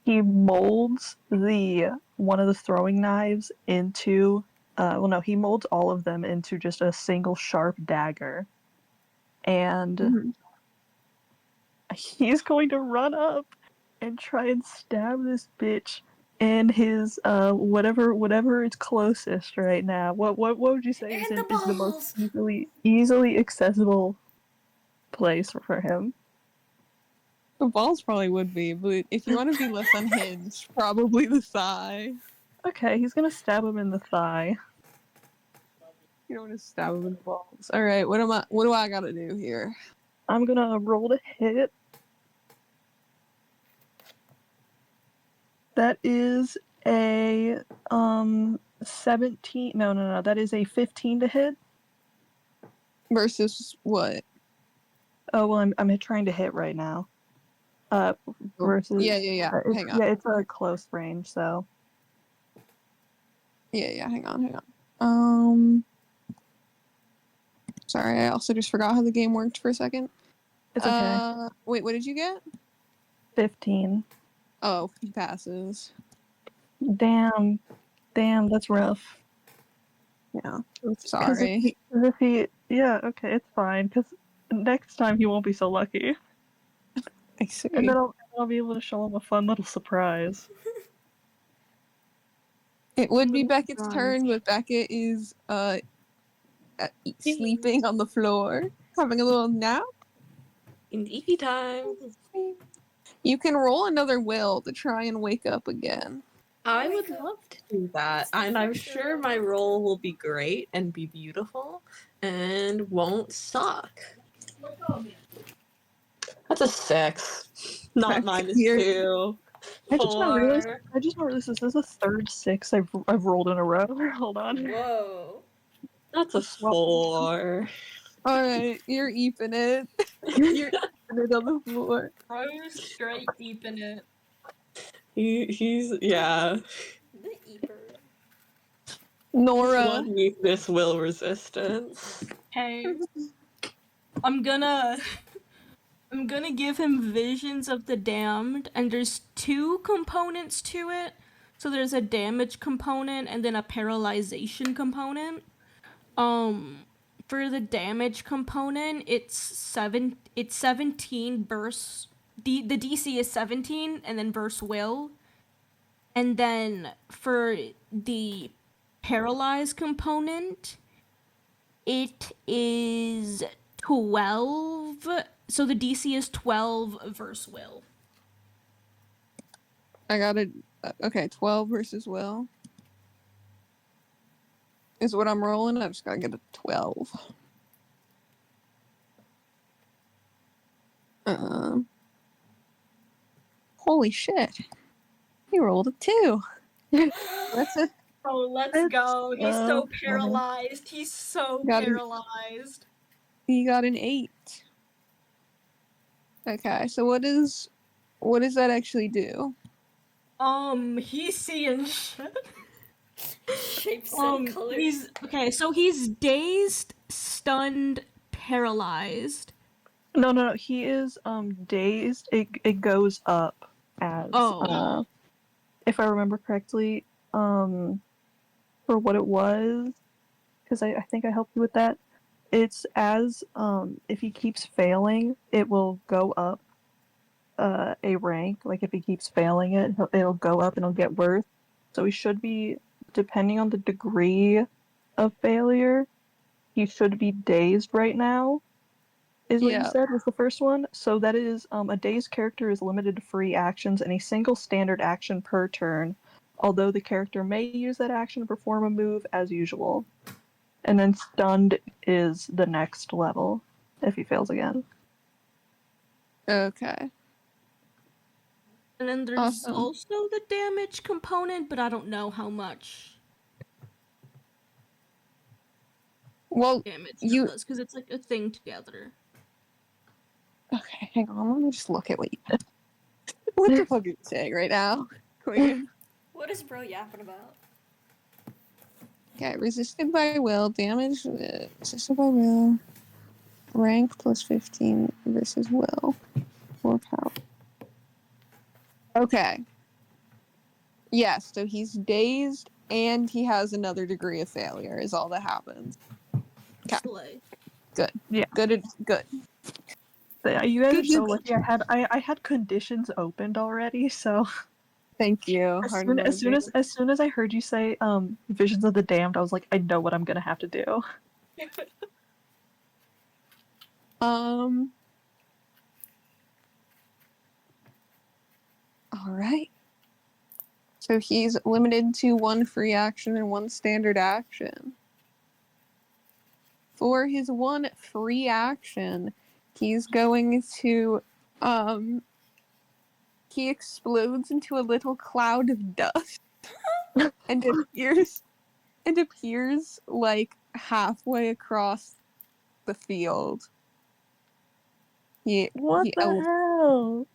he molds one of the throwing knives into, he molds all of them into just a single sharp dagger, and he's going to run up and try and stab this bitch in his whatever is closest right now. What would you say is the most easily accessible place for him? The balls probably would be, but if you want to be less unhinged, probably the thigh. Okay, he's gonna stab him in the thigh. You don't want to stab him in the balls. All right, what do I gotta do here? I'm gonna roll to hit. That is a 17. No. That is a 15 to hit. Versus what? Oh well, I'm trying to hit right now. Versus Yeah. Hang on. Yeah, it's a close range, so. Yeah, hang on. Sorry, I also just forgot how the game worked for a second. It's okay. Wait, what did you get? 15. Oh, he passes. Damn, that's rough. Yeah. 'Cause Sorry. if he, yeah, okay, it's fine. Because next time he won't be so lucky, I see. and then I'll be able to show him a fun little surprise. It would be Little Beckett's surprise. turn, but Beckett is sleeping on the floor, having a little nap. Indeepy time. You can roll another will to try and wake up again. I Wake would up. love to do that, It's the and I'm first sure row. my role will be great and be beautiful and won't suck. That's a 6, not Okay, -2. I just now realized 4. this is the third 6 I've rolled in a row. Hold on. Whoa. That's a 4. Alright, you're eeping it. You're eeping it on the floor. Bro's straight deep in it. He's yeah. The Eber. Nora. One meet this will resistance. Hey, I'm gonna give him Visions of the Damned, and there's 2 components to it. So there's a damage component and then a paralyzation component. For the damage component, it's 17 bursts. The DC is 17 and then burst will. And then for the paralyzed component, it is 12. So the DC is 12 versus will. I got it. Okay, 12 versus will. Is what I'm rolling. I just gotta get a 12. Holy shit. He rolled a 2. That's it. Oh, let's go. He's so funny. paralyzed. He's so Got it. paralyzed. He got an 8. Okay, so what does that actually do? He's seeing shit. Shapes and colors. So he's dazed, stunned, paralyzed. No. He is dazed. It goes up as if I remember correctly, for what it was, because I think I helped you with that. It's as if he keeps failing, it will go up a rank. Like if he keeps failing it, it'll go up and it'll get worse. So he should be, depending on the degree of failure, he should be dazed right now. Is what you said was the first one. So that is a dazed character is limited to free actions and a single standard action per turn, although the character may use that action to perform a move as usual. And then stunned is the next level if he fails again. Okay. And then there's Awesome. also the damage component, but I don't know how much Well, damage you- that does, because it's like a thing together. okay, hang on. Let me just look at what you did. What the fuck are you saying right now, Queen? What is bro yapping about? Okay, resisted by will, damage, resisted by will, rank plus 15 versus will, 4 power. Okay. Yes, so he's dazed and he has another degree of failure is all that happens. Okay. Slay. Good. Yeah. Good. You guys are so Good. lucky. I had conditions opened already, so Thank you. as soon as I heard you say Visions of the Damned, I was like, I know what I'm gonna have to do. Alright. So he's limited to 1 free action and 1 standard action. For his 1 free action, he's going to he explodes into a little cloud of dust and appears like halfway across the field. What the hell?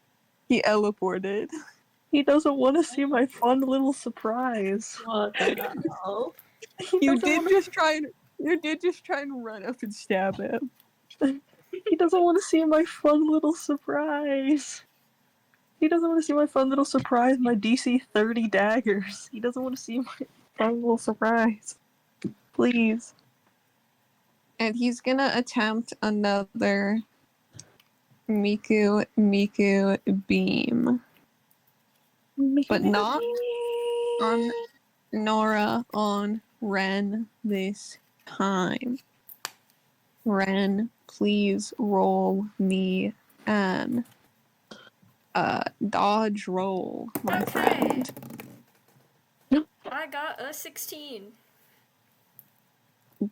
He teleported. He doesn't want to see my fun little surprise. What the hell? You did just try and run up and stab him. He doesn't want to see my fun little surprise. He doesn't want to see my fun little surprise, my DC 30 daggers. He doesn't want to see my fun little surprise. Please. And he's gonna attempt another Miku beam. But not on Nora, on Ren this time. Ren, please roll me an dodge roll, my Okay. friend. I got a 16.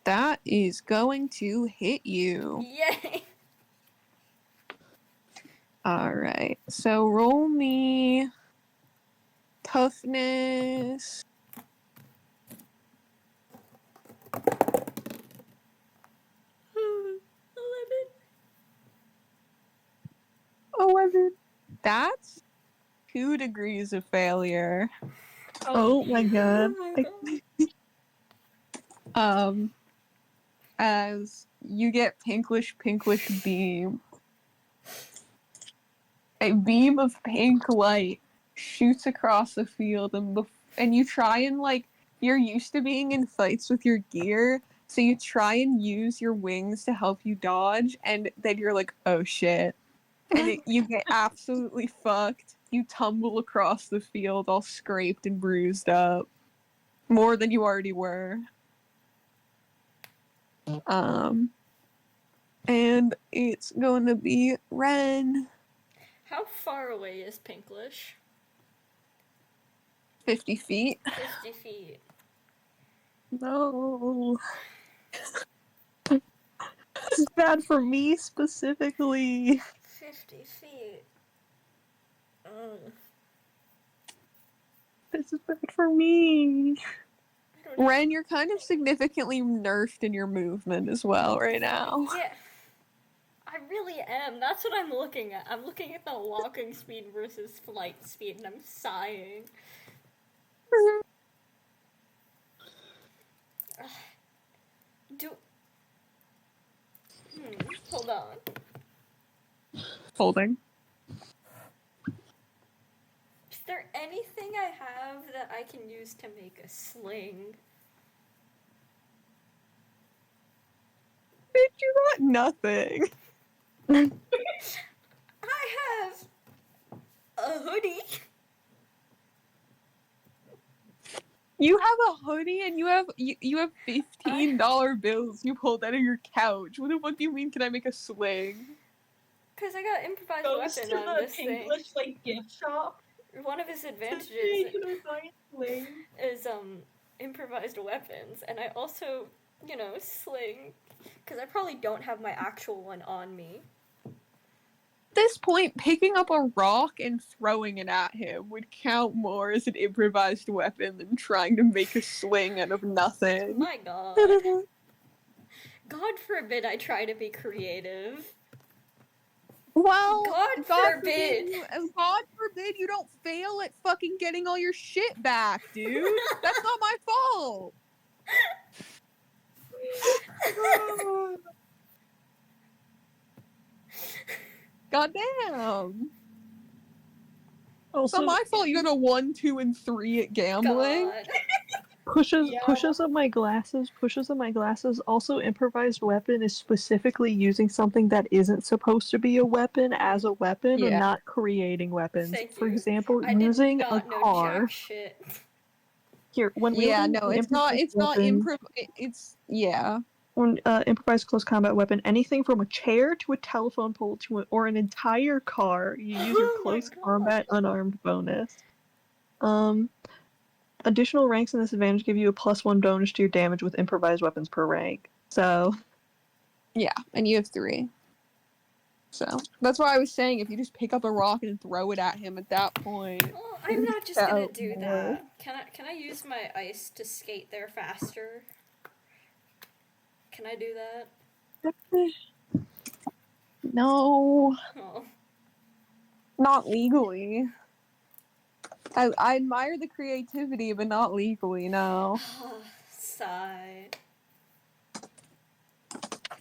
That is going to hit you. Yay! Alright, so roll me toughness. 11. That's 2 degrees of failure. Oh my god. As you get Pinklish beam. A beam of pink light shoots across the field, and you try and, like, you're used to being in fights with your gear, so you try and use your wings to help you dodge, and then you're like, oh shit. And you get absolutely fucked. You tumble across the field all scraped and bruised up. More than you already were. And it's going to be Ren. How far away is Pinklish? 50 feet. 50 feet. No. This is bad for me specifically. 50 feet. This is bad for me. Ren, you're kind of significantly nerfed in your movement as well right now. Yeah. I really am. That's what I'm looking at. I'm looking at the walking speed versus flight speed, and I'm sighing. Hold on. Holding. Is there anything I have that I can use to make a sling? Bitch, you got nothing. I have a hoodie. You have a hoodie and you have $15 bills you pulled out of your couch. What the fuck do you mean, can I make a sling? Because I got improvised Goes weapon to on the this thing. Pinklish like gift shop. One of his Hey, advantages can I buy a sling? is improvised weapons, and I also, sling, because I probably don't have my actual one on me. At this point, picking up a rock and throwing it at him would count more as an improvised weapon than trying to make a sling out of nothing. My god. God forbid I try to be creative. Well, God forbid. God forbid you don't fail at fucking getting all your shit back, dude. That's not my fault. Goddamn. It's Also, not my fault you got a 1, 2, and 3 at gambling. God. pushes of my glasses. Also, improvised weapon is specifically using something that isn't supposed to be a weapon as a weapon, Yeah. and not creating weapons. Thank For you. example, I did using a not know car. jack shit. Here, when Yeah, wielding no, an it's not weapon, yeah. when improvised close combat weapon, anything from a chair to a telephone pole or an entire car, you use your Oh my close God. combat unarmed bonus. Additional ranks in this advantage give you a +1 bonus to your damage with improvised weapons per rank. So Yeah, and you have 3. So that's why I was saying if you just pick up a rock and throw it at him at that point. Well, I'm not just gonna do that. Can I use my ice to skate there faster? Can I do that? No, Oh. not legally. I admire the creativity, but not legally, no. Sigh. Can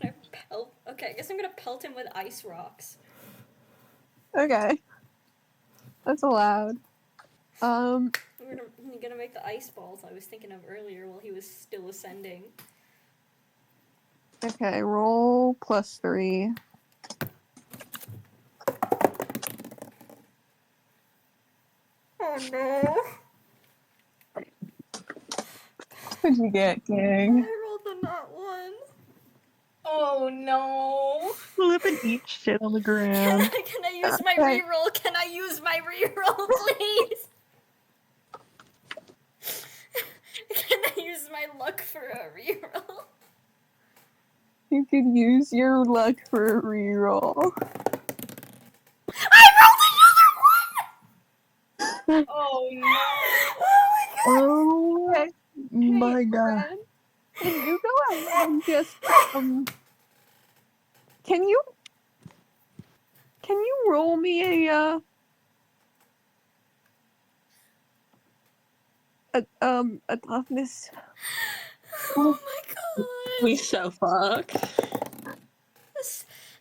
I pelt? Okay, I guess I'm gonna pelt him with ice rocks. Okay. That's allowed. I'm gonna make the ice balls I was thinking of earlier while he was still ascending. Okay, roll +3. Oh no! What'd you get, King? I rolled the not one. Oh no. Flip and eat shit on the ground. Can I use my Okay. reroll? Can I use my reroll, please? Can I use my luck for a reroll? You could use your luck for a reroll. I rolled another one! Oh no. Oh Oh my Hey, god. Ren, can you go ahead and just can you roll me a toughness? Oh my god. We so fucked.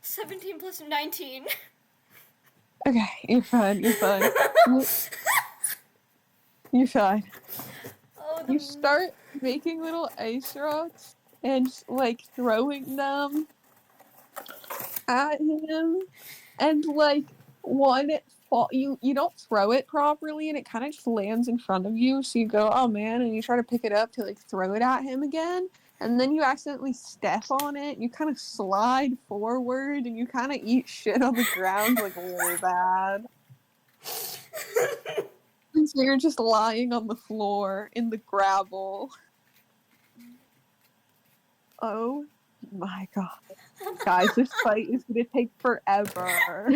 17 plus 19. Okay, you're fine. You're fine. You're fine. Oh, You start making little ice rocks and like throwing them at him, and like one you don't throw it properly, and it kind of just lands in front of you. So you go, oh man, and you try to pick it up to like throw it at him again, and then you accidentally step on it. And you kind of slide forward, and you kind of eat shit on the ground like really bad. And so you're just lying on the floor in the gravel. Oh my god. Guys, this fight is gonna take forever.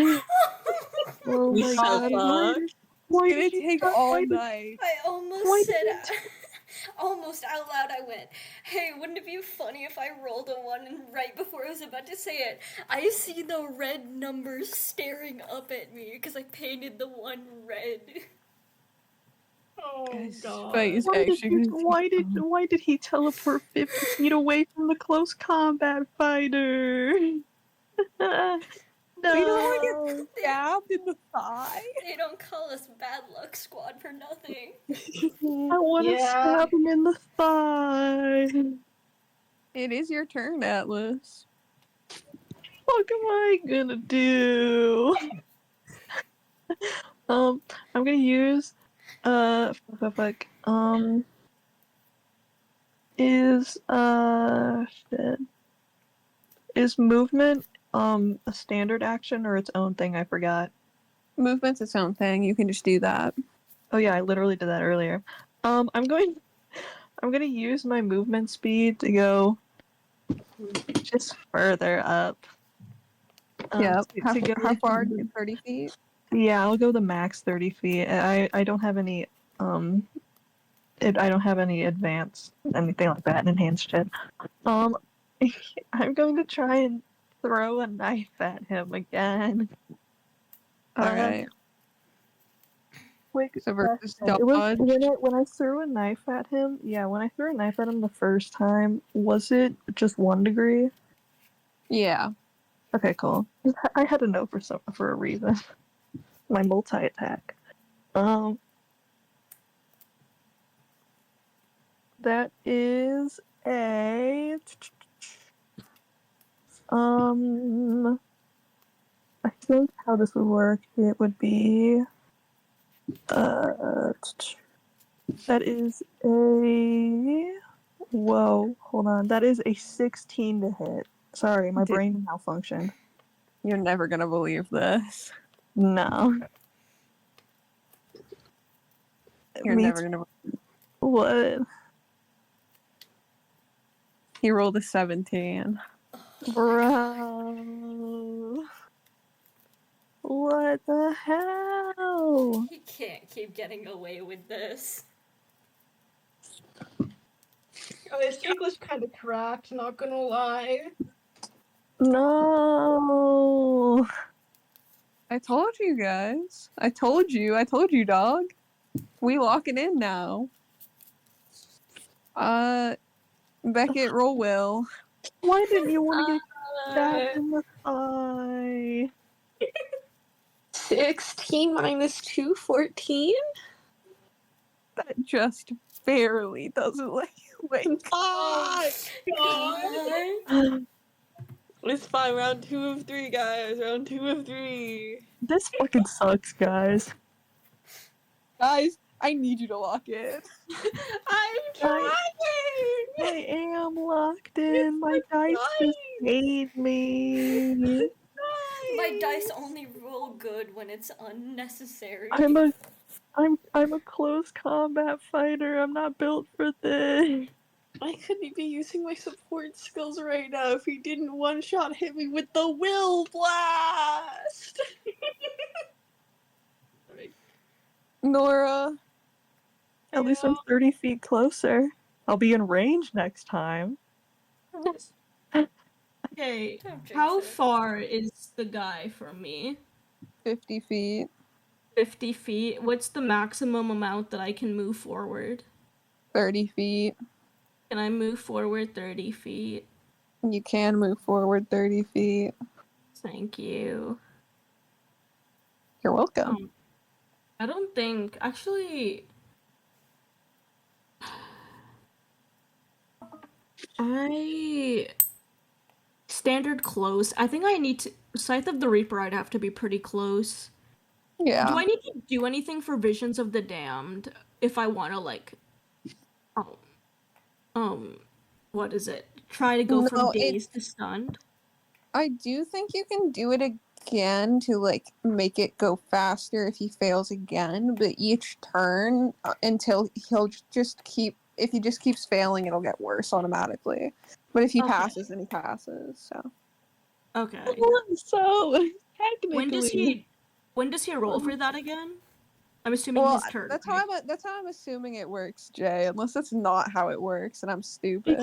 Oh We my so god. fucked. Why It's did gonna you take try all to- night. I almost Why said, did almost out loud I went, hey, wouldn't it be funny if I rolled a 1 and right before I was about to say it, I see the red numbers staring up at me because I painted the 1 red. Oh This god. fight is actually gonna take why did he teleport 50 feet away from the close combat fighter? No. We don't want to get stabbed in the thigh. They don't call us Bad Luck Squad for nothing. I want to Yeah. stab him in the thigh. It is your turn, Atlas. What am I gonna do? I'm gonna use fuck. Is shit. Is movement a standard action or its own thing? I forgot. Movement's its own thing. You can just do that. Oh yeah, I literally did that earlier. I'm gonna use my movement speed to go just further up. Yeah. To go How far? 30 feet? Yeah, I'll go the max 30 feet. I don't have any I don't have any advanced anything like that, enhanced shit. I'm going to try and throw a knife at him again. Alright. Quick So versus question. It was dodge. when I threw a knife at him. Yeah, when I threw a knife at him the first time, was it just 1 degree? Yeah. Okay, cool. I had to know for a reason. My multi attack. That is a I think how this would work, it would be that is a whoa, hold on. That is a 16 to hit. Sorry, my brain malfunctioned. You're never gonna believe this. No. You're Me never too. gonna. What? He rolled a 17. Bro. What the hell? He can't keep getting away with this. Oh, his English kind of cracked, not gonna lie. No. I told you guys. I told you, dog. We locking in now. Beckett, roll Will. Why didn't you want to get stabbed in the eye? 16 minus 2, 14. That just barely doesn't let you wake. Fuck! God. It's fine. Round 2 of 3, guys. Round 2 of 3. This fucking sucks, guys. Guys, I need you to lock in. I'm trying! I am locked in. My dice just hate me. My dice only roll good when it's unnecessary. I'm a close combat fighter. I'm not built for this. I couldn't be using my support skills right now if he didn't one-shot hit me with the Will Blast! Nora. At least I'm 30 feet closer. I'll be in range next time. Okay, Don't jinx how it. far is the guy from me? 50 feet. 50 feet? What's the maximum amount that I can move forward? 30 feet. Can I move forward 30 feet? You can move forward 30 feet. Thank you. You're welcome. I don't think... Actually... Standard close. I think I need to... Scythe of the Reaper, I'd have to be pretty close. Yeah. Do I need to do anything for Visions of the Damned if I want to, like... what is it? Try to go No, from dazed to stunned? I do think you can do it again to, like, make it go faster if he fails again, but each turn, until he'll just keep... If he just keeps failing, it'll get worse automatically. But if he Okay. passes, then he passes, so... Okay. So, technically... When does he roll for that again? I'm assuming Well, his turn. that's right? how I'm assuming it works, Jay. Unless that's not how it works, and I'm stupid.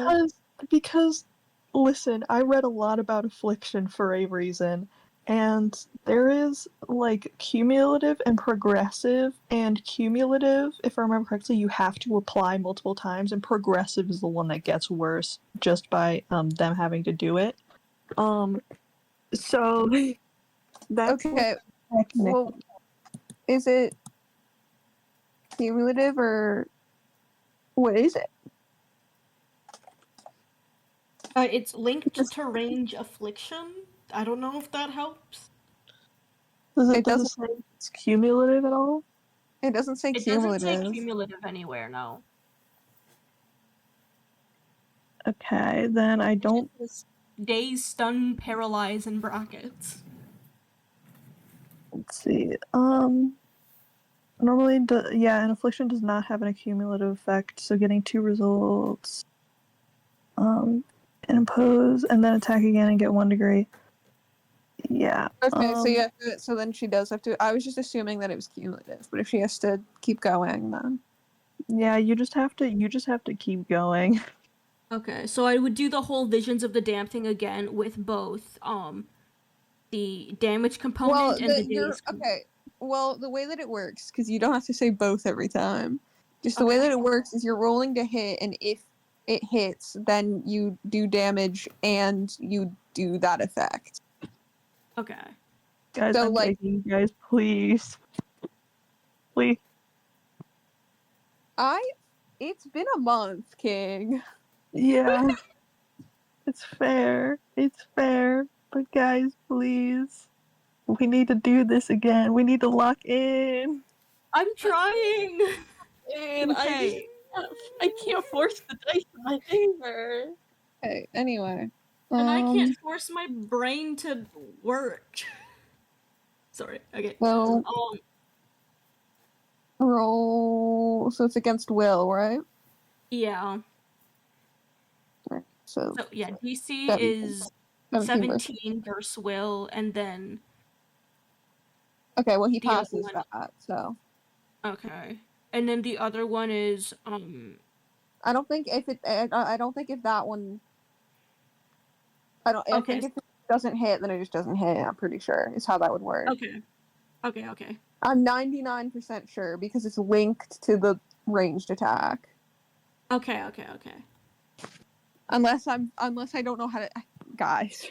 Because, listen, I read a lot about affliction for a reason, and there is, like, cumulative and progressive, and cumulative, if I remember correctly, you have to apply multiple times, and progressive is the one that gets worse just by them having to do it. So that's Okay, technical. well, is it cumulative or what is it? It's linked to range affliction. I don't know if that helps. Does It it doesn't- say it's cumulative at all? It doesn't say It cumulative. doesn't say cumulative anywhere, no. Okay, then I don't. Daze, stun, paralyze, in brackets. Let's see. Normally, an affliction does not have an accumulative effect, so getting 2 results. And impose, and then attack again and get 1 degree. Yeah. Okay, so you have to, so then she does have to. I was just assuming that it was cumulative, but if she has to keep going, then Yeah, you just have to keep going. Okay, so I would do the whole Visions of the Damned thing again with both, the damage component and the daze. okay. Well, the way that it works, because you don't have to say both every time. Just the way that it works is you're rolling to hit, and if it hits, then you do damage and you do that effect. Okay. Guys, So, I'm like- begging you guys, please. Please. It's been a month, King. Yeah. It's fair. It's fair. But guys, please. We need to do this again. We need to lock in. I'm trying! And Okay. I can't force the dice in my favor. Okay, anyway. And I can't force my brain to work. Sorry, okay. So, roll. So it's against Will, right? Yeah. Right. So So, yeah, DC 17. is 17 versus- 17 versus Will, and then... Okay, well, he The other passes one. that, so. Okay. And then the other one is, I don't think if that one. I Okay. think if it doesn't hit, then it just doesn't hit. I'm pretty sure is how that would work. Okay. Okay. I'm 99% sure because it's linked to the ranged attack. Okay. Unless I don't know how to, guys.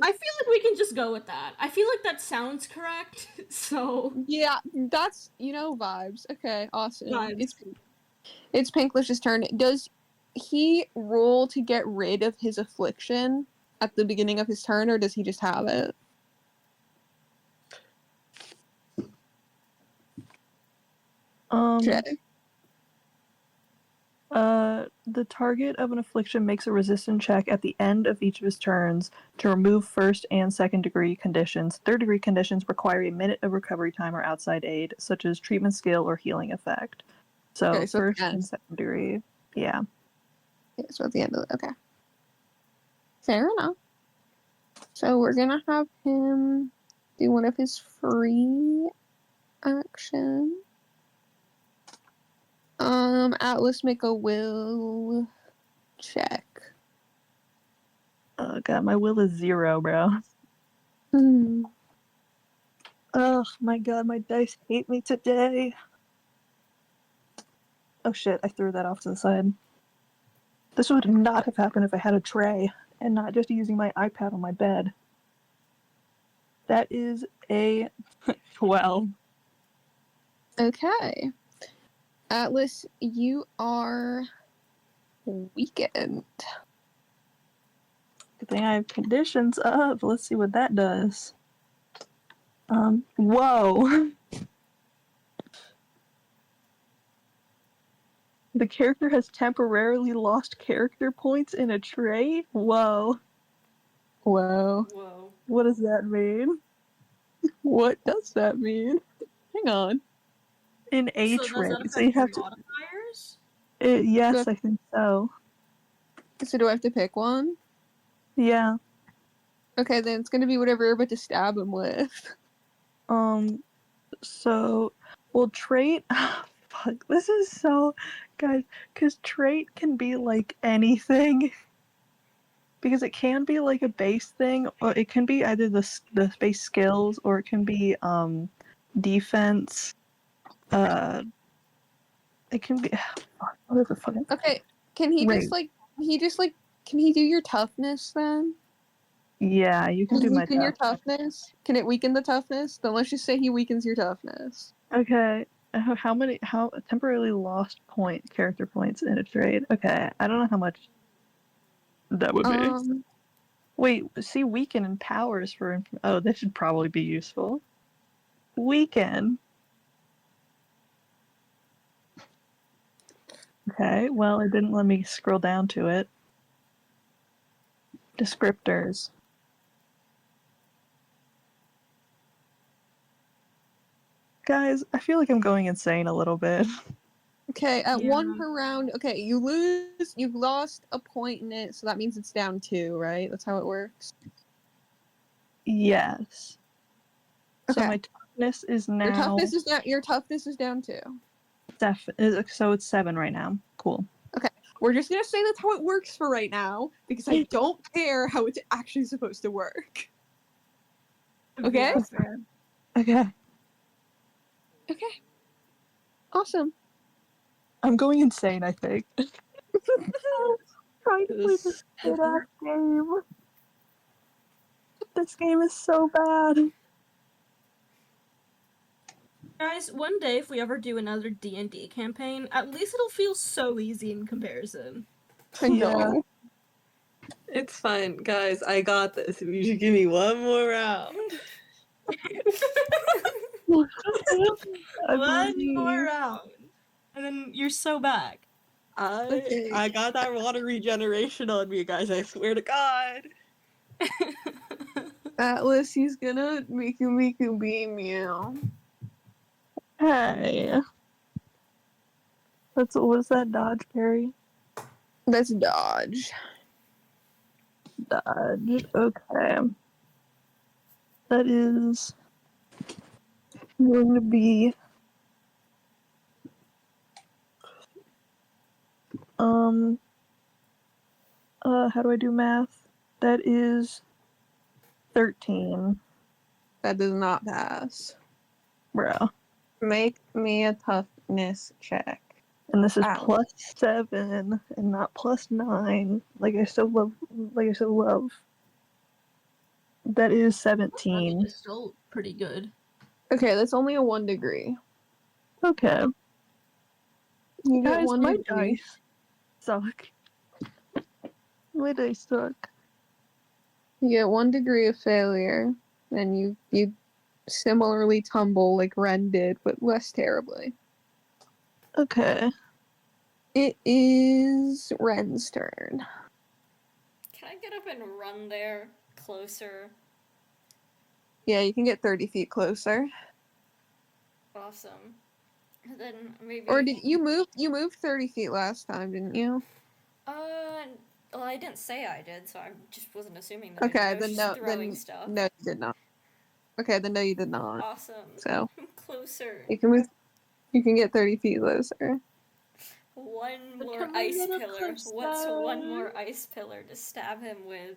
I feel like we can just go with that. I feel like that sounds correct, so... Yeah, that's, vibes. Okay, awesome. Vibes. It's Pinklish's turn. Does he roll to get rid of his affliction at the beginning of his turn, or does he just have it? Jay. The target of an affliction makes a resistance check at the end of each of his turns to remove first and second degree conditions. Third degree conditions require a minute of recovery time or outside aid, such as treatment skill or healing effect. So, Okay, so first yeah. and second degree, yeah. Okay, so at the end of it, okay. Fair enough. So we're gonna have him do one of his free actions. Atlas, make a will check. Oh god, my will is 0, bro. Oh my god, my dice hate me today. Oh shit, I threw that off to the side. This would not have happened if I had a tray and not just using my iPad on my bed. That is a 12. Okay. Atlas, you are weakened. Good thing I have conditions up. Let's see what that does. Whoa. The character has temporarily lost character points in a trait? Whoa. Whoa. Whoa. What does that mean? What does that mean? Hang on. In a So does trait. that So you affect your have to. modifiers? Yes, I think so. So do I have to pick one? Yeah. Okay, then it's gonna be whatever you're about to stab him with. So, well, trait. Fuck, this is so. Guys, because trait can be like anything. Because it can be like a base thing, or it can be either the base skills, or it can be defense. It can be whatever fucking. Okay, can he Right. just can he do your toughness then? Yeah, you can Can do you my weaken your tough. toughness? Can it weaken the toughness? Then let's just say he weakens your toughness. Okay. How temporarily lost character points in a trade? Okay, I don't know how much that would be. Wait, see weaken and powers for oh, this should probably be useful. Weaken. Okay, well, it didn't let me scroll down to it. Descriptors. Guys, I feel like I'm going insane a little bit. Okay, at Yeah. 1 per round. Okay, you've lost a point in it, so that means it's down 2, right? That's how it works. Yes. So Okay. my toughness is now. Your toughness is down 2. So it's 7 right now. Cool. We're just gonna say that's how it works for right now, because I don't care how it's actually supposed to work. Okay? Yeah, fair. Okay. Okay. Awesome. I'm going insane, I think. Trying to play this shit-ass game. This game is so bad. Guys, one day if we ever do another D&D campaign, at least it'll feel so easy in comparison. I know. It's fine, guys. I got this. You should give me one more round. One more round, and then you're so back. I got that water regeneration on me, guys. I swear to God. Atlas, he's gonna Miku beam you. Hey. What's that dodge parry? That's dodge. Dodge. Okay. That is going to be how do I do math? That is 13. That does not pass. Bro. Make me a toughness check. And this is Ow. +7 and not +9. Like I so love. That is 17. It's still pretty good. Okay, that's only a 1 degree. Okay. You get Guys, 1 my degree. dice suck. My dice suck. You get 1 degree of failure, and you similarly tumble like Ren did, but less terribly. Okay. It is Ren's turn. Can I get up and run there closer? Yeah, you can get 30 feet closer. Awesome. Then maybe. Or did you moved 30 feet last time, didn't you? Well, I didn't say I did, so I just wasn't assuming that. Okay, I was then just no, throwing stuff. no, you did not. Okay, then no, you did not. Awesome. So I'm closer. you can move. You can get 30 feet closer. One But more can we ice get a pillar. close What's one down? more ice pillar to stab him with?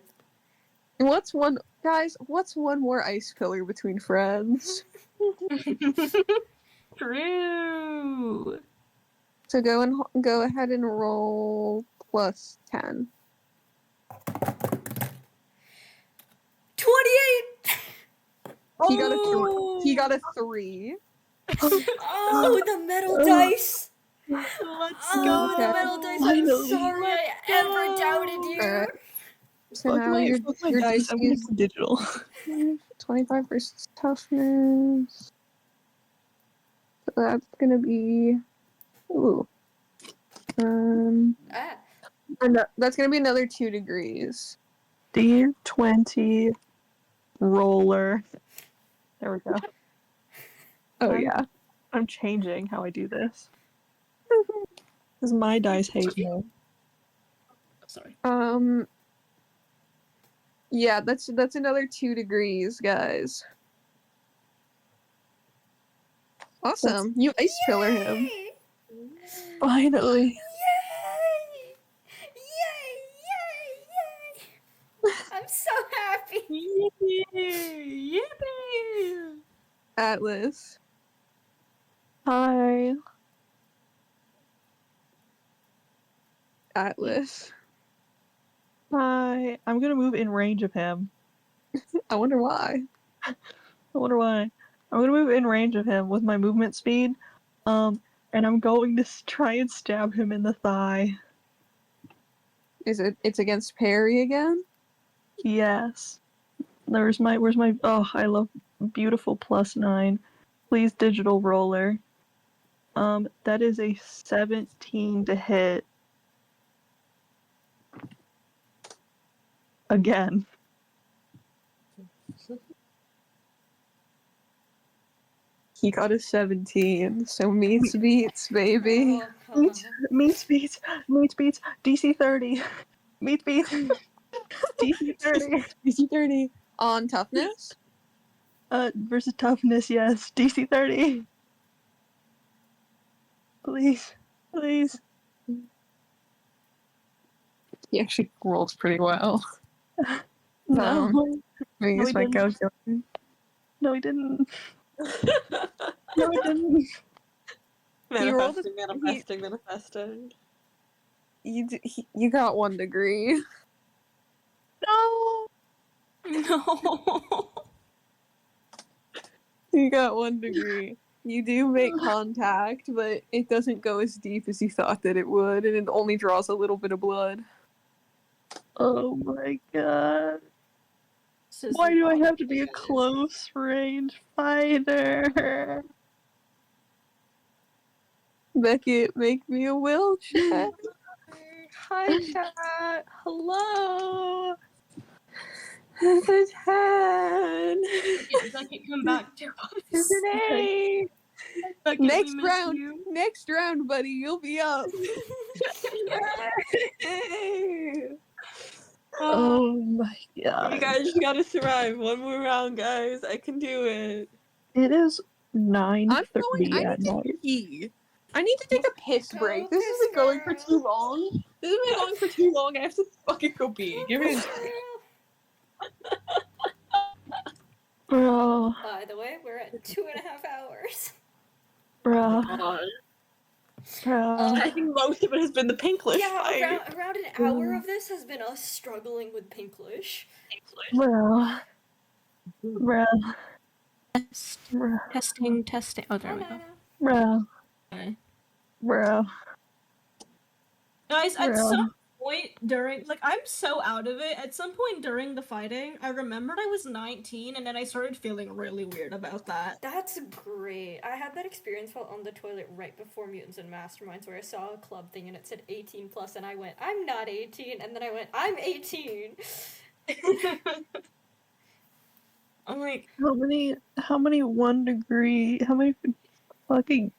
What's one more ice pillar between friends? True. So go ahead and roll +10. 28! He got a 3. Oh, the metal dice! Let's Oh, Okay. the metal dice! I'm Finally. sorry I ever doubted you! Alright. So Fuck now my your dice. I'm gonna DC go digital. is 25 versus toughness. So that's gonna be Ah, that's gonna be another 2 degrees. D20 roller. There we go. Oh I'm- yeah. I'm changing how I do this. Because my dice hate me. Sorry. Yeah, that's another 2 degrees, guys. Awesome. You ice pillar him. yay! Finally. Yay! Yay! I'm so happy! Yippee! Yippee! Atlas. Hi. Atlas. Hi. I'm gonna move in range of him. I wonder why. I wonder why. I'm gonna move in range of him with my movement speed. And I'm going to try and stab him in the thigh. It's against parry again? Yes. Where's my I love beautiful +9. Please digital roller. That is a 17 to hit. Again. He got a 17, so meets beats, baby. Oh. Meat beats, DC 30. Meat beats, DC 30. DC 30 on toughness? Versus toughness, yes. DC 30. Please. He actually rolls pretty well. No. I guess he my didn't. calculator. No, he didn't. No, he didn't. Manifesting. You got 1 degree. No. No. You got 1 degree. You do make contact, but it doesn't go as deep as you thought that it would, and it only draws a little bit of blood. Oh my god. This is Why do I not have to be a good. close range fighter? Beckett, make me a will check. Hi, chat. Hello. The 10. Beckett, come back to us. Today. Beckett, Next we miss round. you. Next round, buddy. You'll be up. Yay. Oh my You god. guys gotta survive one more round, guys. I can do it. It is 9:30 I at need to night. pee. I need to take a piss Go break. This has piss been going for girl. too long. This has been going for too long. I have to fucking go pee. Give me a second. Bro. By the way, we're at 2.5 hours. Bruh. God. Bruh. I think most of it has been the Pinklish Yeah, fight. around an hour of this has been us struggling with Pinklish. Bruh. Bruh. Bruh. Testing. Oh, there Hi, we go. NYNA. Bruh. Okay. Bruh. Guys, at Bruh. some point during, like, I'm so out of it. At some point during the fighting, I remembered I was 19, and then I started feeling really weird about that. That's great. I had that experience while on the toilet right before Mutants and Masterminds where I saw a club thing and it said 18 plus and I went, I'm not 18, and then I went, I'm 18. I'm like, How many 1 degree, how many fucking,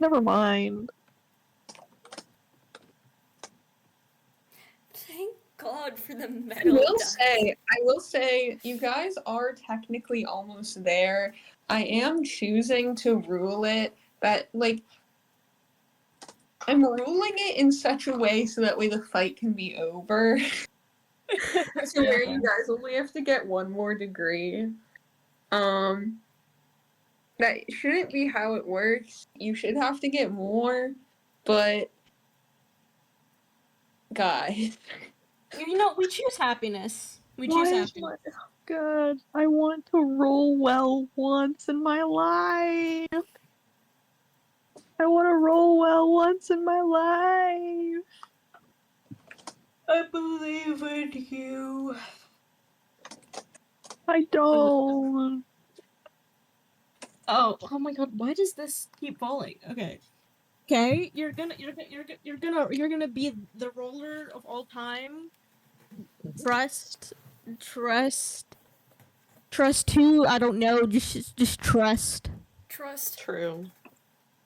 never mind. Thank God for the I metal will say, you guys are technically almost there. I am choosing to rule it, but, like, I'm ruling it in such a way so that way the fight can be over. So where you guys only have to get 1 more degree. That shouldn't be how it works. You should have to get more, but guys. you know, we choose happiness. We Why choose is happiness. my God? I want to roll well once in my life. I want to roll well once in my life. I believe in you. I don't. Oh my God! Why does this keep falling? Okay, you're gonna be the roller of all time. Trust who? I don't know. Just trust. Trust. True.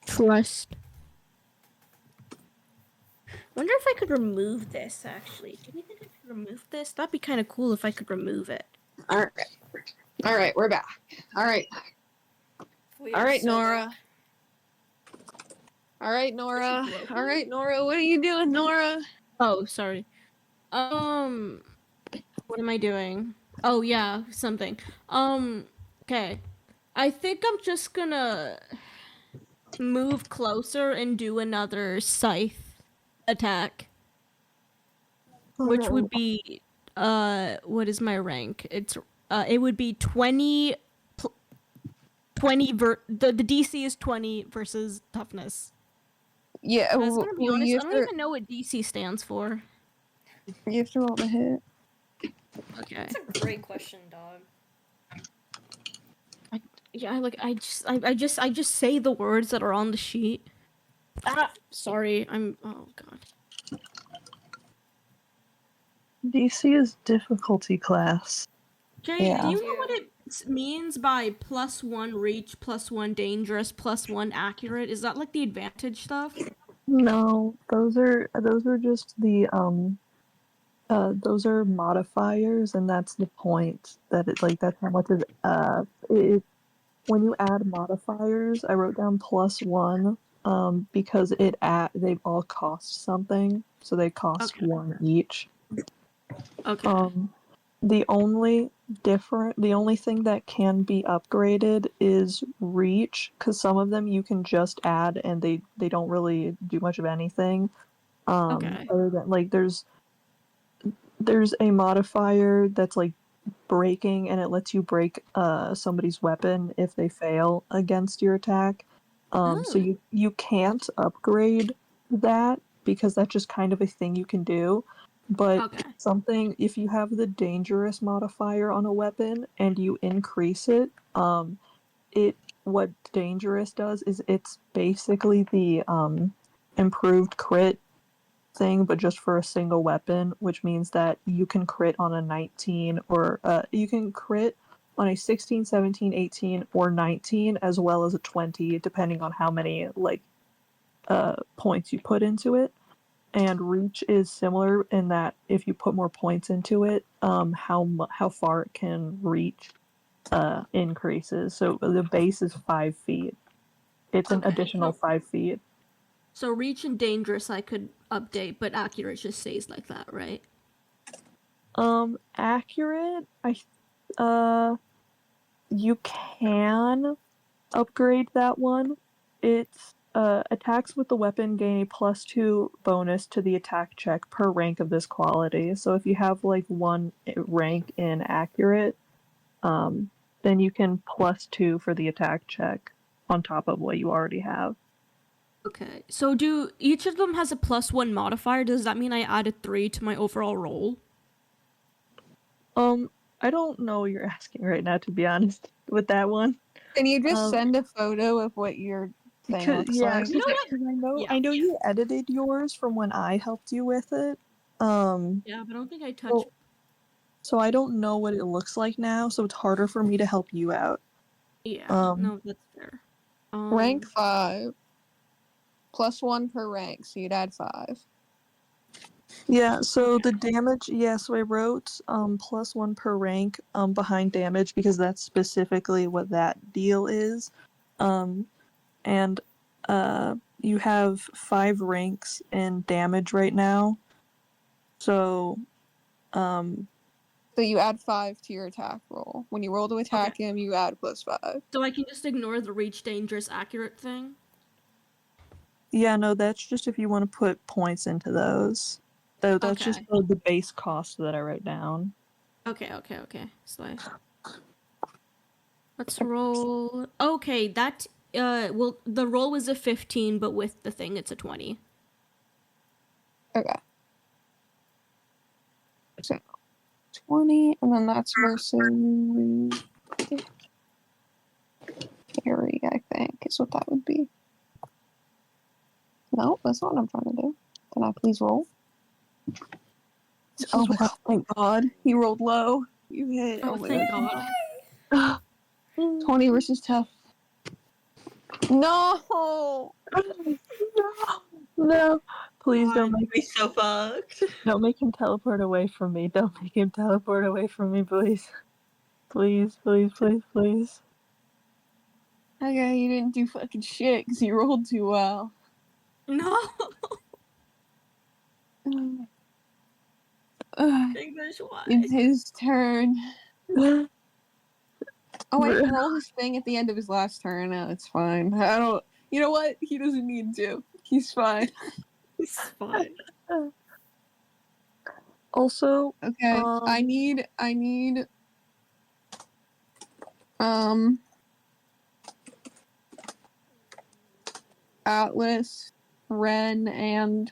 Trust. Wonder if I could remove this. Actually, do you think I could remove this? That'd be kind of cool if I could remove it. Alright, we're back. Alright, We are Alright, so Nora. back. Alright, Nora. This is broken? Alright, Nora, what are you doing, Nora? Oh, sorry. What am I doing? Oh yeah, something. Okay. I think I'm just gonna move closer and do another scythe attack, which would be what is my rank? It would be 20 the DC is 20 versus toughness. Yeah, I was gonna be well, honest, you I don't even know what DC stands for. have to roll the hit. Okay. That's a great question, dog. Yeah, I just say the words that are on the sheet. Ah, sorry. Oh god. DC is difficulty class. Jay, Yeah. do you know what it means by +1 reach, +1 dangerous, +1 accurate? Is that like the advantage stuff? No, those are just the those are modifiers, and that's the point that it like that's how much is it when you add modifiers. I wrote down +1 because they all cost something, so they cost Okay. 1 each. Okay. The only thing that can be upgraded is reach, because some of them you can just add and they don't really do much of anything. Okay. Other than like there's a modifier that's like breaking, and it lets you break somebody's weapon if they fail against your attack. So you can't upgrade that because that's just kind of a thing you can do. But Okay. something, if you have the dangerous modifier on a weapon and you increase it, what dangerous does is it's basically the improved crit thing, but just for a single weapon, which means that you can crit on a 19 or you can crit on a 16, 17, 18, or 19, as well as a 20, depending on how many points you put into it. And reach is similar in that if you put more points into it, how far it can reach increases. So the base is 5 feet. It's an additional 5 feet. So reach and dangerous I could update, but accurate just stays like that, right? Accurate, you can upgrade that one. It's attacks with the weapon gain a +2 bonus to the attack check per rank of this quality. So if you have like 1 rank in accurate, then you can +2 for the attack check on top of what you already have. Okay, so do each of them has a +1 modifier? Does that mean I added 3 to my overall roll? I don't know what you're asking right now, to be honest, with that one. Can you just Um, send a photo of what your thing looks like? You know what? I know you edited yours from when I helped you with it. Yeah, but I don't think I touched. So I don't know what it looks like now, so it's harder for me to help you out. Yeah, no, that's fair. Rank 5. +1 per rank, so you'd add 5. Yeah, so the damage, so I wrote +1 per rank behind damage because that's specifically what that deal is. And you have 5 ranks in damage right now. So So you add 5 to your attack roll. When you roll to attack him, you add +5. So I can just ignore the reach dangerous accurate thing? yeah, no, that's just if you want to put points into those. So that's just the base cost that I write down. Okay. Slay. Let's roll. Okay, that well, the roll was a 15, but with the thing, it's a 20. Okay. So 20, and then that's versus Harry, I think, is what that would be. No, that's not what I'm trying to do. Can I please roll? Oh my god, thank god. He rolled low. You hit. Oh, my thank god. 20 versus tough. No! No. Please don't make me so fucked. Don't make him teleport away from me. Don't make him teleport away from me, please. Please. Okay, you didn't do fucking shit because you rolled too well. No. English, why? It's his turn. Oh wait, roll his thing at the end of his last turn. No, it's fine. I don't. You know what? He doesn't need to. He's fine. He's fine. Also, Okay, I need Atlas, Wren, and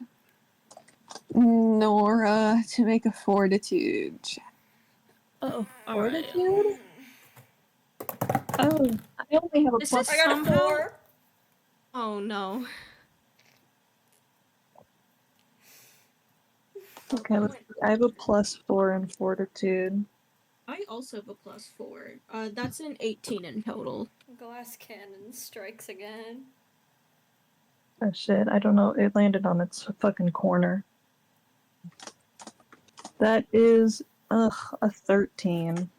Nora to make a fortitude check. oh, Alright. fortitude? Oh, I only have a Is plus. this I got a somehow... 4. Oh no. Okay, let's see. I have a +4 in fortitude. I also have a +4. That's an 18 in total. Glass cannon strikes again. Oh shit, I don't know. It landed on its fucking corner. That is, a 13.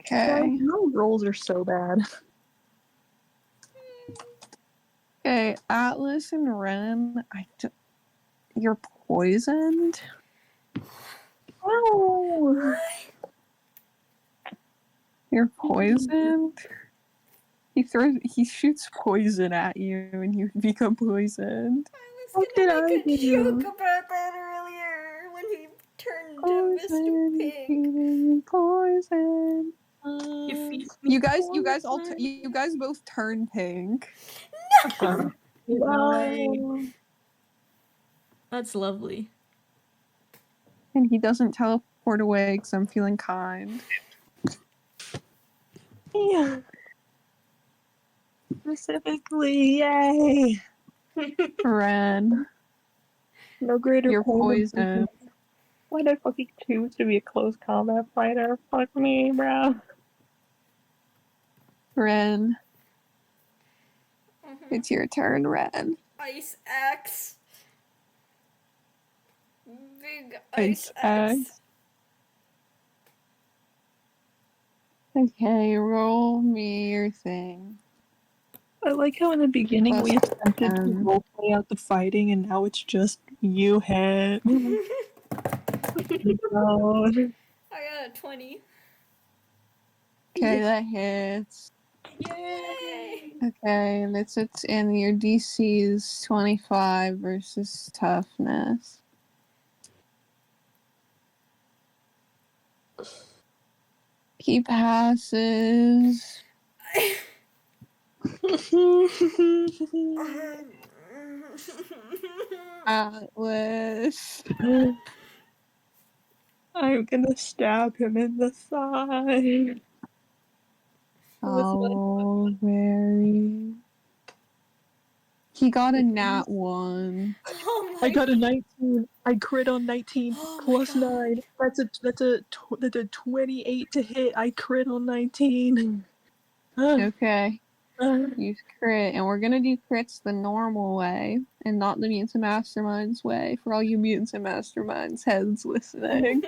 Okay. No rolls are so bad. Okay, Atlas and Wren, you're poisoned? Oh! You're poisoned? He shoots poison at you and you become poisoned. I was gonna make a joke about that earlier when he turned to Mr. Pink. Poison. You guys Poison. you guys both turn pink. Wow. That's lovely. And he doesn't teleport away because I'm feeling kind. Yeah. Specifically, yay! Wren, No greater you're pain than poisoned. Why'd I fucking choose to be a close combat fighter? Fuck me, bro. Wren, it's your turn, Wren. Ice axe. Big Ice ice axe. Okay, roll me your thing. I like how in the beginning we attempted to roleplay out the fighting, and now it's just you hit. I got a 20. Okay, that hits. Yay! Okay, and your DC is 25 versus toughness. He passes. Atlas. I'm gonna stab him in the side. Oh, very. He got a nat 1. Oh my I got a 19. I crit on 19 Oh my plus God. 9. That's a 28 to hit. I crit on 19. Okay, use crit, and we're gonna do crits the normal way, and not the mutants and masterminds way, for all you mutants and masterminds heads listening.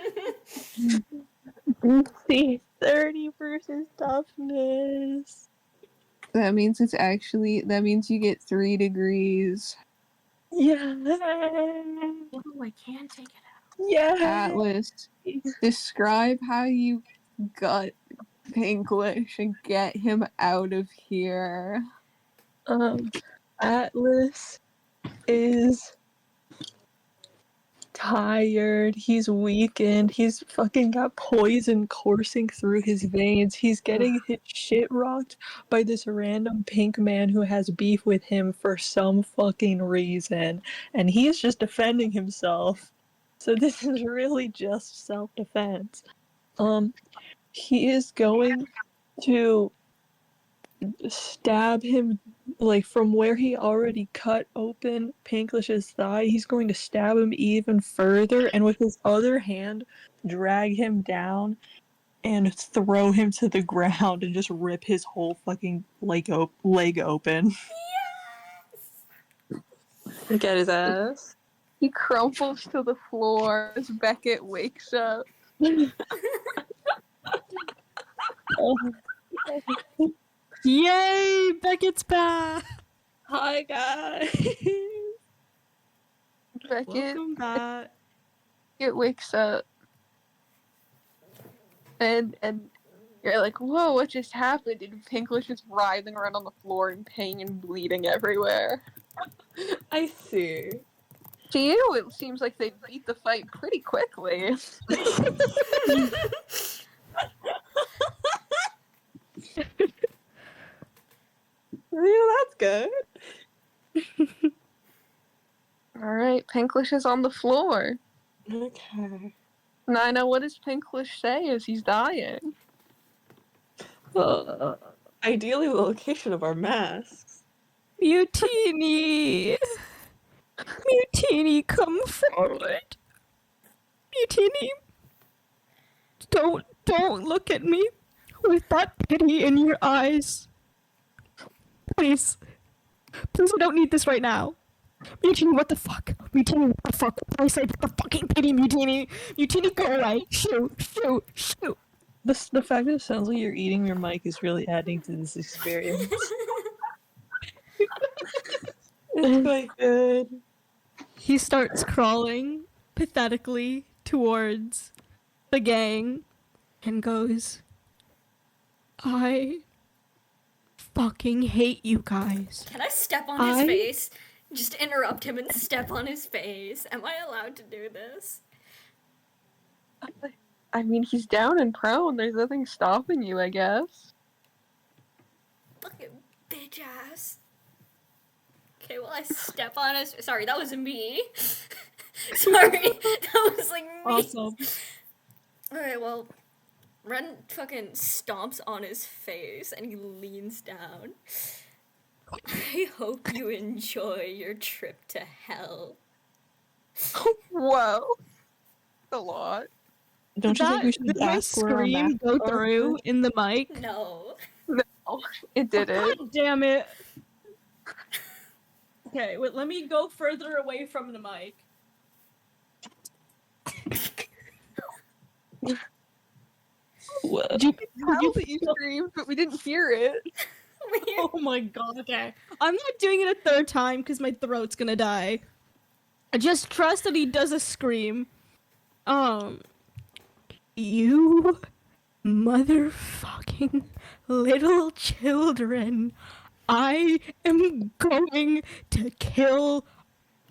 See, 30 versus toughness. That means that means you get 3 degrees. Yeah. Oh, I can't take it out. Yeah. Atlas, describe how you gut Pinklish and get him out of here. Atlas is tired. He's weakened. He's fucking got poison coursing through his veins. He's getting his shit rocked by this random pink man who has beef with him for some fucking reason. And he's just defending himself. So this is really just self-defense. He is going to stab him like from where he already cut open Pinklish's thigh. He's going to stab him even further and with his other hand drag him down and throw him to the ground and just rip his whole fucking leg open. Look at his ass. He crumples to the floor as Beckett wakes up. Yay! Beckett's back! Hi guys. Beckett Welcome back. wakes up. And you're like, whoa, what just happened? And Pinklish is writhing around on the floor in pain and bleeding everywhere. I see. To you, it seems like they beat the fight pretty quickly. Yeah, that's good. Alright, Pinklish is on the floor. Okay. NYNA, what does Pinklish say as he's dying? Ideally, the location of our masks. Mutiny! Mutiny, come forward! Mutiny! Don't look at me with that pity in your eyes. Please. Please, I don't need this right now. Mutiny, what the fuck? Mutiny, what the fuck? I said, what the fucking pity, Mutiny? Mutiny, go away. Shoot. The fact that it sounds like you're eating your mic is really adding to this experience. It's quite good. He starts crawling pathetically towards the gang and goes, I fucking hate you guys. Can I step on his face? Just interrupt him and step on his face. Am I allowed to do this? I mean, he's down and prone. There's nothing stopping you, I guess. Fucking bitch ass. Okay, well I step on his. Sorry, that was me. Sorry, that was like me. Awesome. Alright, well, Ren fucking stomps on his face and he leans down. I hope you enjoy your trip to hell. Whoa. A lot. Don't you think we should Did my ask where our scream masks go are through first? in the mic? No. No, it didn't. God damn it. Okay, wait, let me go further away from the mic. What? Did How you that you screamed, but we didn't hear it. Oh my god, okay. I'm not doing it a third time because my throat's gonna die. Just trust that he does a scream. You Motherfucking little children, I am going to kill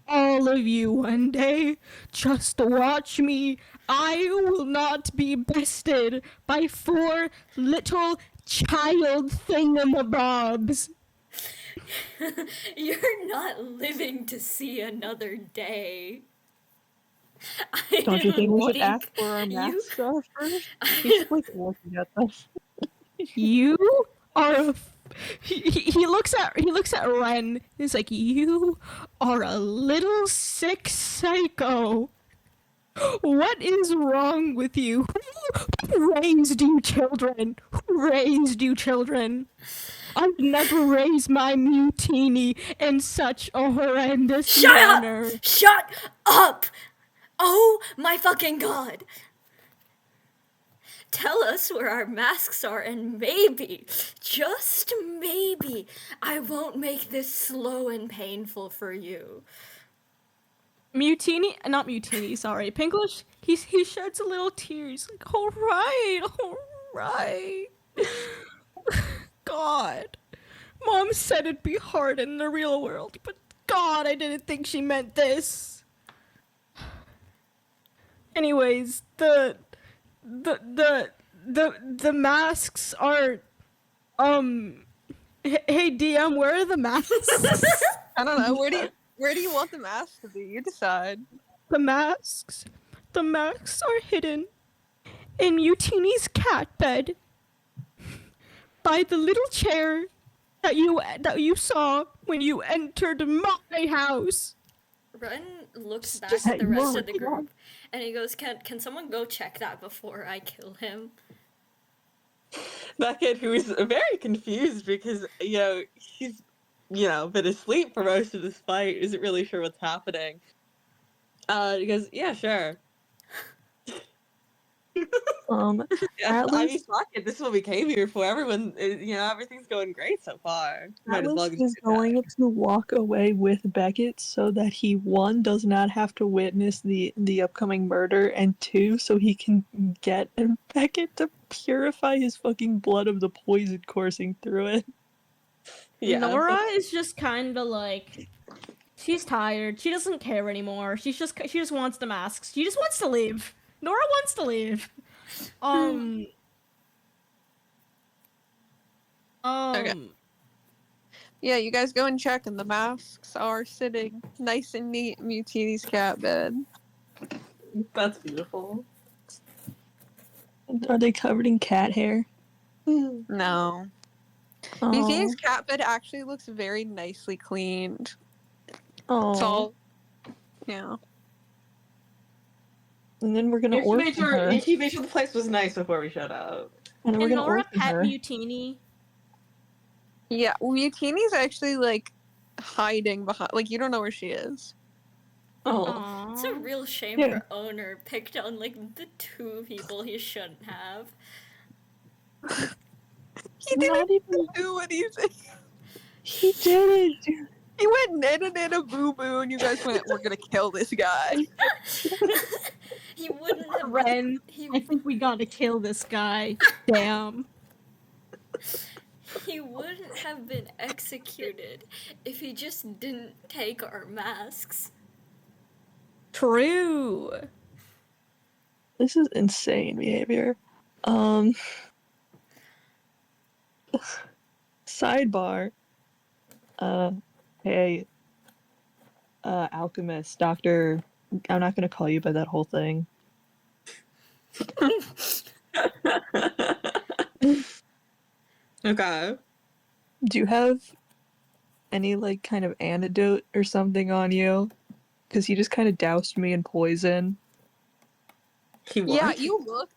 all of you one day. Just watch me. I will not be bested by 4 little child thingamabobs. You're not living to see another day. I Don't you think we should think ask where our you- masks are first? He's like looking at them. You are he looks at Ren. He's like, you are a little sick psycho. What is wrong with you? Who raised you children? Who raised you children? I've never raised my mutiny in such a horrendous Shut manner. up! Shut up! Oh my fucking god! Tell us where our masks are, and maybe, just maybe, I won't make this slow and painful for you. Not Mutiny, sorry. Pinklish, he sheds a little tears. Like, alright. God. Mom said it'd be hard in the real world, but God, I didn't think she meant this. Anyways, the masks are, hey DM, where are the masks? I don't know. Where do you want the mask to be? You decide. The masks are hidden in Mutiny's cat bed by the little chair that you saw when you entered my house. Ren looks back Just at the rest of the look. group, and he goes, Can someone go check that before I kill him? Beckett, who is very confused because, he's, been asleep for most of this fight, isn't really sure what's happening. He goes, yeah, sure. At I mean, least fuck it, this is what we came here for. Everyone, everything's going great so far. Might as well Atlas just is do that. going to walk away with Beckett so that he, 1, does not have to witness the upcoming murder, and 2, so he can get Beckett to purify his fucking blood of the poison coursing through it. Yeah. Nora is just kind of like, she's tired. She doesn't care anymore. She just wants the masks. She just wants to leave. Nora wants to leave. Okay. Yeah, you guys go and check, and the masks are sitting nice and neat in Mutiny's cat bed. That's beautiful. Are they covered in cat hair? No. Oh. Mutiny's cat bed actually looks very nicely cleaned. It's all, yeah. And then we're gonna orphan her. He made sure the place was nice before we showed up. And then we're Can gonna Nora orphan pet her. Mutiny? Yeah, Mutiny's actually, like, hiding behind, like, you don't know where she is. Oh. It's a real shame Yeah. her owner picked on, like, the 2 people he shouldn't have. He Not didn't even. do anything. He didn't. He went nana boo boo, and you guys went, we're gonna kill this guy. He wouldn't have Ren, he, I think we gotta kill this guy. Damn. he wouldn't have been executed if he just didn't take our masks. True. This is insane behavior. Sidebar. Hey, alchemist, doctor. I'm not gonna call you by that whole thing. Okay. Do you have any, like, kind of antidote or something on you? Because you just kind of doused me in poison. Yeah, you look,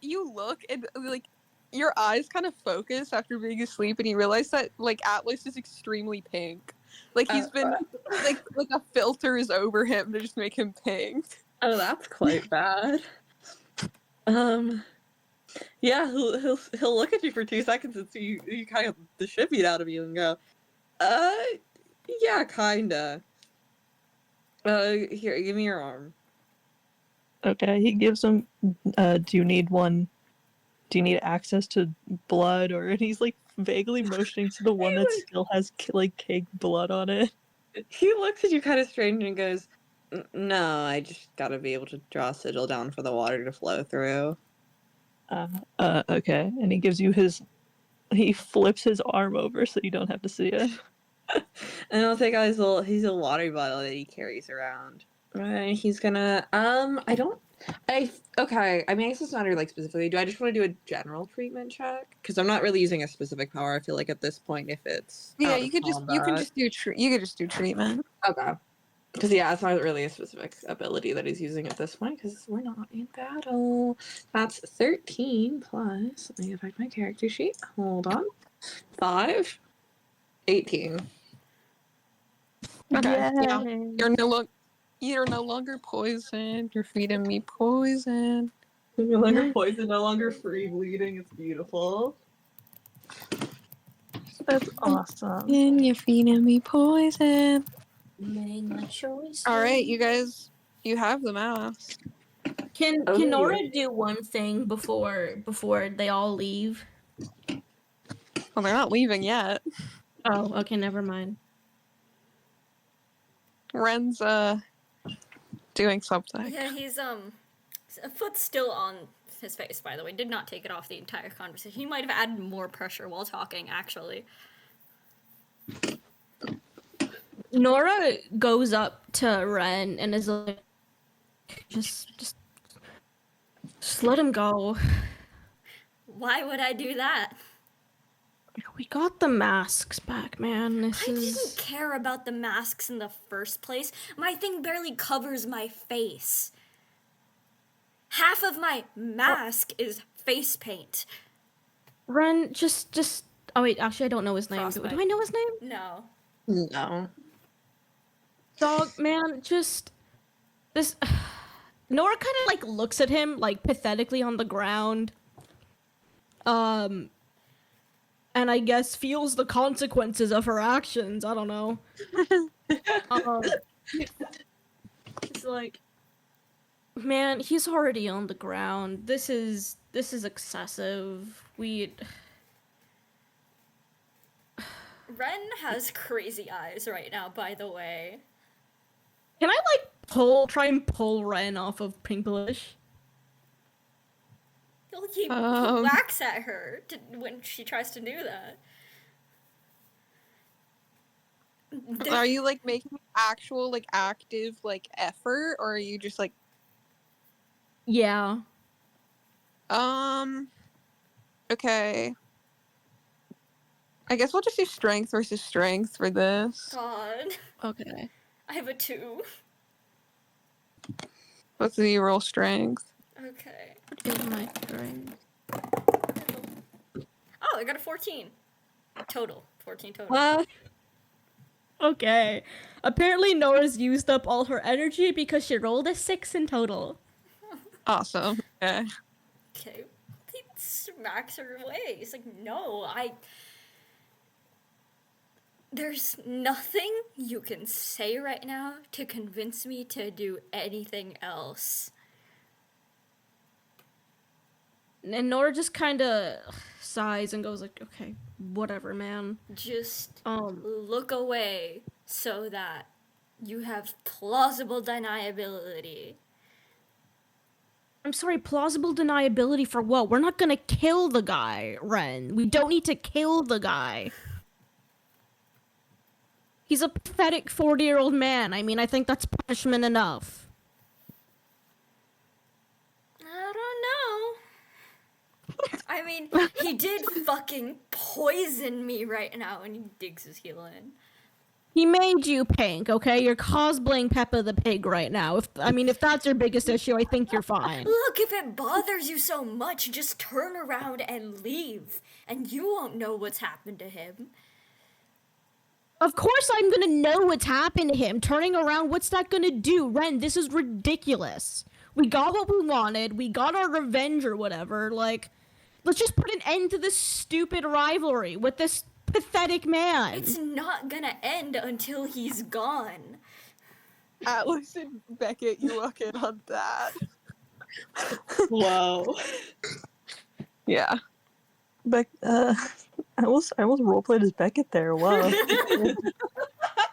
and, like, your eyes kind of focus after being asleep, and you realize that, like, Atlas is extremely pink. Like, he's been, like a filter is over him to just make him pink. Oh, that's quite bad. Yeah, he'll look at you for 2 seconds and see you kind of the shit beat out of you and go, yeah, kinda. Here, give me your arm. Okay, he gives him. Do you need one do you need access to blood? Or and he's like vaguely motioning to the one that still has like caked blood on it. He looks at you kind of strange and goes, "No, I just gotta be able to draw a sigil down for the water to flow through." Okay. And he gives you he flips his arm over so you don't have to see it. And he'll take out his little water bottle that he carries around. He's gonna okay. I mean, I guess it's not like specifically. Do I just want to do a general treatment check? Because I'm not really using a specific power. I feel like at this point, if it's Yeah, out you of could just do treatment. Okay. Because yeah, it's not really a specific ability that he's using at this point. Because we're not in battle. That's 13 plus. Let me go back to my character sheet. Hold on. 5. 18. Okay. Yeah. Yay. You're no longer poisoned. You're feeding me poison. No longer poisoned, no longer free bleeding. It's beautiful. That's awesome. And you're feeding me poison. Made my choice. All right, you guys, you have the mask. Can Oh, Nora yeah. do one thing before they all leave? Well, they're not leaving yet. Oh, okay, never mind. Wren's doing something. Yeah, he's a foot's still on his face, by the way. Did not take it off the entire conversation. He might have added more pressure while talking, actually. Nora goes up to Wren and is like, just let him go. Why would I do that? We got the masks back, man. I didn't care about the masks in the first place. My thing barely covers my face. Half of my mask is face paint. Wren, just. Oh wait, actually, I don't know his name. Do Frostbite. I know his name? No. No. Dog, man, just this. Nora kind of like looks at him like pathetically on the ground. And I guess feels the consequences of her actions. I don't know. It's like, man, he's already on the ground. This is excessive. Wren has crazy eyes right now, by the way. Can I like try and pull Wren off of Pinklish? He whacks at her when she tries to do that. Are you like making actual like active like effort, or are you just like? Yeah. Okay. I guess we'll just do strength versus strength for this. God. Okay. I have a 2. Both of you roll strength. Okay. What is my strength? Oh, I got a 14. Total. 14 total. Okay. Apparently Nora's used up all her energy because she rolled a 6 in total. Awesome. Okay. Okay. He smacks her away. He's like, no, There's nothing you can say right now to convince me to do anything else. And Nora just kind of sighs and goes like, okay, whatever, man. Just look away so that you have plausible deniability. I'm sorry, plausible deniability for what? We're not gonna kill the guy, Wren. We don't need to kill the guy. He's a pathetic 40-year-old man. I mean, I think that's punishment enough. I don't know. I mean, he did fucking poison me right now, and he digs his heel in. He made you pink, okay? You're cosplaying Peppa the Pig right now. If that's your biggest issue, I think you're fine. Look, if it bothers you so much, just turn around and leave, and you won't know what's happened to him. Of course I'm gonna know what's happened to him. Turning around, what's that gonna do? Wren, this is ridiculous. We got what we wanted. We got our revenge or whatever. Like, let's just put an end to this stupid rivalry with this pathetic man. It's not gonna end until he's gone. Atlas and Beckett, you look in on that. Whoa. Yeah. I almost roleplayed as Beckett there. Whoa.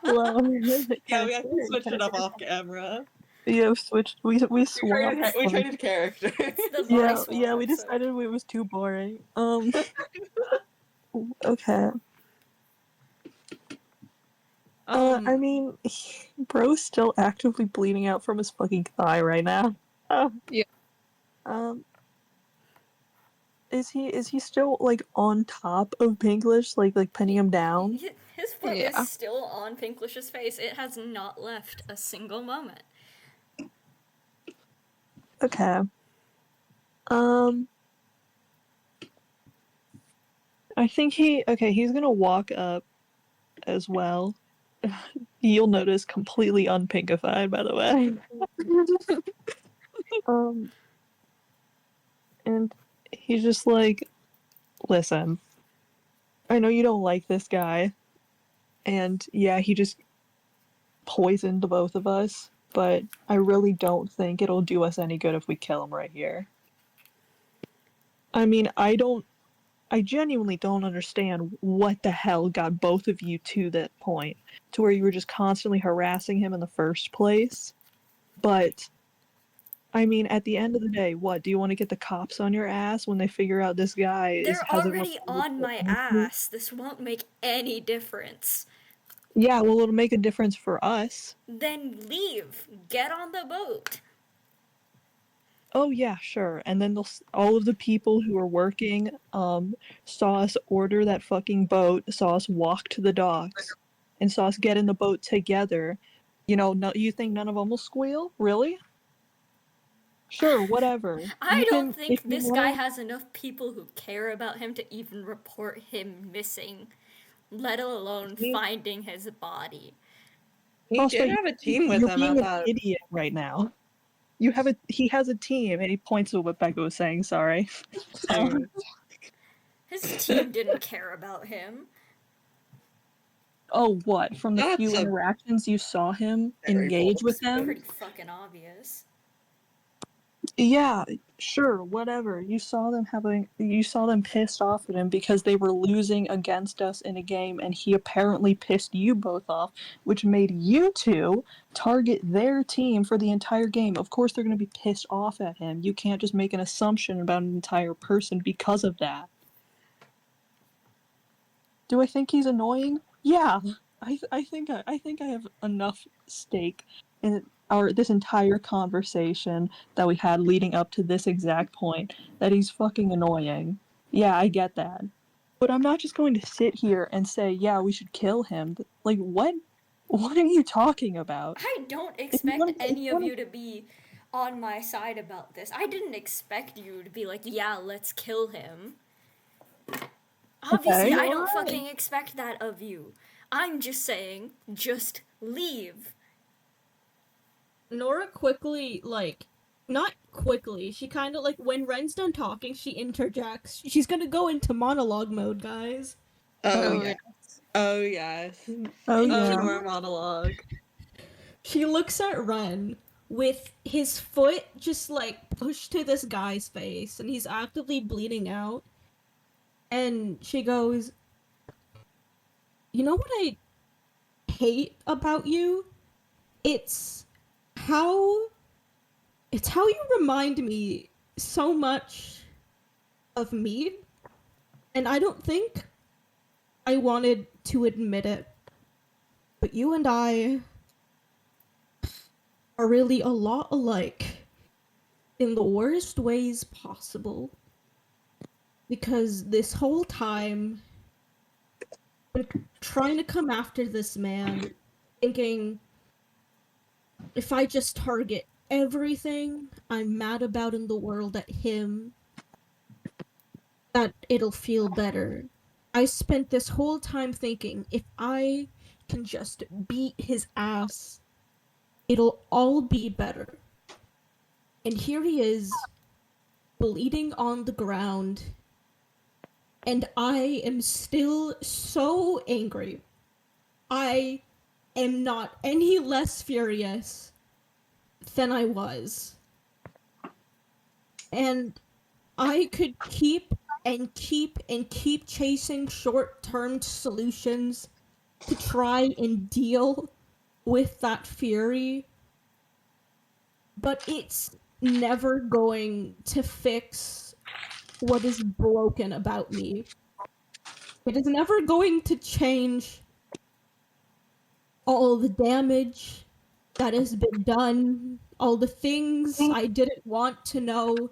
Whoa. Yeah, we actually switched it up off camera. Yeah, we swapped. We traded characters. It's the Yeah, body swap yeah, we episode. decided it was too boring. Okay. I mean, bro's still actively bleeding out from his fucking thigh right now. Yeah. Is he still like on top of Pinklish, like pinning him down? His foot Yeah. is still on Pinklish's face. It has not left a single moment. Okay. I think he's gonna walk up as well. You'll notice completely unpinkified, by the way. And he's just like, listen, I know you don't like this guy, and yeah, he just poisoned the both of us, but I really don't think it'll do us any good if we kill him right here. I mean, I genuinely don't understand what the hell got both of you to that point, to where you were just constantly harassing him in the first place. But, I mean, at the end of the day, what, do you want to get the cops on your ass when they figure out this guy They're hasn't already on my ass. This won't make any difference. Yeah, well, it'll make a difference for us. Then leave. Get on the boat. Oh yeah, sure. And then all of the people who were working saw us order that fucking boat, saw us walk to the docks, and saw us get in the boat together. You know, you think none of them will squeal? Really? Sure, whatever. I don't think this guy has enough people who care about him to even report him missing, let alone finding his body. He did have a team with him at being that. an idiot right now. He has a team, and he points to what Becca was saying, sorry. His team didn't care about him. Oh, what? From the That's few interactions you saw him engage with It's them? pretty fucking obvious. Yeah, sure, whatever. You saw them pissed off at him because they were losing against us in a game, and he apparently pissed you both off, which made you two target their team for the entire game. Of course they're gonna be pissed off at him. You can't just make an assumption about an entire person because of that. Do I think he's annoying? Yeah. I think I have enough stake in this entire conversation that we had leading up to this exact point that he's fucking annoying. Yeah, I get that. But I'm not just going to sit here and say, yeah, we should kill him. Like, what? What are you talking about? I don't expect any of you to be on my side about this. I didn't expect you to be like, yeah, let's kill him. Obviously, I don't fucking expect that of you. I'm just saying, just leave. Nora quickly, not quickly, she kind of, when Ren's done talking, she interjects. She's gonna go into monologue mode, guys. Oh, yes. Oh, yes. Oh, yeah. More monologue. She looks at Ren with his foot just, pushed to this guy's face, and he's actively bleeding out. And she goes, you know what I hate about you? It's how you remind me so much of me, and I don't think I wanted to admit it, but you and I are really a lot alike in the worst ways possible. Because this whole time, I've been trying to come after this man, thinking, if I just target everything I'm mad about in the world at him, that it'll feel better. I spent this whole time thinking, if I can just beat his ass, it'll all be better. And here he is, bleeding on the ground, and I am still so angry. I am not any less furious than I was. And I could keep and keep chasing short-term solutions to try and deal with that fury, but it's never going to fix what is broken about me. It is never going to change all the damage that has been done, all the things I didn't want to know.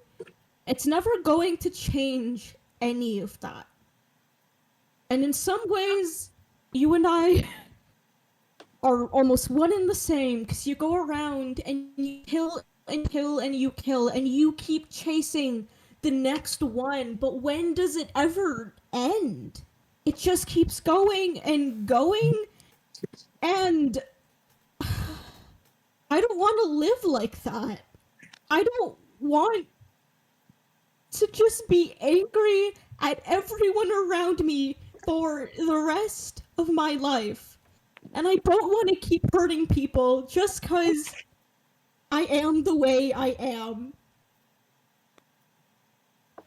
It's never going to change any of that. And in some ways, you and I are almost one and the same, because you go around and you kill and kill and you kill, and you keep chasing the next one, but when does it ever end? It just keeps going and going, and I don't want to live like that. I don't want to just be angry at everyone around me for the rest of my life. And I don't want to keep hurting people just because I am the way I am.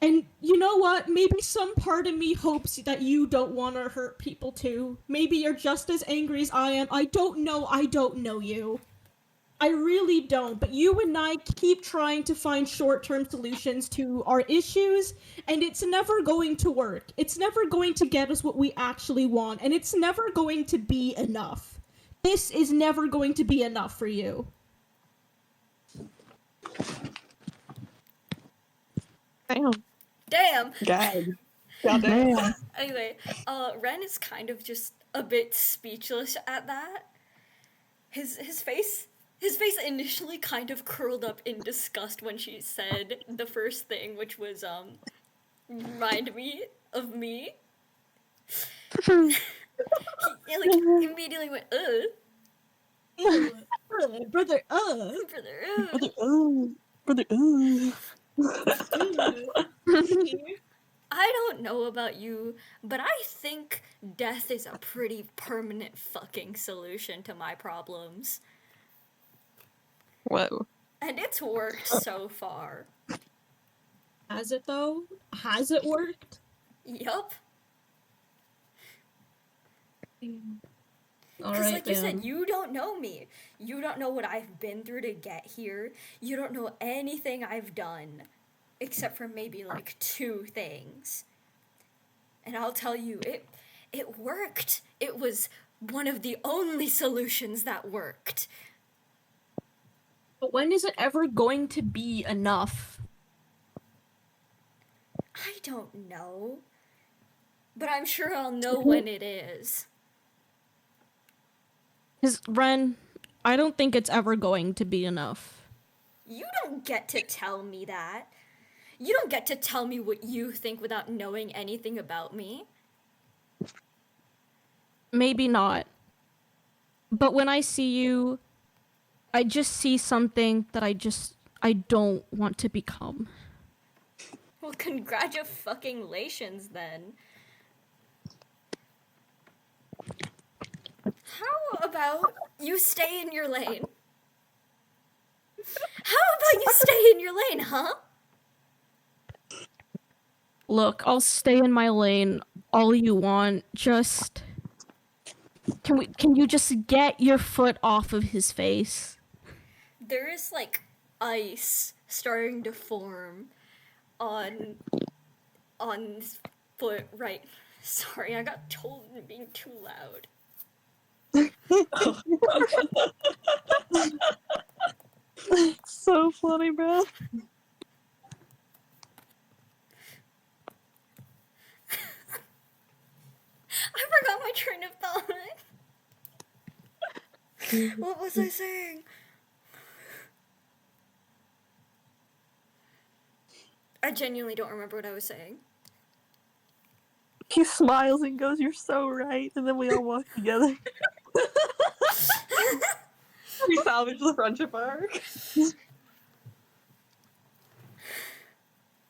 And you know what? Maybe some part of me hopes that you don't want to hurt people too. Maybe you're just as angry as I am. I don't know you. I really don't, but you and I keep trying to find short-term solutions to our issues, and it's never going to work. It's never going to get us what we actually want, and it's never going to be enough. This is never going to be enough for you. Damn. Goddamn. Anyway, Ren is kind of just a bit speechless at that. His face initially kind of curled up in disgust when she said the first thing, which was remind me of me. He like immediately went Brother, I don't know about you, but I think death is a pretty permanent fucking solution to my problems. Whoa. And it's worked so far. Has it though? Has it worked? Yup. Alright, like you said, you don't know me. You don't know what I've been through to get here. You don't know anything I've done. Except for maybe like 2 things. And I'll tell you, it worked. It was one of the only solutions that worked. But when is it ever going to be enough? I don't know. But I'm sure I'll know when it is. Because, Ren, I don't think it's ever going to be enough. You don't get to tell me that. You don't get to tell me what you think without knowing anything about me. Maybe not. But when I see you, I just see something that I don't want to become. Well, congratulations then. How about you stay in your lane? How about you stay in your lane, huh? Look, I'll stay in my lane all you want, just... Can you just get your foot off of his face? There is, like, ice starting to form on his foot right... Sorry, I got told I'm being too loud. So funny, bro. I forgot my train of thought. What was I saying? I genuinely don't remember what I was saying. He smiles and goes, "You're so right," and then we all walk together. We salvage the friendship arc.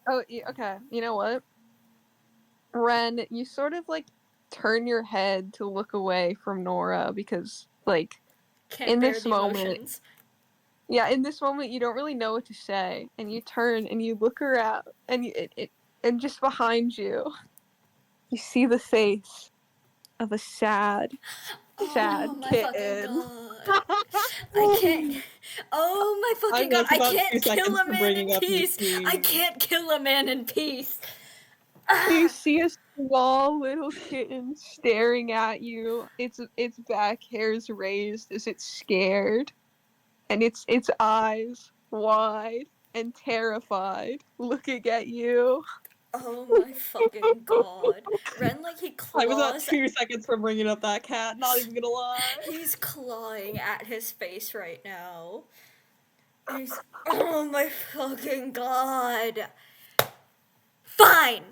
Oh, okay. You know what? Ren, you sort of like turn your head to look away from Nora because, like, Can't in bear this the moment, emotions. yeah, in this moment, you don't really know what to say, and you turn and you look around, and And just behind you, you see the face of a sad Oh my fucking kitten. god. I can't. Oh my I fucking god. was I about 2 can't kill seconds a from man bringing in up peace. I ET. can't kill a man in peace. You see a small little kitten staring at you. Its back hairs raised as it's scared, and its eyes wide and terrified, looking at you. Oh my fucking god. Ren, like, he I was about claws. 2 seconds from bringing up that cat, not even gonna lie. He's clawing at his face right now. And he's. Oh my fucking god. Fine!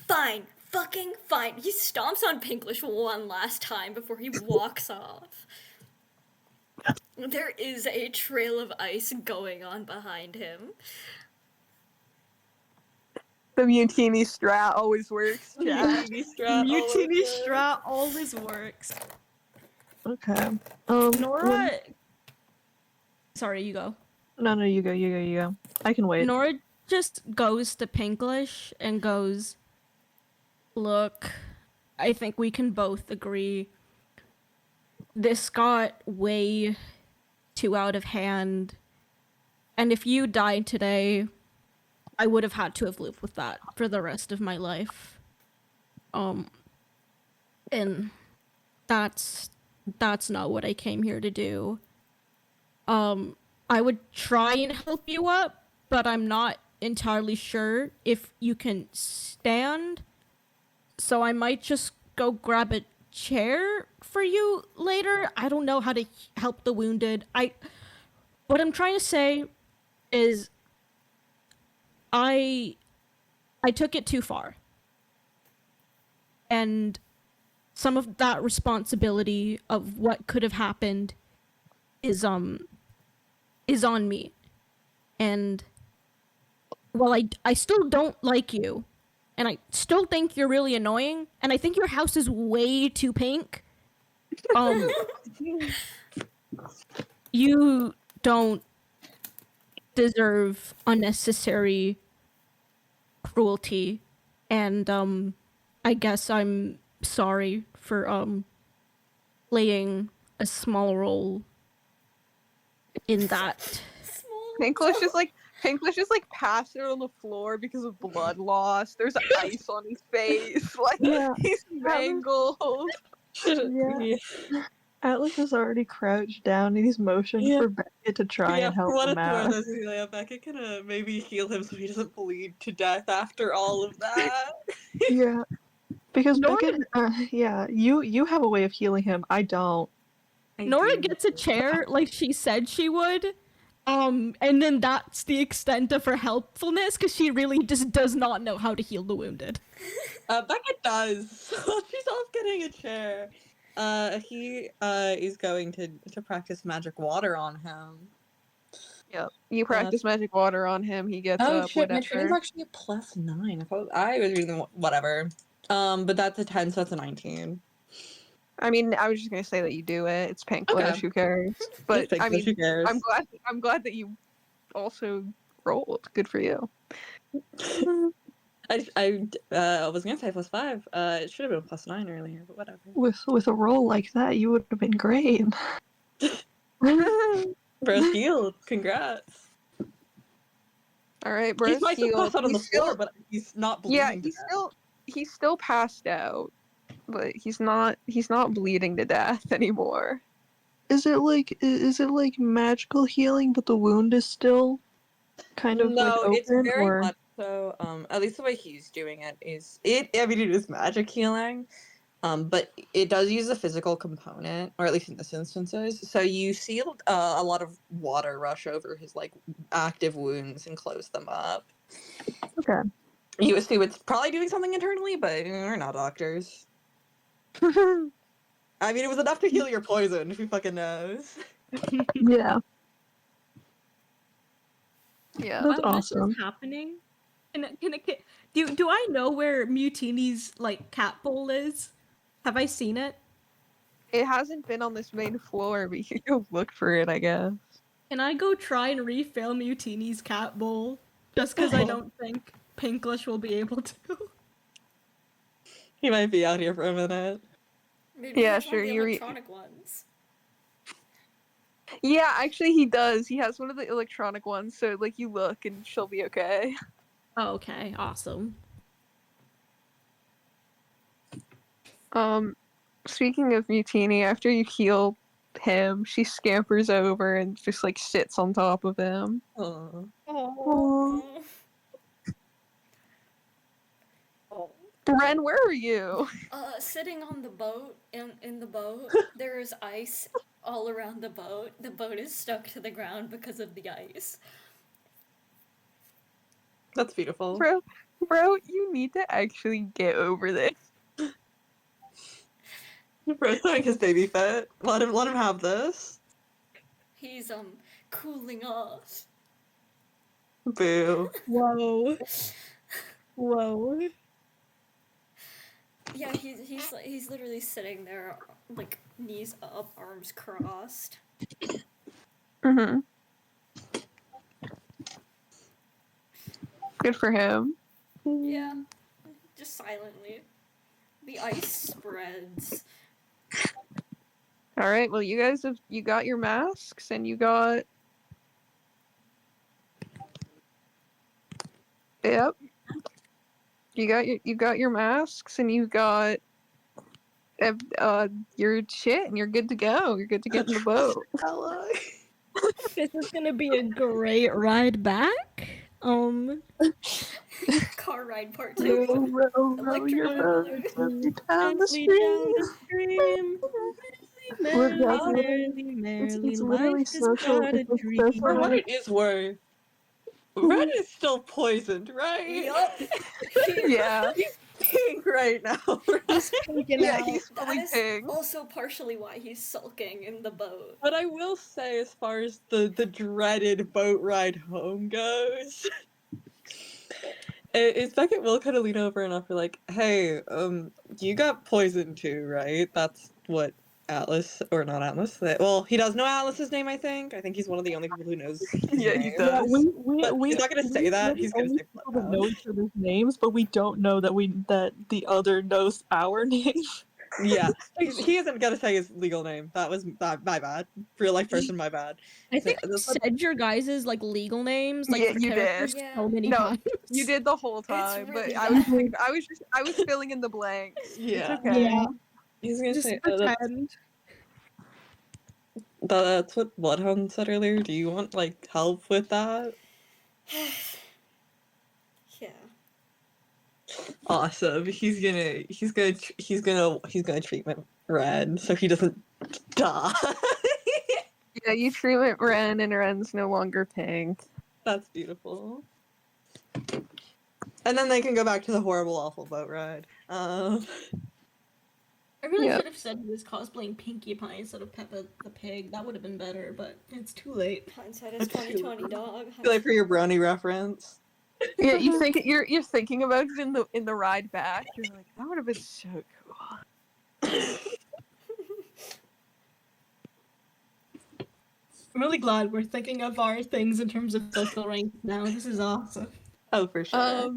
Fine! Fucking fine! He stomps on Pinklish one last time before he walks off. There is a trail of ice going on behind him. The Mutini strat always works, chat. Mutiny strat Mutiny always works. strat always works. Okay. Nora. Sorry, you go. No, you go. I can wait. Nora just goes to Pinklish and goes, "Look, I think we can both agree this got way too out of hand, and if you died today, I would have had to have lived with that for the rest of my life. And that's not what I came here to do. I would try and help you up, but I'm not entirely sure if you can stand, so I might just go grab a chair for you later. I don't know how to help the wounded. What I'm trying to say is I took it too far. And some of that responsibility of what could have happened is on me. And while I still don't like you, and I still think you're really annoying, and I think your house is way too pink, you don't deserve unnecessary cruelty, and I guess I'm sorry for playing a small role in that. Pinklish is like passed out on the floor because of blood loss. There's ice on his face. Like, Yeah, he's mangled. Yeah. Atlas is already crouched down and he's motioned for Beckett to try and help for what him it's worth, out. I was like, Beckett can maybe heal him so he doesn't bleed to death after all of that. Yeah. Because Nora- Beckett, you have a way of healing him. I don't. Nora gets a chair like she said she would, and then that's the extent of her helpfulness, because she really just does not know how to heal the wounded. Beckett does. She's off getting a chair. He is going to practice magic water on him. Yep. You practice magic water on him, he gets Oh up, shit, my whatever. training's actually a +9. I thought I was reading whatever. But that's a 10, so that's a 19. I mean, I was just gonna say that you do it. It's Pinklish, Okay. who cares? But Pinklish, I mean, who cares? I'm glad that you also rolled. Good for you. I was gonna say +5. It should have been +9 earlier, but whatever. With a roll like that, you would have been great. Bro's healed. Congrats. All right, bro's He might just healed. pass out on the He's floor, still, but he's not bleeding. yeah, to death. he's still passed out, but he's not bleeding to death anymore. Is it like magical healing, but the wound is still kind of like open, it's very or much so. At least the way he's doing it is it. I mean, it is magic healing, but it does use a physical component, or at least in this instances. So you see a lot of water rush over his like active wounds and close them up. okay. You assume it's probably doing something internally, but we're not doctors. I mean, it was enough to heal your poison. Who fucking knows? Yeah, Yeah. that's While this awesome. is happening, do I know where Mutini's like cat bowl is? Have I seen it? It hasn't been on this main floor, but you can go look for it, I guess. Can I go try and refill Mutini's cat bowl? Just because I don't think Pinklish will be able to. He might be out here for a minute. Maybe Yeah, he has sure, one of the you electronic ones. Yeah, actually he does. He has one of the electronic ones, so like you look and she'll be okay. Oh, okay, awesome. Speaking of Mutini, after you heal him, she scampers over and just like sits on top of him. Aww. Oh. Ren, where are you? Sitting on the boat, in the boat, there is ice all around the boat. The boat is stuck to the ground because of the ice. That's beautiful. Bro, you need to actually get over this. Bro's throwing his baby fit. Let him have this. He's cooling off. Boo. Whoa. Whoa. Yeah, he's literally sitting there, like knees up, arms crossed. Mm-hmm. Good for him. Yeah, just silently. The ice spreads. Alright, well you guys you got your masks and you got... Yep. You got your masks and you got your shit and you're good to go. You're good to get in the boat. Ella. This is gonna be a great ride back. Car ride part 2. Row, Electric your boat boogaloo. down the Gently stream. down the stream. Look, Merrily, that's merrily, merrily, it's literally life is social. but a It's dream. For what social. it is worth, Red is still poisoned, right? Yup. Yeah. He's pink right now. Yeah, he's That fully is pink. also partially why he's sulking in the boat. But I will say, as far as the dreaded boat ride home goes, is Beckett will kind of lean over and offer like, "Hey, you got poisoned too, right? That's what Atlas, or not Atlas. Well, he does know Atlas's name. I think he's one of the only people who knows his Yeah, name. he does. But he's not gonna say that. He's gonna say people that know each other's names, but we don't know that the other knows our name. Yeah, he isn't gonna say his legal name. That was my bad. Real life person, my bad. I think I That's said your guys' like legal names, like Yeah, for you characters, did. so many No, times. You did the whole time, really but bad. I was filling in the blanks. Yeah. It's okay. Yeah. He's gonna Just say pretend. that's what Bloodhound said earlier. Do you want like help with that? Yeah. Awesome. He's gonna treatment Red so he doesn't die. Yeah, you treatment Ren, and Ren's no longer pink. That's beautiful. And then they can go back to the horrible, awful boat ride. I really Yeah. should have said he was cosplaying Pinkie Pie instead of Peppa the Pig. That would have been better, but it's too late. Hindsight is 2020, dog. Too late for your brownie reference. Yeah, you think you're thinking about it in the ride back. You're like, that would have been so cool. I'm really glad we're thinking of our things in terms of social rank now. This is awesome. Oh, for sure.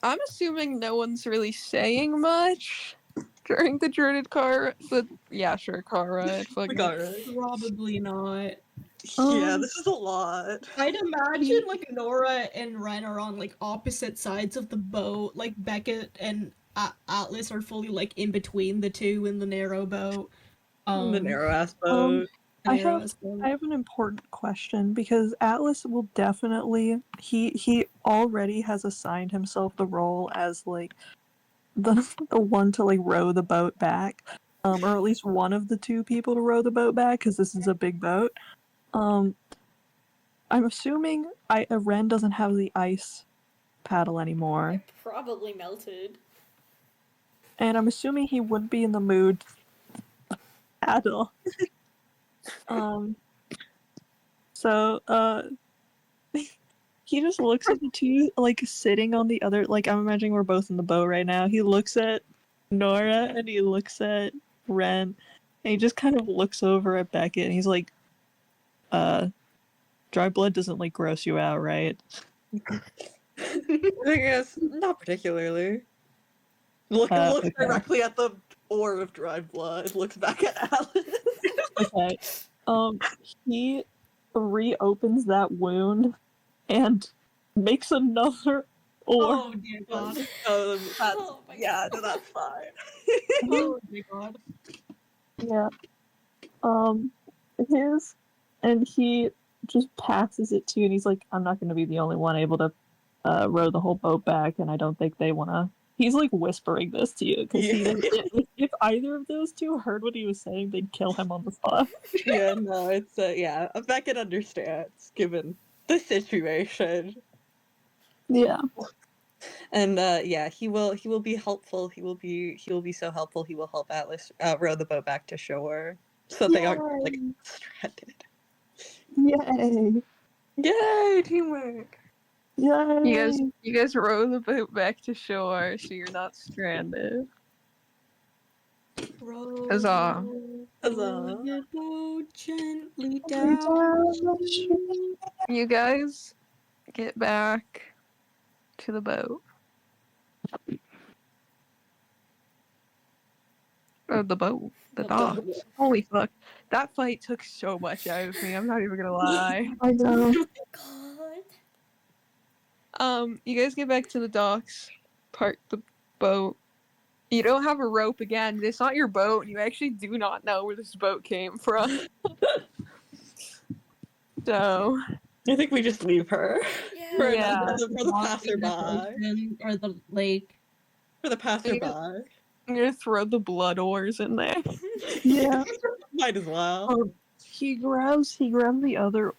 I'm assuming no one's really saying much during the dreaded car. But yeah, sure, car ride. Fuck The it. car ride. Probably not. Yeah, this is a lot. I'd imagine like Nora and Ren are on like opposite sides of the boat. Like Beckett and Atlas are fully like in between the two in the narrow boat. The narrow ass boat. I have an important question because Atlas will definitely he already has assigned himself the role as like the one to like row the boat back, or at least one of the two people to row the boat back because this is a big boat. I'm assuming Ren doesn't have the ice paddle anymore, It probably melted. and I'm assuming he wouldn't be in the mood to paddle. So, he just looks at the two, like, sitting on the other, like, I'm imagining we're both in the boat right now. He looks at Nora, and he looks at Ren, and he just kind of looks over at Beckett, and he's like, dry blood doesn't, like, gross you out, right? I guess not particularly. Looks Okay. directly at the ore of dried blood. Looks back at Alice. Okay. He reopens that wound and makes another ore. Oh dear god. That's Oh my yeah, God. no, that's fine. Oh dear god. Yeah. His, and he just passes it to you, and he's like, "I'm not going to be the only one able to row the whole boat back, and I don't think they want to." He's like whispering this to you because Yeah. if either of those two heard what he was saying, they'd kill him on the spot. Yeah, no, it's yeah. Beckett understands given the situation, Yeah. and yeah, he will be helpful. He will be so helpful. He will help Atlas row the boat back to shore, so they aren't like stranded. Yay! Yay, teamwork! Yay! You guys row the boat back to shore so you're not stranded. Row, Huzzah. Huzzah. your boat gently down. You guys get back to the boat. Or the boat. The The dock. boat. Holy fuck. That fight took so much out of me, I'm not even gonna lie. I know. God. You guys get back to the docks, park the boat. You don't have a rope again. It's not your boat, and you actually do not know where this boat came from. So, I think we just leave her Yeah. for, Yeah. for the Walking at the passerby. ocean or the lake. For the passerby. I'm gonna throw the blood ores in there. Yeah. Might as well. He grabs the other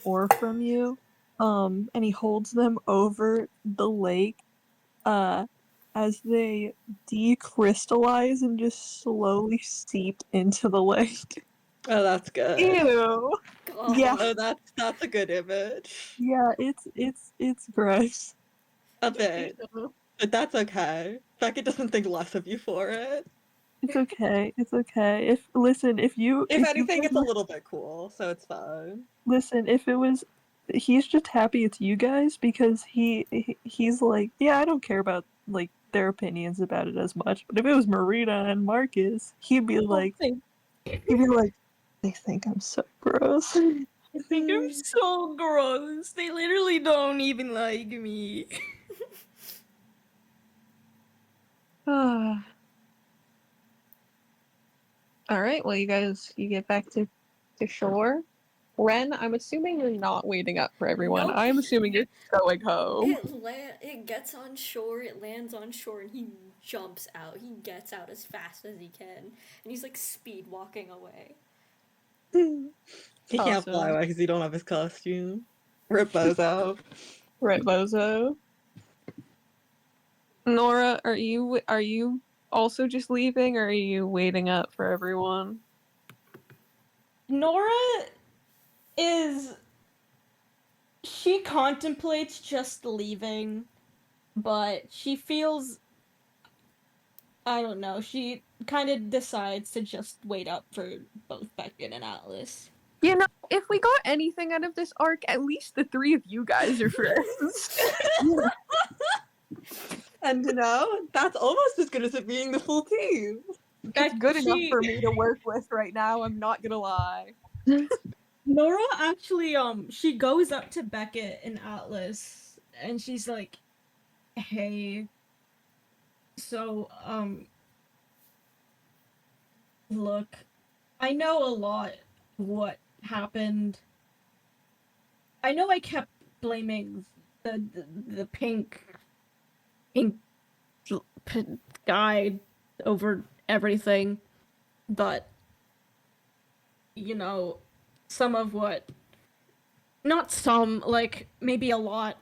ore from you, and he holds them over the lake, as they decrystallize and just slowly seep into the lake. Oh, that's good. Ew. God. Yeah. Oh, that's a good image. Yeah, it's gross. A bit. But that's okay. Beckett doesn't think less of you for it. It's okay. It's okay. If you Anything, guys it's a little bit cool, so it's fine. listen, if it was, he's just happy it's you guys because he's like, yeah, I don't care about like their opinions about it as much. But if it was Marina and Marcus, he'd be like, they think I'm so gross. I think I'm so gross. They literally don't even like me. Alright, well, you get back to shore. Ren, I'm assuming you're not waiting up for everyone. Nope. I'm assuming you're going home. It gets on shore, it lands on shore, and he jumps out. He gets out as fast as he can, and he's like speed walking away. He can't Awesome. fly away because he don't have his costume. Rip Bozo. Right, Bozo. Nora, are you also just leaving, or are you waiting up for everyone? Nora she contemplates just leaving, but she feels, I don't know, she kind of decides to just wait up for both Beckett and Atlas. You know, if we got anything out of this arc, at least the three of you guys are friends. And that's almost as good as it being the full team. It's good enough for me to work with right now, I'm not gonna lie. Nora actually, she goes up to Beckett and Atlas, and she's like, hey, so, look, I know a lot of what happened. I know I kept blaming the pink guy over everything, but, some of not some, like, maybe a lot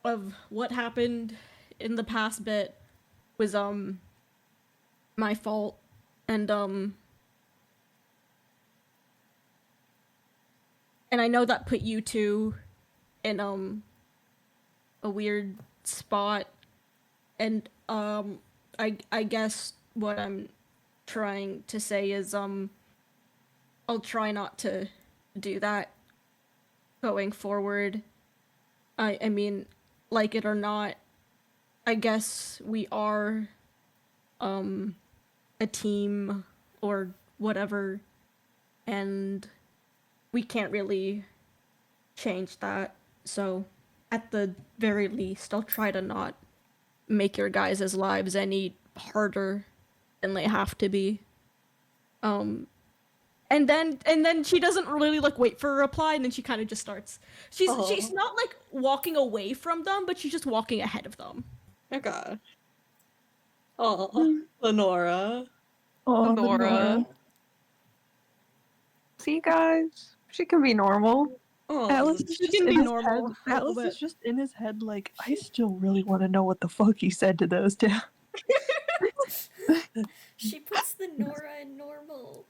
of what happened in the past bit was, my fault, and I know that put you two in, a weird spot, and, I guess what I'm trying to say is, I'll try not to do that going forward. I mean, like it or not, I guess we are a team or whatever, and we can't really change that. So at the very least, I'll try to not make your guys' lives any harder than they have to be. And then she doesn't really like wait for a reply, and then she kind of just starts. She's not like walking away from them, but she's just walking ahead of them. Oh gosh. Oh, Lenora. Oh, Nora. See, guys, she can be normal. Oh, Atlas is She just can in be his normal head. a little Atlas bit. is just in his head, like, I still really want to know what the fuck he said to those two. She puts the Nora in normal.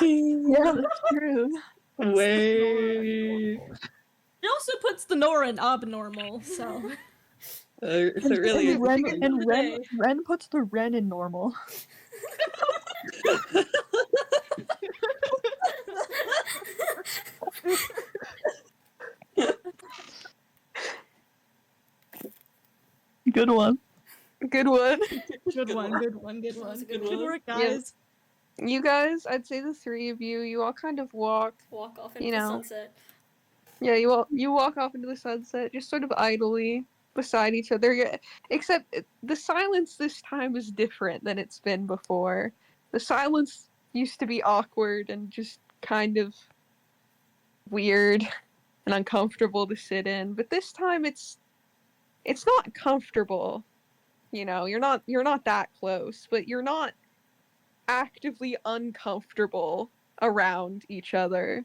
Yeah, that's true. Wait. She also puts the Nora in abnormal, so. So it really is. Ren puts the Ren in normal. Good one. Good one. Good one. That was a good Good one. work, guys. You guys, I'd say the three of you all kind of walk. Walk off You into the know. sunset. Yeah, you walk off into the sunset, just sort of idly beside each other. Except the silence this time is different than it's been before. The silence used to be awkward and just kind of weird and uncomfortable to sit in, but this time it's not comfortable. You know, you're not that close, but you're not actively uncomfortable around each other.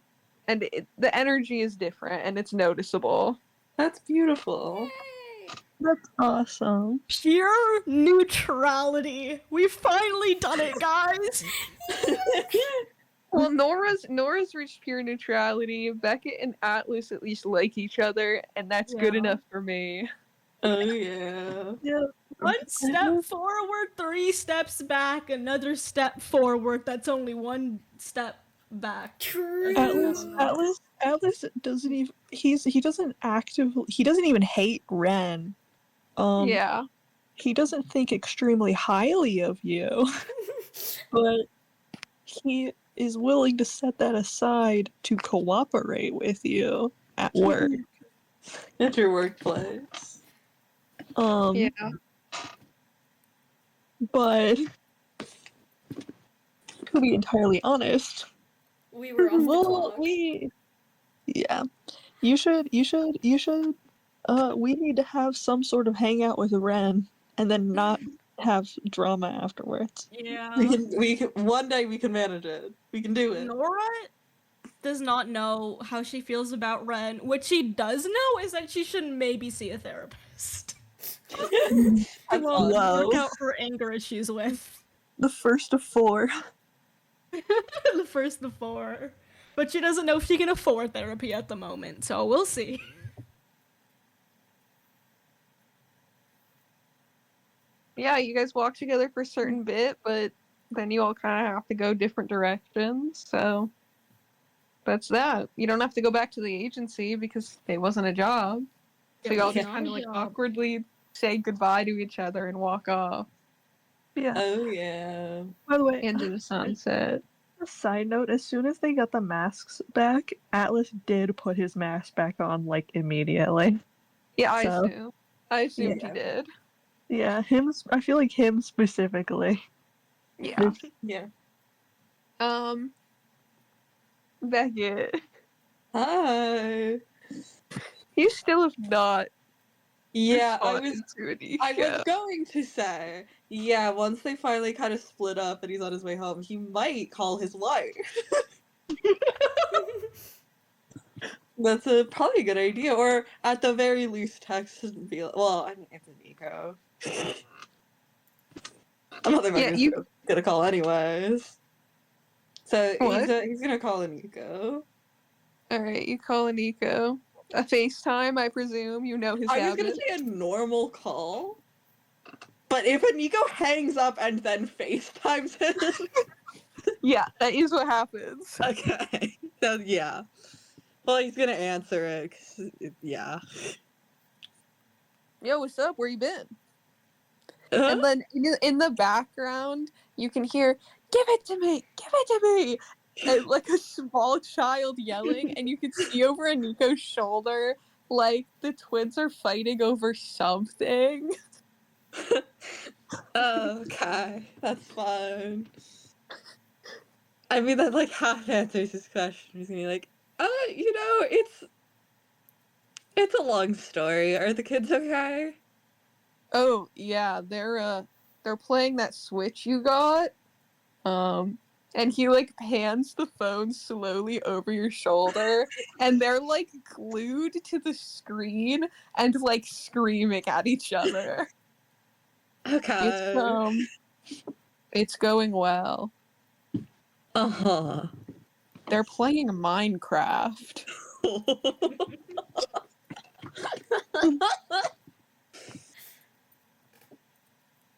And the energy is different and it's noticeable. That's beautiful. Yay! That's awesome. Pure neutrality. We've finally done it, guys. Well, Nora's reached pure neutrality. Beckett and Atlas at least like each other, and that's good Yeah. enough for me. Oh yeah. Yeah. 1 step forward, 3 steps back, another step forward. That's only 1 step back. True. Atlas doesn't even he doesn't even hate Ren. Yeah. He doesn't think extremely highly of you, but he is willing to set that aside to cooperate with you at work. At your workplace. Yeah. But to be entirely honest, We were off the clock. yeah. You should we need to have some sort of hangout with Ren and then not have drama afterwards. Yeah. We can one day we can manage it. We can do it. Nora does not know how she feels about Ren. What she does know is that she should maybe see a therapist. Well, Wow. work out her anger issues with. The first of 4. The first of 4. But she doesn't know if she can afford therapy at the moment, so we'll see. Yeah, you guys walk together for a certain bit, but then you all kind of have to go different directions, so that's that. You don't have to go back to the agency because it wasn't a job. So It you all was just not kind a of like job. awkwardly say goodbye to each other and walk off Yeah. Oh yeah. By the way, into the sunset. a side note, as soon as they got the masks back, Atlas did put his mask back on like immediately. Yeah, So, I assumed yeah. he did. Yeah, I feel like him specifically. Yeah. Yeah. Beckett, Hi. you still have not Yeah, responded to I was Anika. going to say, yeah, once they finally kind of split up and he's on his way home, he might call his wife. That's probably a good idea. Or at the very least, text and be like, well, I mean, it's a Nico. I'm not that Yeah, much gonna call anyways. So What? he's gonna call a Nico. Alright, you call Anika. A FaceTime, I presume. You know his I was gonna habits. say a normal call, but if a Nico hangs up and then FaceTimes him, Yeah, that is what happens. okay, so yeah. Well, he's gonna answer it. 'Cause yeah. yo, what's up? Where you been? And then in the background, you can hear, give it to me, give it to me. And like a small child yelling, and you can see over Aniko's shoulder, like the twins are fighting over something. Okay, that's fun. I mean, that like half answers his question. He's gonna be like, it's a long story. Are the kids okay? Oh yeah, they're playing that Switch you got. And he like pans the phone slowly over your shoulder, and they're like glued to the screen and like screaming at each other. Okay. It's going well. Uh-huh. They're playing Minecraft.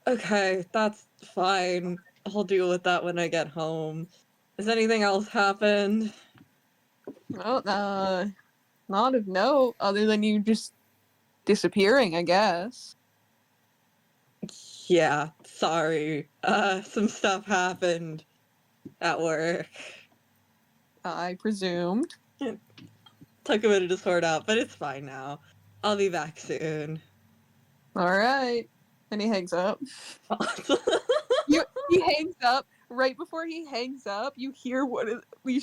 Okay, that's fine. I'll deal with that when I get home. Has anything else happened? Well, not of note, other than you just disappearing, I guess. Yeah, sorry. Some stuff happened at work. I presumed. Took a minute to sort out, but it's fine now. I'll be back soon. Alright. And he hangs up. He hangs up. Right before he hangs up, you hear you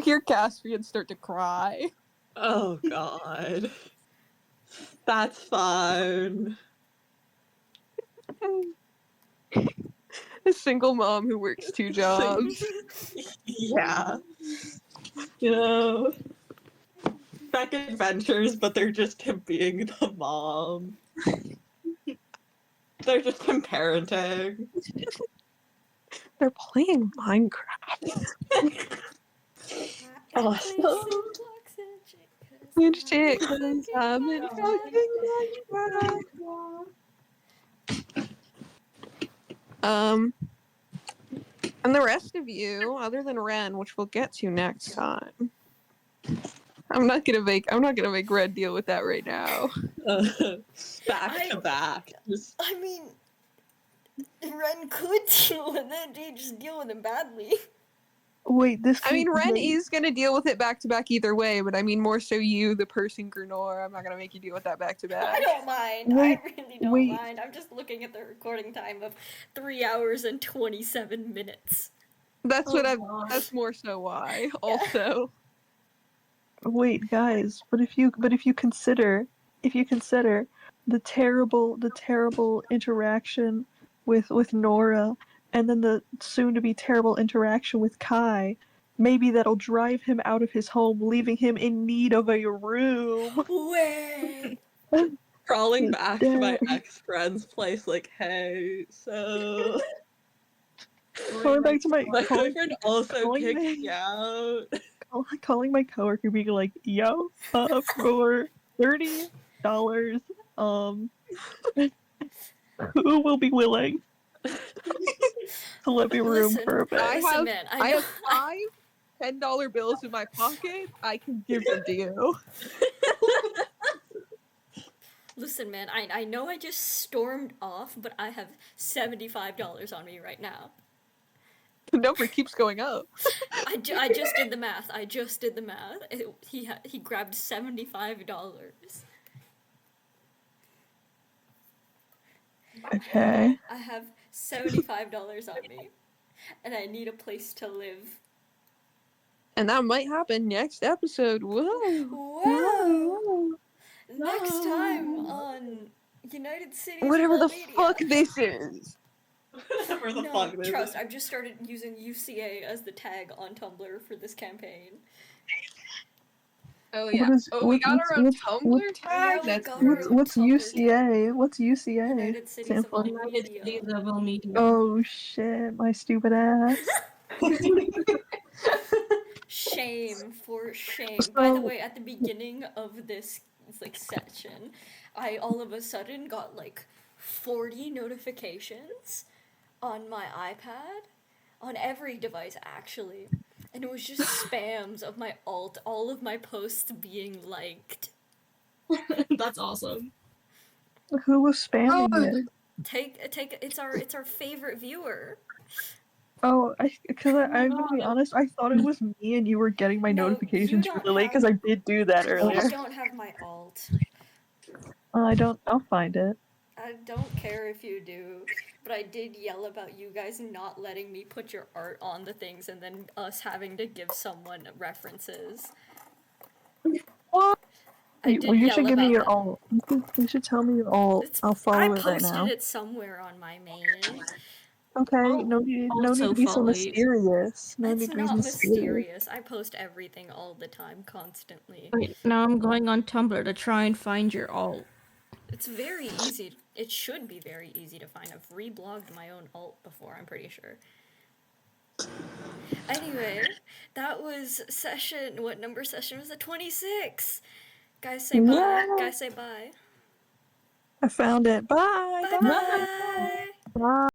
hear Caspian start to cry. Oh god. That's fine. A single mom who works 2 jobs. Yeah. You know, back adventures, but they're just him being the mom. They're just him parenting. They're playing Minecraft. Awesome. Good shit, 'cause I'm in fucking Minecraft. And the rest of you, other than Ren, which we'll get to next time. I'm not gonna make Red deal with that right now. Back to back. I mean, Ren could deal with it, he just deal with him badly. Wait, this. I mean, Ren is gonna deal with it back to back either way, but I mean more so you, the person GURNOOR. I'm not gonna make you deal with that back to back. I don't mind. Wait, I really don't mind. I'm just looking at the recording time of 3 hours and 27 minutes. That's that's more so why. Also. Wait, guys, but if you consider the terrible interaction with NORA, and then the soon to be terrible interaction with Kai, maybe that'll drive him out of his home, leaving him in need of a room. Wait. Crawling back to my ex-friend's place like, hey, so... Going back to my boyfriend also kicked me out. Calling my coworker, being like, "Yo, for $30, who will be willing to let me room for a bit?" I have 5 $10 bills in my pocket. I can give them to you. Listen, man, I know I just stormed off, but I have $75 on me right now. The number keeps going up. I just did the math. He grabbed $75. Okay. I have $75 on me, and I need a place to live. And that might happen next episode. Whoa. Whoa. Next time on United Cities. Whatever the Almedia. fuck this is. Whatever the No, fuck this trust, is. I've just started using UCA as the tag on Tumblr for this campaign. Oh yeah. We got our own Tumblr tag? What's UCA? What's UCA? United Cities of Almedia. Oh shit, my stupid ass. Shame for shame. By the way, at the beginning of this session, I all of a sudden got 40 notifications on my iPad, on every device actually, and it was just spams of my all of my posts being liked. That's awesome. Who was spamming it? Take it's our favorite viewer. Oh, I'm gonna be honest, I thought it was me and you were getting my No, you notifications don't really late because have I did do that you earlier. don't have my alt. I'll find it. I don't care if you do, but I did yell about you guys not letting me put your art on the things and then us having to give someone references. What? I did Well, you yell should give me about your that. alt. You should tell me your alt. I'll I follow it right posted now. it somewhere on my main. Okay, no need to be so mysterious. No It's need to be not mysterious. mysterious. I post everything all the time, constantly. Wait, now I'm going on Tumblr to try and find your alt. It's very easy. It should be very easy to find. I've reblogged my own alt before, I'm pretty sure. Anyway, that was session. What number session was it? 26! Guys say bye. Yeah. Guys say bye. I found it. Bye. Bye bye! Bye.